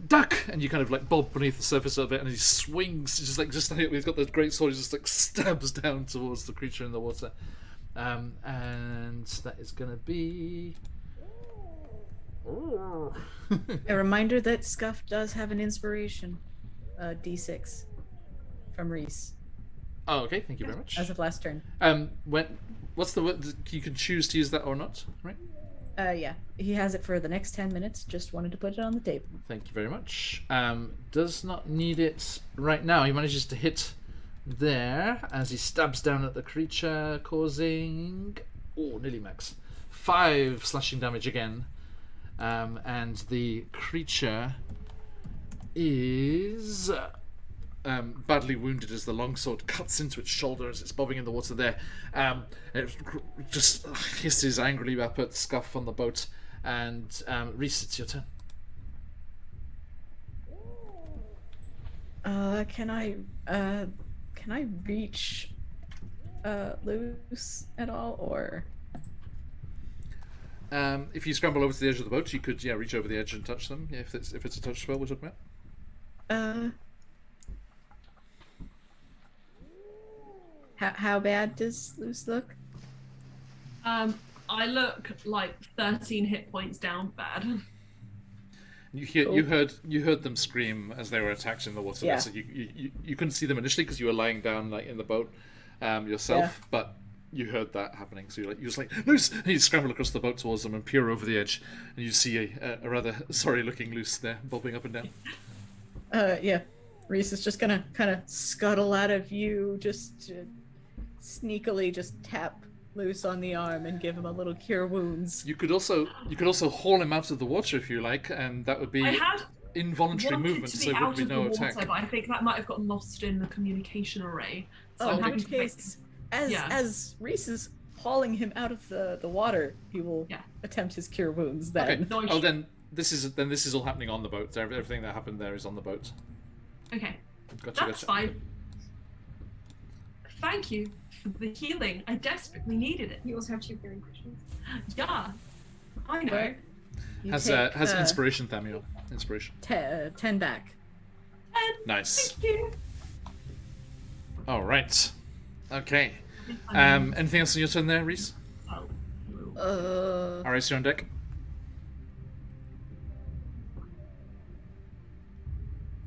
duck!" And you kind of like bob beneath the surface of it, and he swings. He's got the great sword. He just like stabs down towards the creature in the water. And that is gonna be. A reminder that Scuff does have an inspiration, D6 from Reese Oh, okay. Thank you very much. as of last turn. What's the word? You can choose to use that or not, right? Yeah, he has it for the next 10 minutes. Just wanted to put it on the table. Thank you very much. Does not need it right now. He manages to hit there as he stabs down at the creature, causing nearly max 5 slashing damage again. And the creature is badly wounded as the longsword cuts into its shoulder as it's bobbing in the water there. It just hisses angrily up at Scuff on the boat. And Reese, it's your turn. Can I reach Loose at all, or? If you scramble over to the edge of the boat, you could reach over the edge and touch them. If it's a touch spell we're talking about. How bad does Loose look? I look like 13 hit points down bad. You heard them scream as they were attacked in the water. Yeah. So you couldn't see them initially because you were lying down like in the boat yourself, but you heard that happening. So you're just like Loose, and you scramble across the boat towards them and peer over the edge, and you see a rather sorry-looking Loose there bobbing up and down. Yeah. Reese is just gonna kind of scuttle out of view, just sneakily just tap Loose on the arm and give him a little cure wounds. You could also haul him out of the water if you like, and that would be I had involuntary wanted movement, to so be it would out be of no the attack. water, but I think that might have gotten lost in the communication array. So Oh, I'm in happy which to case, as Reese is hauling him out of the water, he will attempt his cure wounds then. Okay. No, Oh, then this is all happening on the boat. Everything that happened there is on the boat. Okay, Gotcha. that's fine. Thank you for the healing. I desperately needed it. You also have 2 healing questions. Yeah, I know. Right. You Has take, inspiration, Thamiel. Inspiration. 10 back. And Nice. thank you. All right. Okay. I mean, Anything else on your turn there, Reese? Arius, you're on deck.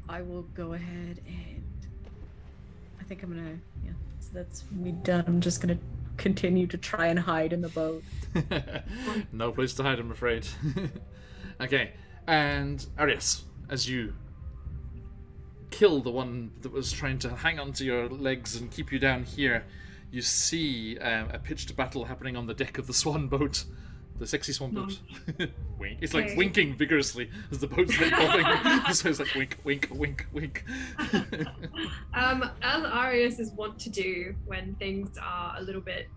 I will go ahead and I think I'm gonna, yeah, so that's me done. I'm just gonna continue to try and hide in the boat. No place to hide, I'm afraid. Okay, and Arius, as you kill the one that was trying to hang onto your legs and keep you down here, you see a pitched battle happening on the deck of the swan boat. The sexy swan boat. Wink. It's like Okay. winking vigorously as the boat's like bobbing. So it's like wink, wink, wink, wink. As Arius is wont to do when things are a little bit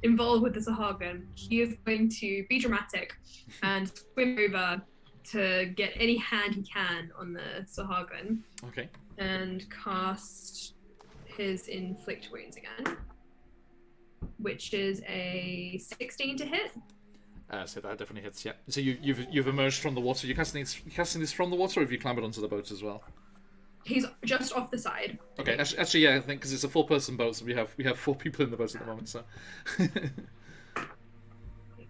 involved with the Sahagin, he is going to be dramatic and swim over to get any hand he can on the Sahagin Okay. and cast his inflict wounds again, which is a 16 to hit. So that definitely hits, yeah. So you've emerged from the water. You're casting this from the water, or have you clambered onto the boat as well? He's just off the side. Okay, actually, yeah, I think because it's a 4-person boat, so we have 4 people in the boat at the moment. So 8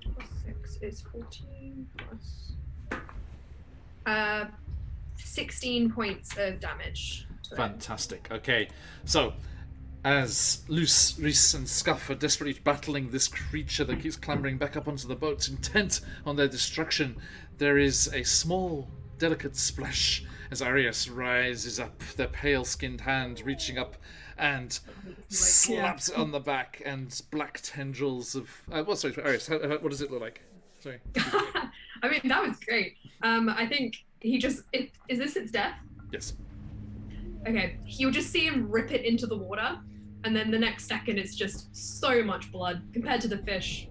plus 6 is 14 plus 16 points of damage. to it. fantastic. Okay, so as Luce, Reese, and Scuff are desperately battling this creature that keeps clambering back up onto the boat, intent on their destruction, there is a small, delicate splash as Arius rises up, their pale-skinned hand reaching up and slaps it on the back, and black tendrils of... sorry, Arius, what does it look like? Sorry. I mean, that was great. I think he just... is this its death? Yes. Okay, you'll just see him rip it into the water, and then the next second it's just so much blood compared to the fish.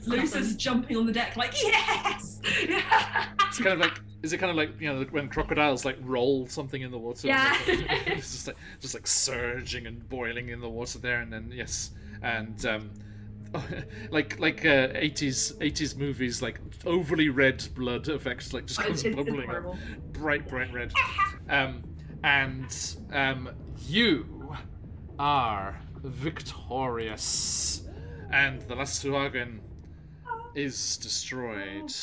Lucy's jumping on the deck like, yes! It's kind of like... Is it kind of like, you know, when crocodiles like roll something in the water? Yeah. It's just like surging and boiling in the water there, and then yes, and like 80s movies, like overly red blood effects, like just comes It's bubbling up, horrible. bright red. You are victorious, and the last Suagan is destroyed,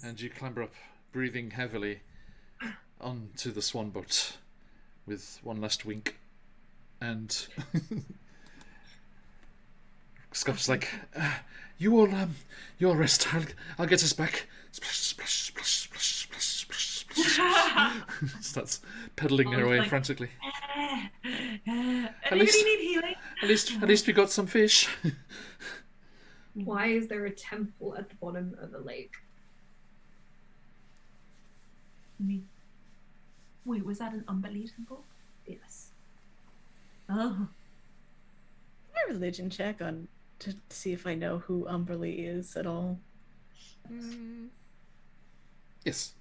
and you clamber up, breathing heavily, onto the swan boat with one last wink, and Scuff's like, you all rest. I'll get us back. Splash, splash, splash, splash, splash, splash, splash. Starts pedaling their way like- frantically. Anybody least- need healing? At least we got some fish. Why is there a temple at the bottom of the lake? Wait, was that an unbelievable? Yes. Oh. My religion check on to see if I know who Umberly is at all. Yes.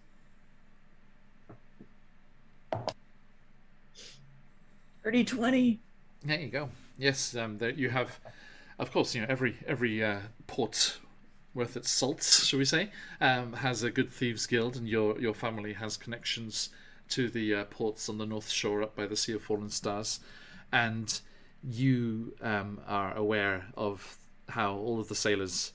Dirty 20. There you go. Yes, there you have, of course, you know, every port worth its salt, shall we say, has a good thieves guild, and your family has connections to the ports on the north shore up by the Sea of Fallen Stars, and you are aware of how all of the sailors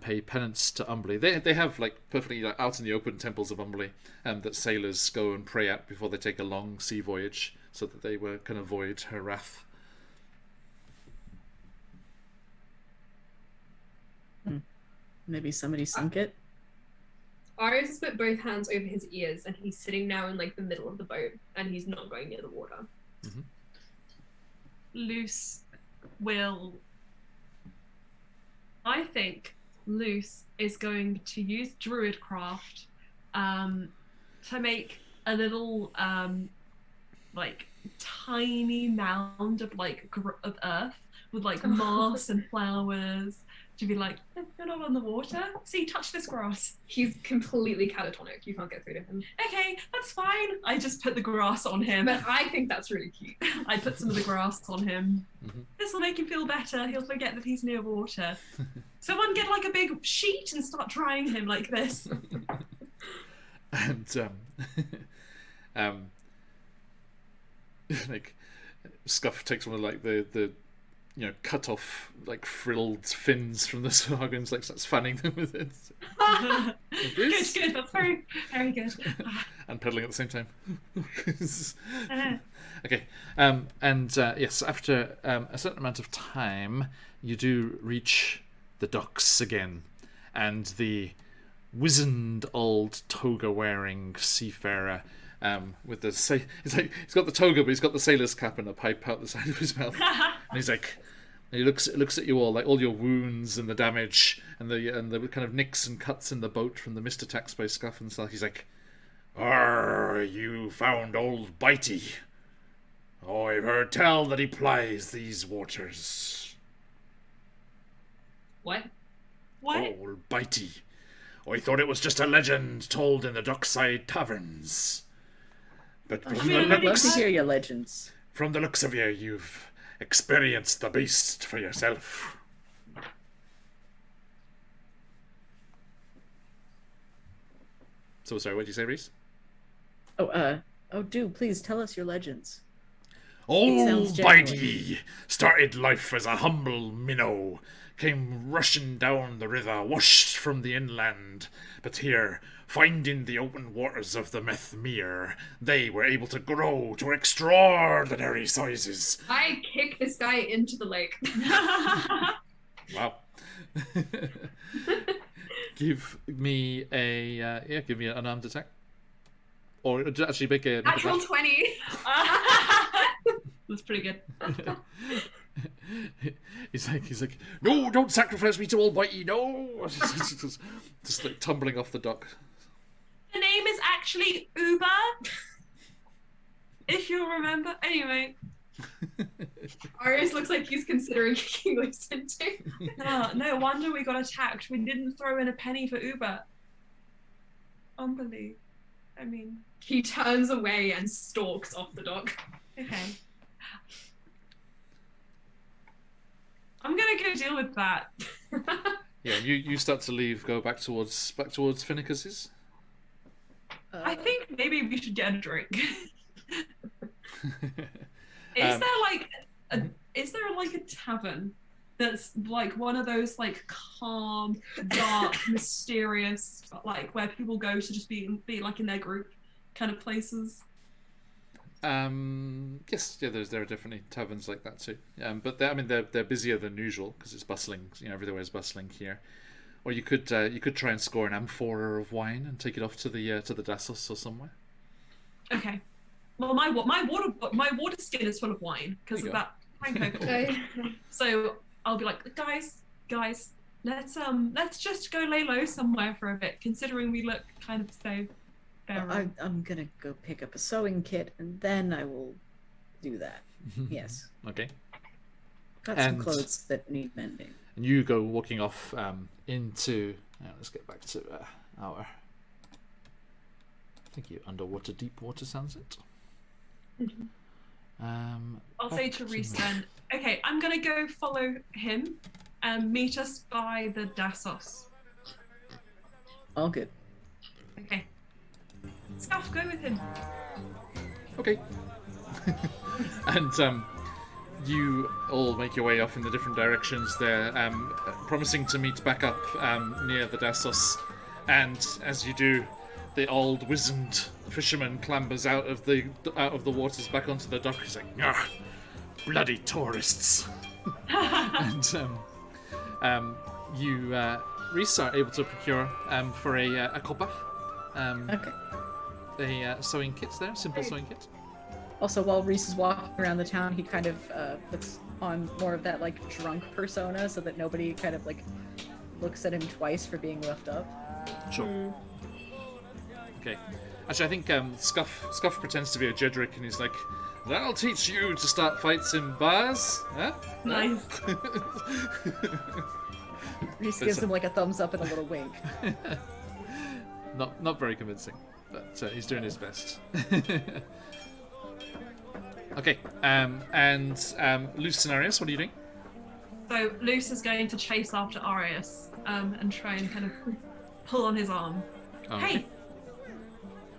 pay penance to Umberly. They have like perfectly out in the open temples of Umberly that sailors go and pray at before they take a long sea voyage, so that they can avoid her wrath. Maybe somebody sunk it. Arius has put both hands over his ears, and he's sitting now in like the middle of the boat, and he's not going near the water. Luce will... I think Luce is going to use Druidcraft to make a little like tiny mound of like of earth with like moss and flowers to be like, you're not on the water, see, touch this grass. He's completely catatonic. You can't get through to him. Okay, that's fine. I just put the grass on him. But I think that's really cute. I put some of the grass on him. Mhm. This will make him feel better. He'll forget that he's near water. Someone get like a big sheet and start drying him like this. And like Scuff takes one of like the cut off like frilled fins from the Sargons, like starts fanning them with it. Good, that's very, very good. And pedaling at the same time. Okay, yes, after a certain amount of time, you do reach the docks again, and the wizened old toga-wearing seafarer with the he's got the toga, but he's got the sailor's cap and a pipe out the side of his mouth, and he's like. And he looks at you all, like all your wounds and the damage and the kind of nicks and cuts in the boat from the mist attacks by Scuff and stuff. He's like, you found old Bitey. Oh, I've heard tell that he plies these waters. What? Old Bitey. I thought it was just a legend told in the dockside taverns. But I'd love to hear your legends. From the looks of you, you've experienced the beast for yourself. So sorry, what did you say, Reese? Do please tell us your legends. Old Bitey started life as a humble minnow, came rushing down the river, washed from the inland, but here, finding the open waters of the Methmere, they were able to grow to extraordinary sizes. I kick this guy into the lake. Wow. Give me an unarmed attack. Or actually make a... Natural 20. That's pretty good. He's like, no, don't sacrifice me to old Bitey, no! just like tumbling off the dock. The name is actually Uber. If you'll remember. Anyway. Arius looks like he's considering kicking Chessenta. No wonder we got attacked. We didn't throw in a penny for Uber. Unbelievable. I mean... He turns away and stalks off the dock. Okay. I'm gonna go deal with that. Yeah, you start to leave, go back towards Finnicus's. I think maybe we should get a drink. Is there like a tavern that's like one of those like calm, dark, mysterious, like where people go to just be like in their group kind of places? Yes, yeah. There are definitely taverns like that too. But they're busier than usual because it's bustling. Everywhere is bustling here. Or you could try and score an amphora of wine and take it off to the Dassos or somewhere. Okay. Well, my water skin is full of wine because of that pine. So I'll be like, guys, let's just go lay low somewhere for a bit, considering we look kind of so. I'm gonna go pick up a sewing kit and then I will do that. Yes. Okay. Got some clothes that need mending. And you go walking off into. Let's get back to our. I think you underwater, deep water sounds it. I'll say to Reese then. Okay, I'm gonna go follow him and meet us by the Dassos. All good. Okay. Scuff, go with him. Okay. And you all make your way off in the different directions there, promising to meet back up near the Dassos. And as you do, the old wizened fisherman clambers out of the waters back onto the dock. He's like, "Ah, bloody tourists!" And you, Reese, are able to procure for a copper. Okay. A sewing kit there, simple sewing kit. Also, while Reese is walking around the town, he kind of puts on more of that like drunk persona, so that nobody kind of like looks at him twice for being roughed up. Sure. Okay. Actually, I think Scuff pretends to be a Jedrick, and he's like, "That'll teach you to start fights in bars." Huh? Nice. Reese gives him like a thumbs up and a little wink. Not very convincing, but he's doing his best. Okay, and Luce and Arius, what are you doing? So Luce is going to chase after Arius and try and kind of pull on his arm. Oh, Hey, okay.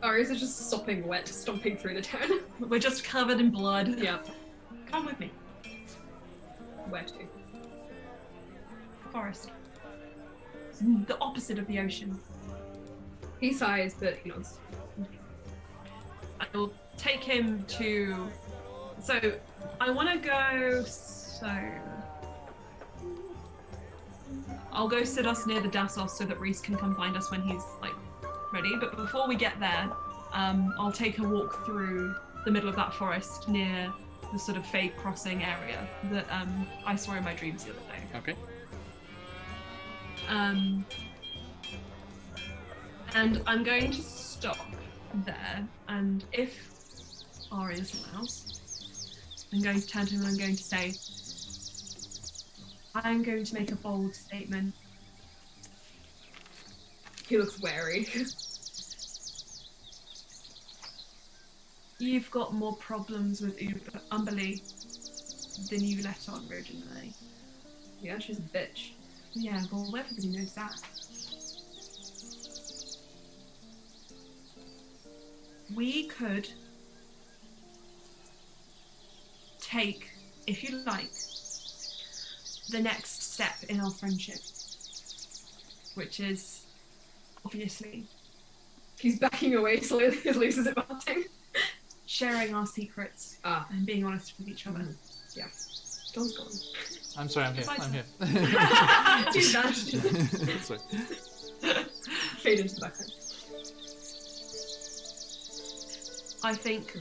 Arius is just sopping wet, stomping through the town. we're just covered in blood. Yep. Come with me. Where to? Forest. It's the opposite of the ocean. He sighs, but he nods. I will take him to. So, I want to go. So, I'll go sit us near the Dassos so that Reese can come find us when he's like ready. But before we get there, I'll take a walk through the middle of that forest near the sort of Fade Crossing area that I saw in my dreams the other day. Okay. And I'm going to stop there, and if Arius allows, I'm going to turn to him and I'm going to say, I'm going to make a bold statement. He looks wary. You've got more problems with Umberly than you let on originally. Yeah, she's a bitch. Yeah, well, everybody knows that. We could take, if you like, the next step in our friendship, which is obviously He's backing away slowly as Luce is advancing. sharing our secrets and being honest with each other. Yeah. John's gone. I'm sorry, I'm here. Bye, I'm here. She's vanished. Sorry. Fade into the background. I think.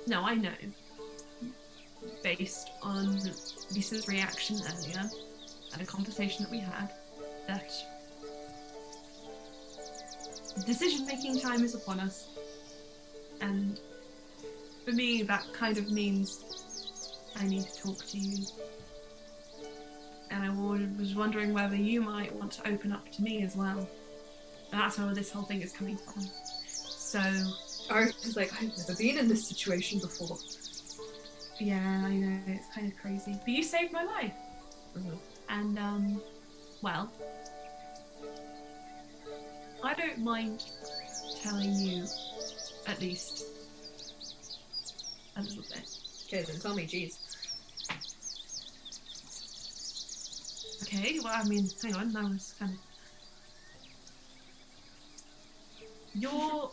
No, I know. Based on Lisa's reaction earlier and a conversation that we had, that decision-making time is upon us. And for me, that kind of means I need to talk to you. And I was wondering whether you might want to open up to me as well. And that's where this whole thing is coming from. So... Arius is like, I've never been in this situation before. Yeah, I know, it's kind of crazy. But you saved my life. Mhm. And, well, I don't mind telling you, at least, a little bit. Okay, then tell me, jeez. Okay, well, I mean, hang on, that was kind of... You're...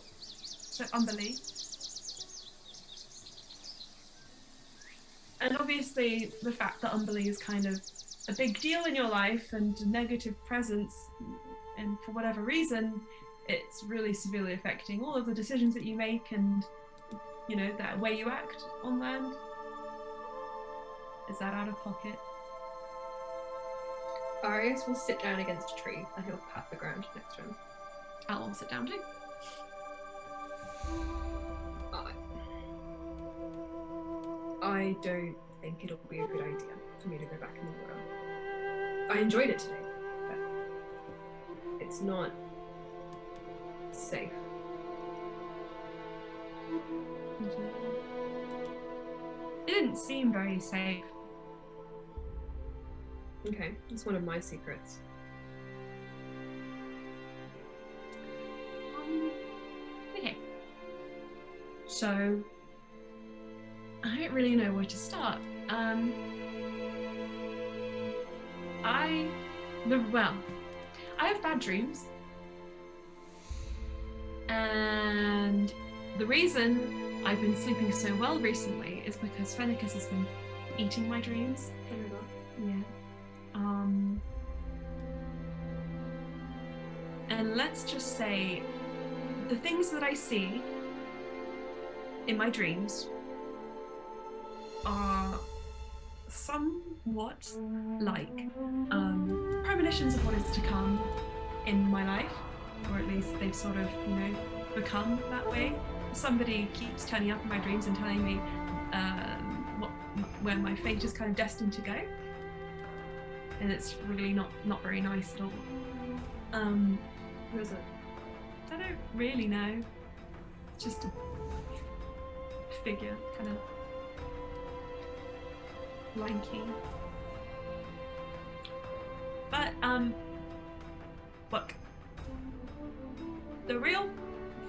So, Umberly. And obviously, the fact that Umberly is kind of a big deal in your life and a negative presence, and for whatever reason, it's really severely affecting all of the decisions that you make and, you know, that way you act on land. Is that out of pocket? Arius will sit down against a tree and he'll pat the ground next to him. I'll sit down too. I don't think it'll be a good idea for me to go back in the water. I enjoyed it today, but it's not safe. It didn't seem very safe. Okay, it's one of my secrets. Okay. So, I don't really know where to start. I have bad dreams. And the reason I've been sleeping so well recently is because Phenicus has been eating my dreams. Yeah. And let's just say the things that I see in my dreams are somewhat like premonitions of what is to come in my life, or at least they've sort of, you know, become that way. Somebody keeps turning up in my dreams and telling me where my fate is kind of destined to go, and it's really not very nice at all. Who is it? I don't really know. It's just a figure, kind of lanky. But look, the real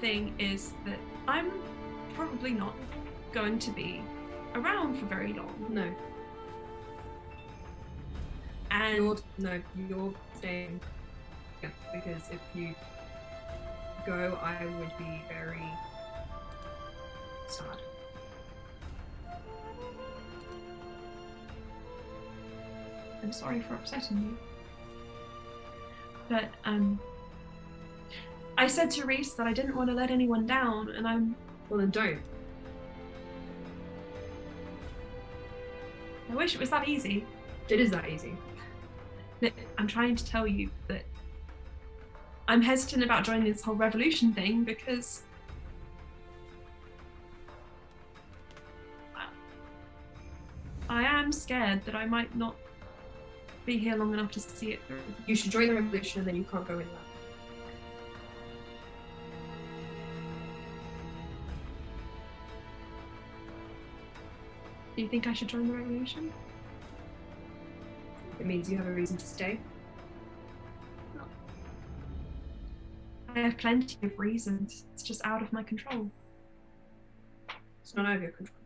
thing is that I'm probably not going to be around for very long. No. And You're staying. Yeah, because if you go, I would be very sad. I'm sorry for upsetting you. But I said to Reese that I didn't want to let anyone down, and Well, then don't. I wish it was that easy. It is that easy. But I'm trying to tell you that I'm hesitant about joining this whole revolution thing because I am scared that I might not be here long enough to see it through. You should join the revolution and then you can't go anywhere. Do you think I should join the revolution? It means you have a reason to stay. I have plenty of reasons. It's just out of my control. It's not out of your control.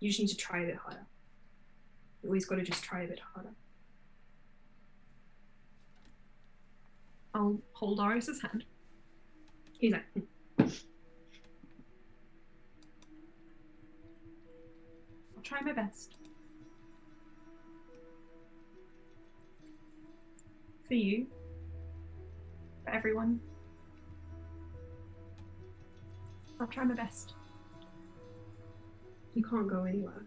You just need to try a bit harder. You always got to just try a bit harder. I'll hold Arius's hand. He's like, I'll try my best. For you. For everyone. I'll try my best. you can't go anywhere.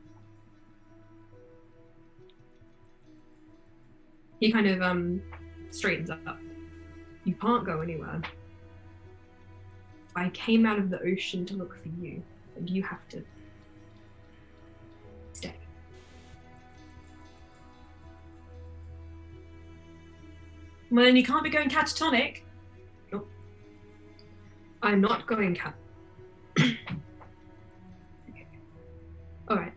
He kind of straightens up. You can't go anywhere. I came out of the ocean to look for you, and you have to stay. Well, then you can't be going catatonic. Nope. I'm not going Okay. All right.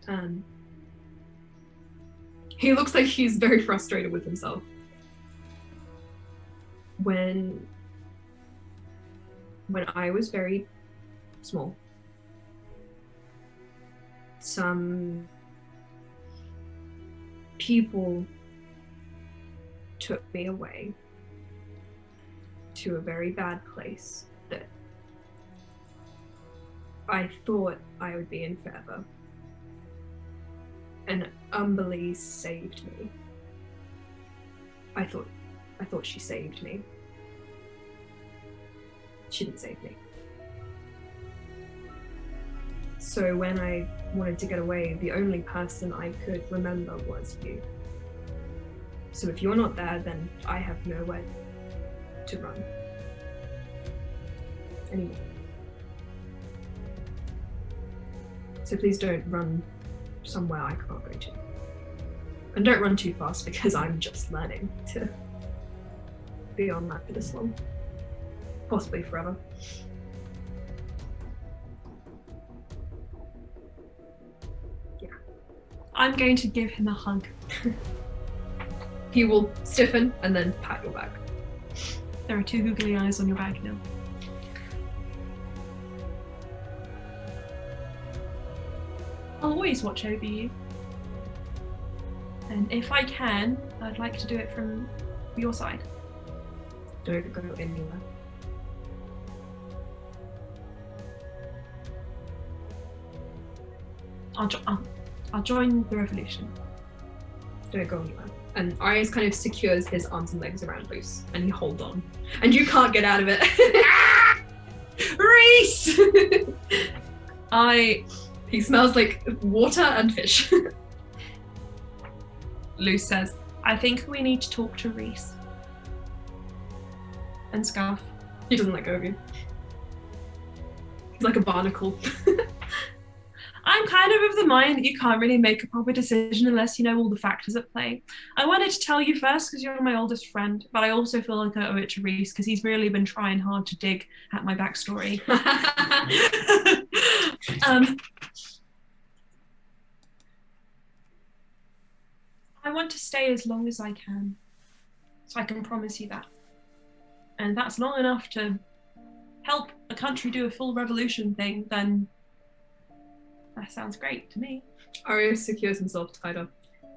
He looks like he's very frustrated with himself. When I was very small, some people took me away to a very bad place that I thought I would be in forever. And Umberly saved me. I thought she saved me. She didn't save me. So when I wanted to get away, the only person I could remember was you. So if you're not there, then I have nowhere to run anymore. So please don't run somewhere I can't go to. And don't run too fast because I'm just learning to be on that for this long. Possibly forever. Yeah. I'm going to give him a hug. He will stiffen and then pat your back. There are 2 googly eyes on your back now. I'll always watch over you. And if I can, I'd like to do it from your side. Don't go anywhere. I'll join the revolution. Don't go anywhere. And Arius kind of secures his arms and legs around Luce, and he holds on. And you can't get out of it. Reese! He smells like water and fish. Luce says, I think we need to talk to Reese. And Scarf. He doesn't let go of you. He's like a barnacle. I'm kind of the mind that you can't really make a proper decision unless you know all the factors at play. I wanted to tell you first because you're my oldest friend, but I also feel like I owe it to Reese because he's really been trying hard to dig at my backstory. I want to stay as long as I can, so I can promise you that. And that's long enough to help a country do a full revolution thing, then that sounds great to me. Arius secures himself tied up.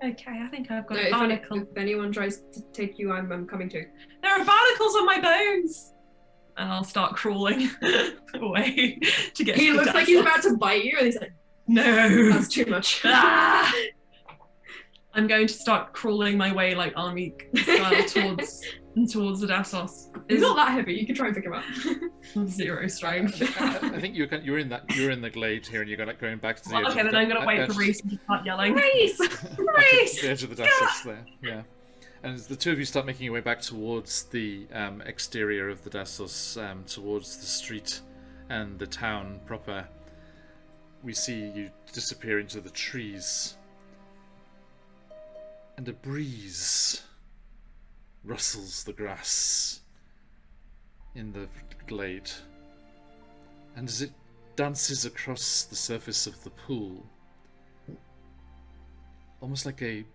Okay, I think I've got No, a barnacle. if anyone tries to take you, I'm coming too. There are barnacles on my bones! And I'll start crawling away to get He to the looks like he's Dassos. about to bite you, and he's like, No! that's too much. Ah! I'm going to start crawling my way like army style towards the Dassos. He's not that heavy. You can try and pick him up. 0 strength. I think you're in the glade here, and you're going back to the edge. Okay, then I'm gonna wait for Reese to start yelling. Reese! Back to the edge of the Dassos there. Yeah. And as the two of you start making your way back towards the exterior of the Dassos, towards the street and the town proper, we see you disappear into the trees. And a breeze rustles the grass in the glade. And as it dances across the surface of the pool, almost like a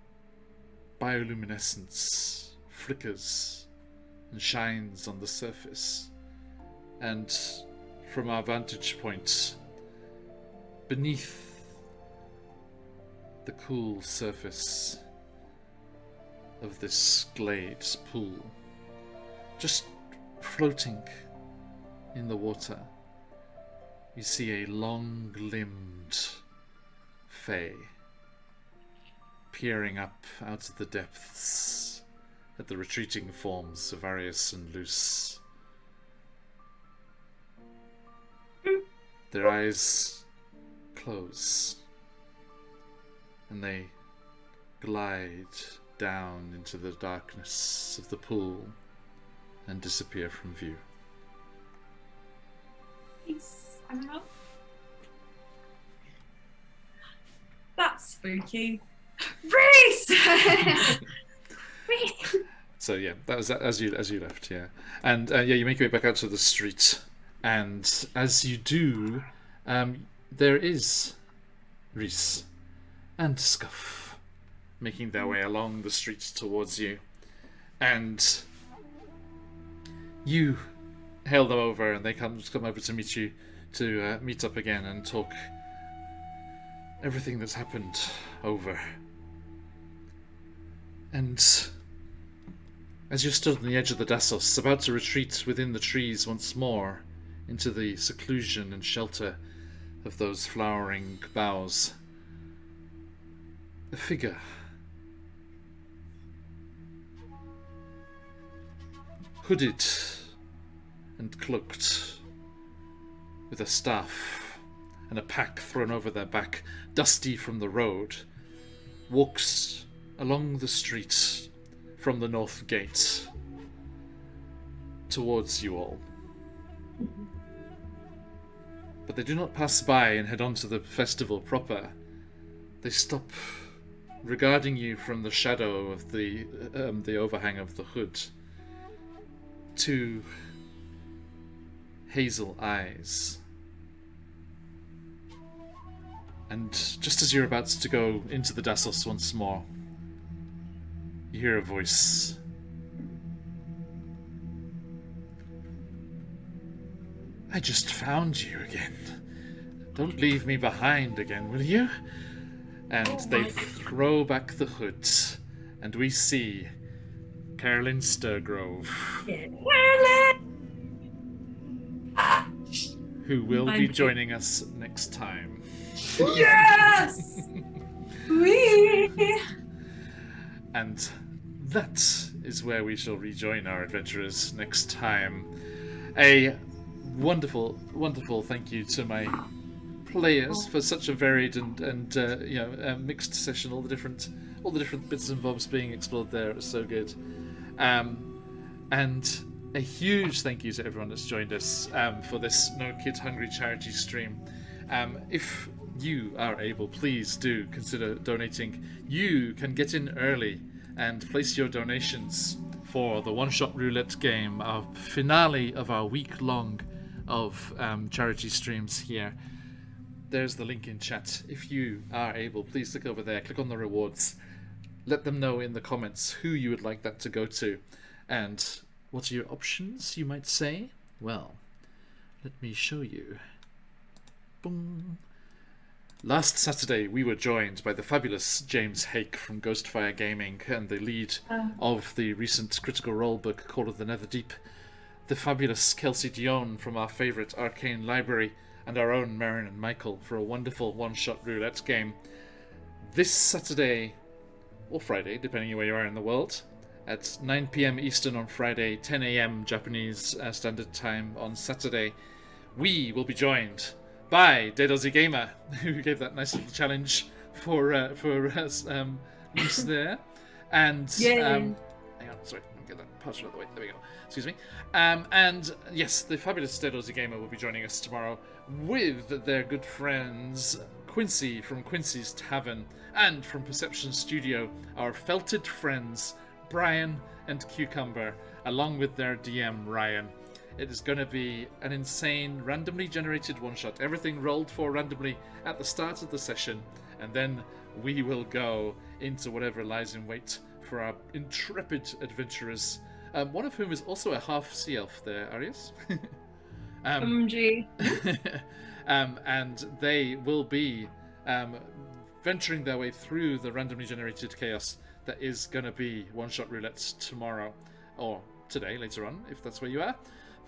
bioluminescence flickers and shines on the surface. And from our vantage point, beneath the cool surface of this glade pool, just floating in the water, you see a long-limbed fae peering up out of the depths at the retreating forms of Arius and Luce. Their eyes close, and they glide down into the darkness of the pool and disappear from view. Peace. I'm out. That's spooky. Reese! Reese! So yeah, that was as you left, yeah, and yeah, you make your way back out to the street, and as you do, there is Reese and Scuff making their way along the street towards you, and you hail them over, and they come over to meet you, to meet up again and talk everything that's happened over. And as you stood on the edge of the Dassos, about to retreat within the trees once more into the seclusion and shelter of those flowering boughs, a figure hooded and cloaked, with a staff and a pack thrown over their back, dusty from the road, walks along the street from the north gate towards you all. But they do not pass by and head on to the festival proper. They stop, regarding you from the shadow of the overhang of the hood. Two hazel eyes. And just as you're about to go into the Dassos once more, you hear a voice. I just found you again. Don't leave me behind again, will you? And they throw back the hood, and we see Carolyn Sturgrove, who will be joining us next time. Yes! Whee! And that is where we shall rejoin our adventurers next time. A wonderful, wonderful thank you to my players for such a varied and mixed session. All the different bits and bobs being explored there. It was so good. And a huge thank you to everyone that's joined us for this No Kid Hungry charity stream. If you are able, please do consider donating. You can get in early and place your donations for the one-shot roulette game, our finale of our week-long of charity streams here. There's the link in chat. If you are able, please click over there, click on the rewards. Let them know in the comments who you would like that to go to. And what are your options, you might say? Well, Let me show you. Boom. Last Saturday, we were joined by the fabulous James Hake from Ghostfire Gaming and the lead of the recent Critical Role book, Call of the Netherdeep, the fabulous Kelsey Dion from our favourite Arcane Library, and our own Marin and Michael for a wonderful one-shot roulette game. This Saturday, or Friday, depending on where you are in the world, at 9 PM Eastern on Friday, 10 AM Japanese Standard Time on Saturday, we will be joined by Dead Aussie Gamer, who gave that nice little challenge for us, Luce there. And hang on, sorry, let me get that password out of the way. There we go. Excuse me. And yes, the fabulous Dead Aussie Gamer will be joining us tomorrow with their good friends Quincy from Quincy's Tavern and from Perception Studio, our felted friends Brian and Cucumber, along with their DM Ryan. It is going to be an insane, randomly generated one-shot. Everything rolled for randomly at the start of the session, and then we will go into whatever lies in wait for our intrepid adventurers, one of whom is also a half sea elf there, Arius. OMG. And they will be venturing their way through the randomly generated chaos that is going to be one-shot roulette tomorrow, or today, later on, if that's where you are.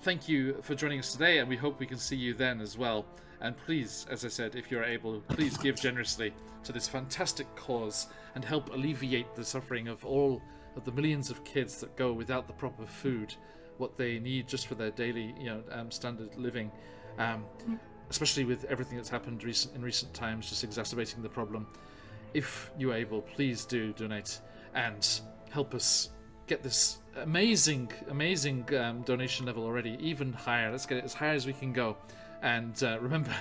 Thank you for joining us today, and we hope we can see you then as well. And please, as I said, if you're able, please give generously to this fantastic cause and help alleviate the suffering of all of the millions of kids that go without the proper food, what they need just for their daily, standard living. Especially with everything that's happened in recent times, just exacerbating the problem. If you're able, please do donate and help us get this amazing donation level already even higher. Let's get it as high as we can go. And remember,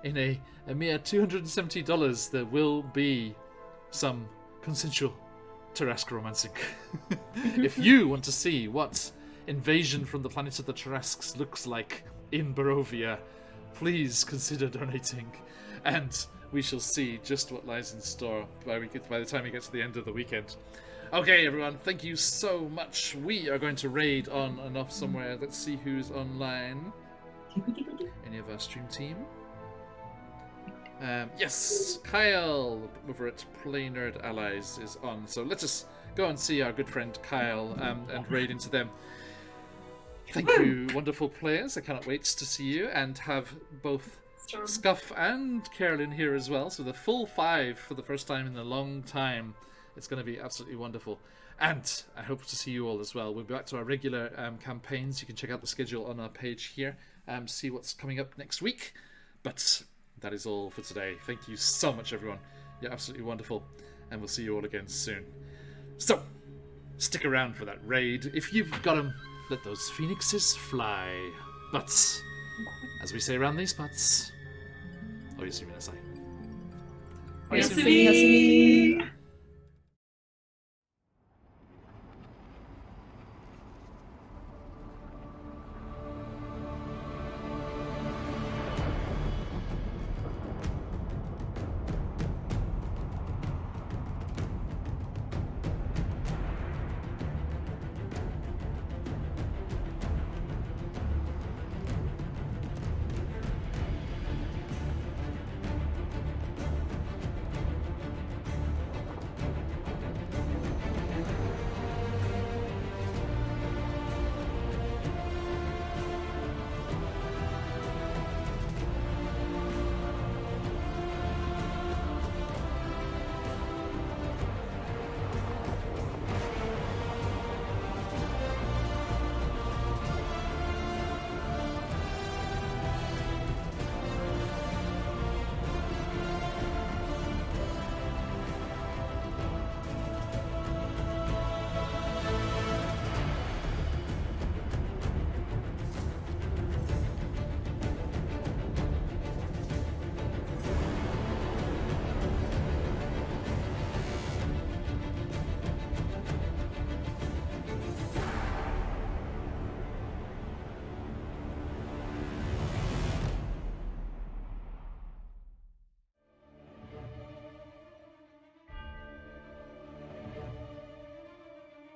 in a mere $270, there will be some consensual Tarrasque romancing. If you want to see what invasion from the planet of the Tarrasques looks like in Barovia, please consider donating, and we shall see just what lies in store by the time we get to the end of the weekend. Okay, everyone, thank you so much. We are going to raid on and off somewhere. Let's see who's online. Any of our stream team? Yes, Kyle over at Play Nerd Allies is on. So let us go and see our good friend Kyle and raid into them. Thank you, wonderful players. I cannot wait to see you and have both Scuff and Carolyn here as well. So the full 5 for the first time in a long time. It's going to be absolutely wonderful. And I hope to see you all as well. We'll be back to our regular campaigns. You can check out the schedule on our page here, see what's coming up next week. But that is all for today. Thank you so much, everyone. You're absolutely wonderful. And we'll see you all again soon. So, stick around for that raid. If you've got them, let those phoenixes fly. Butts. As we say around these parts. Oh, you see me, that's I. Yes,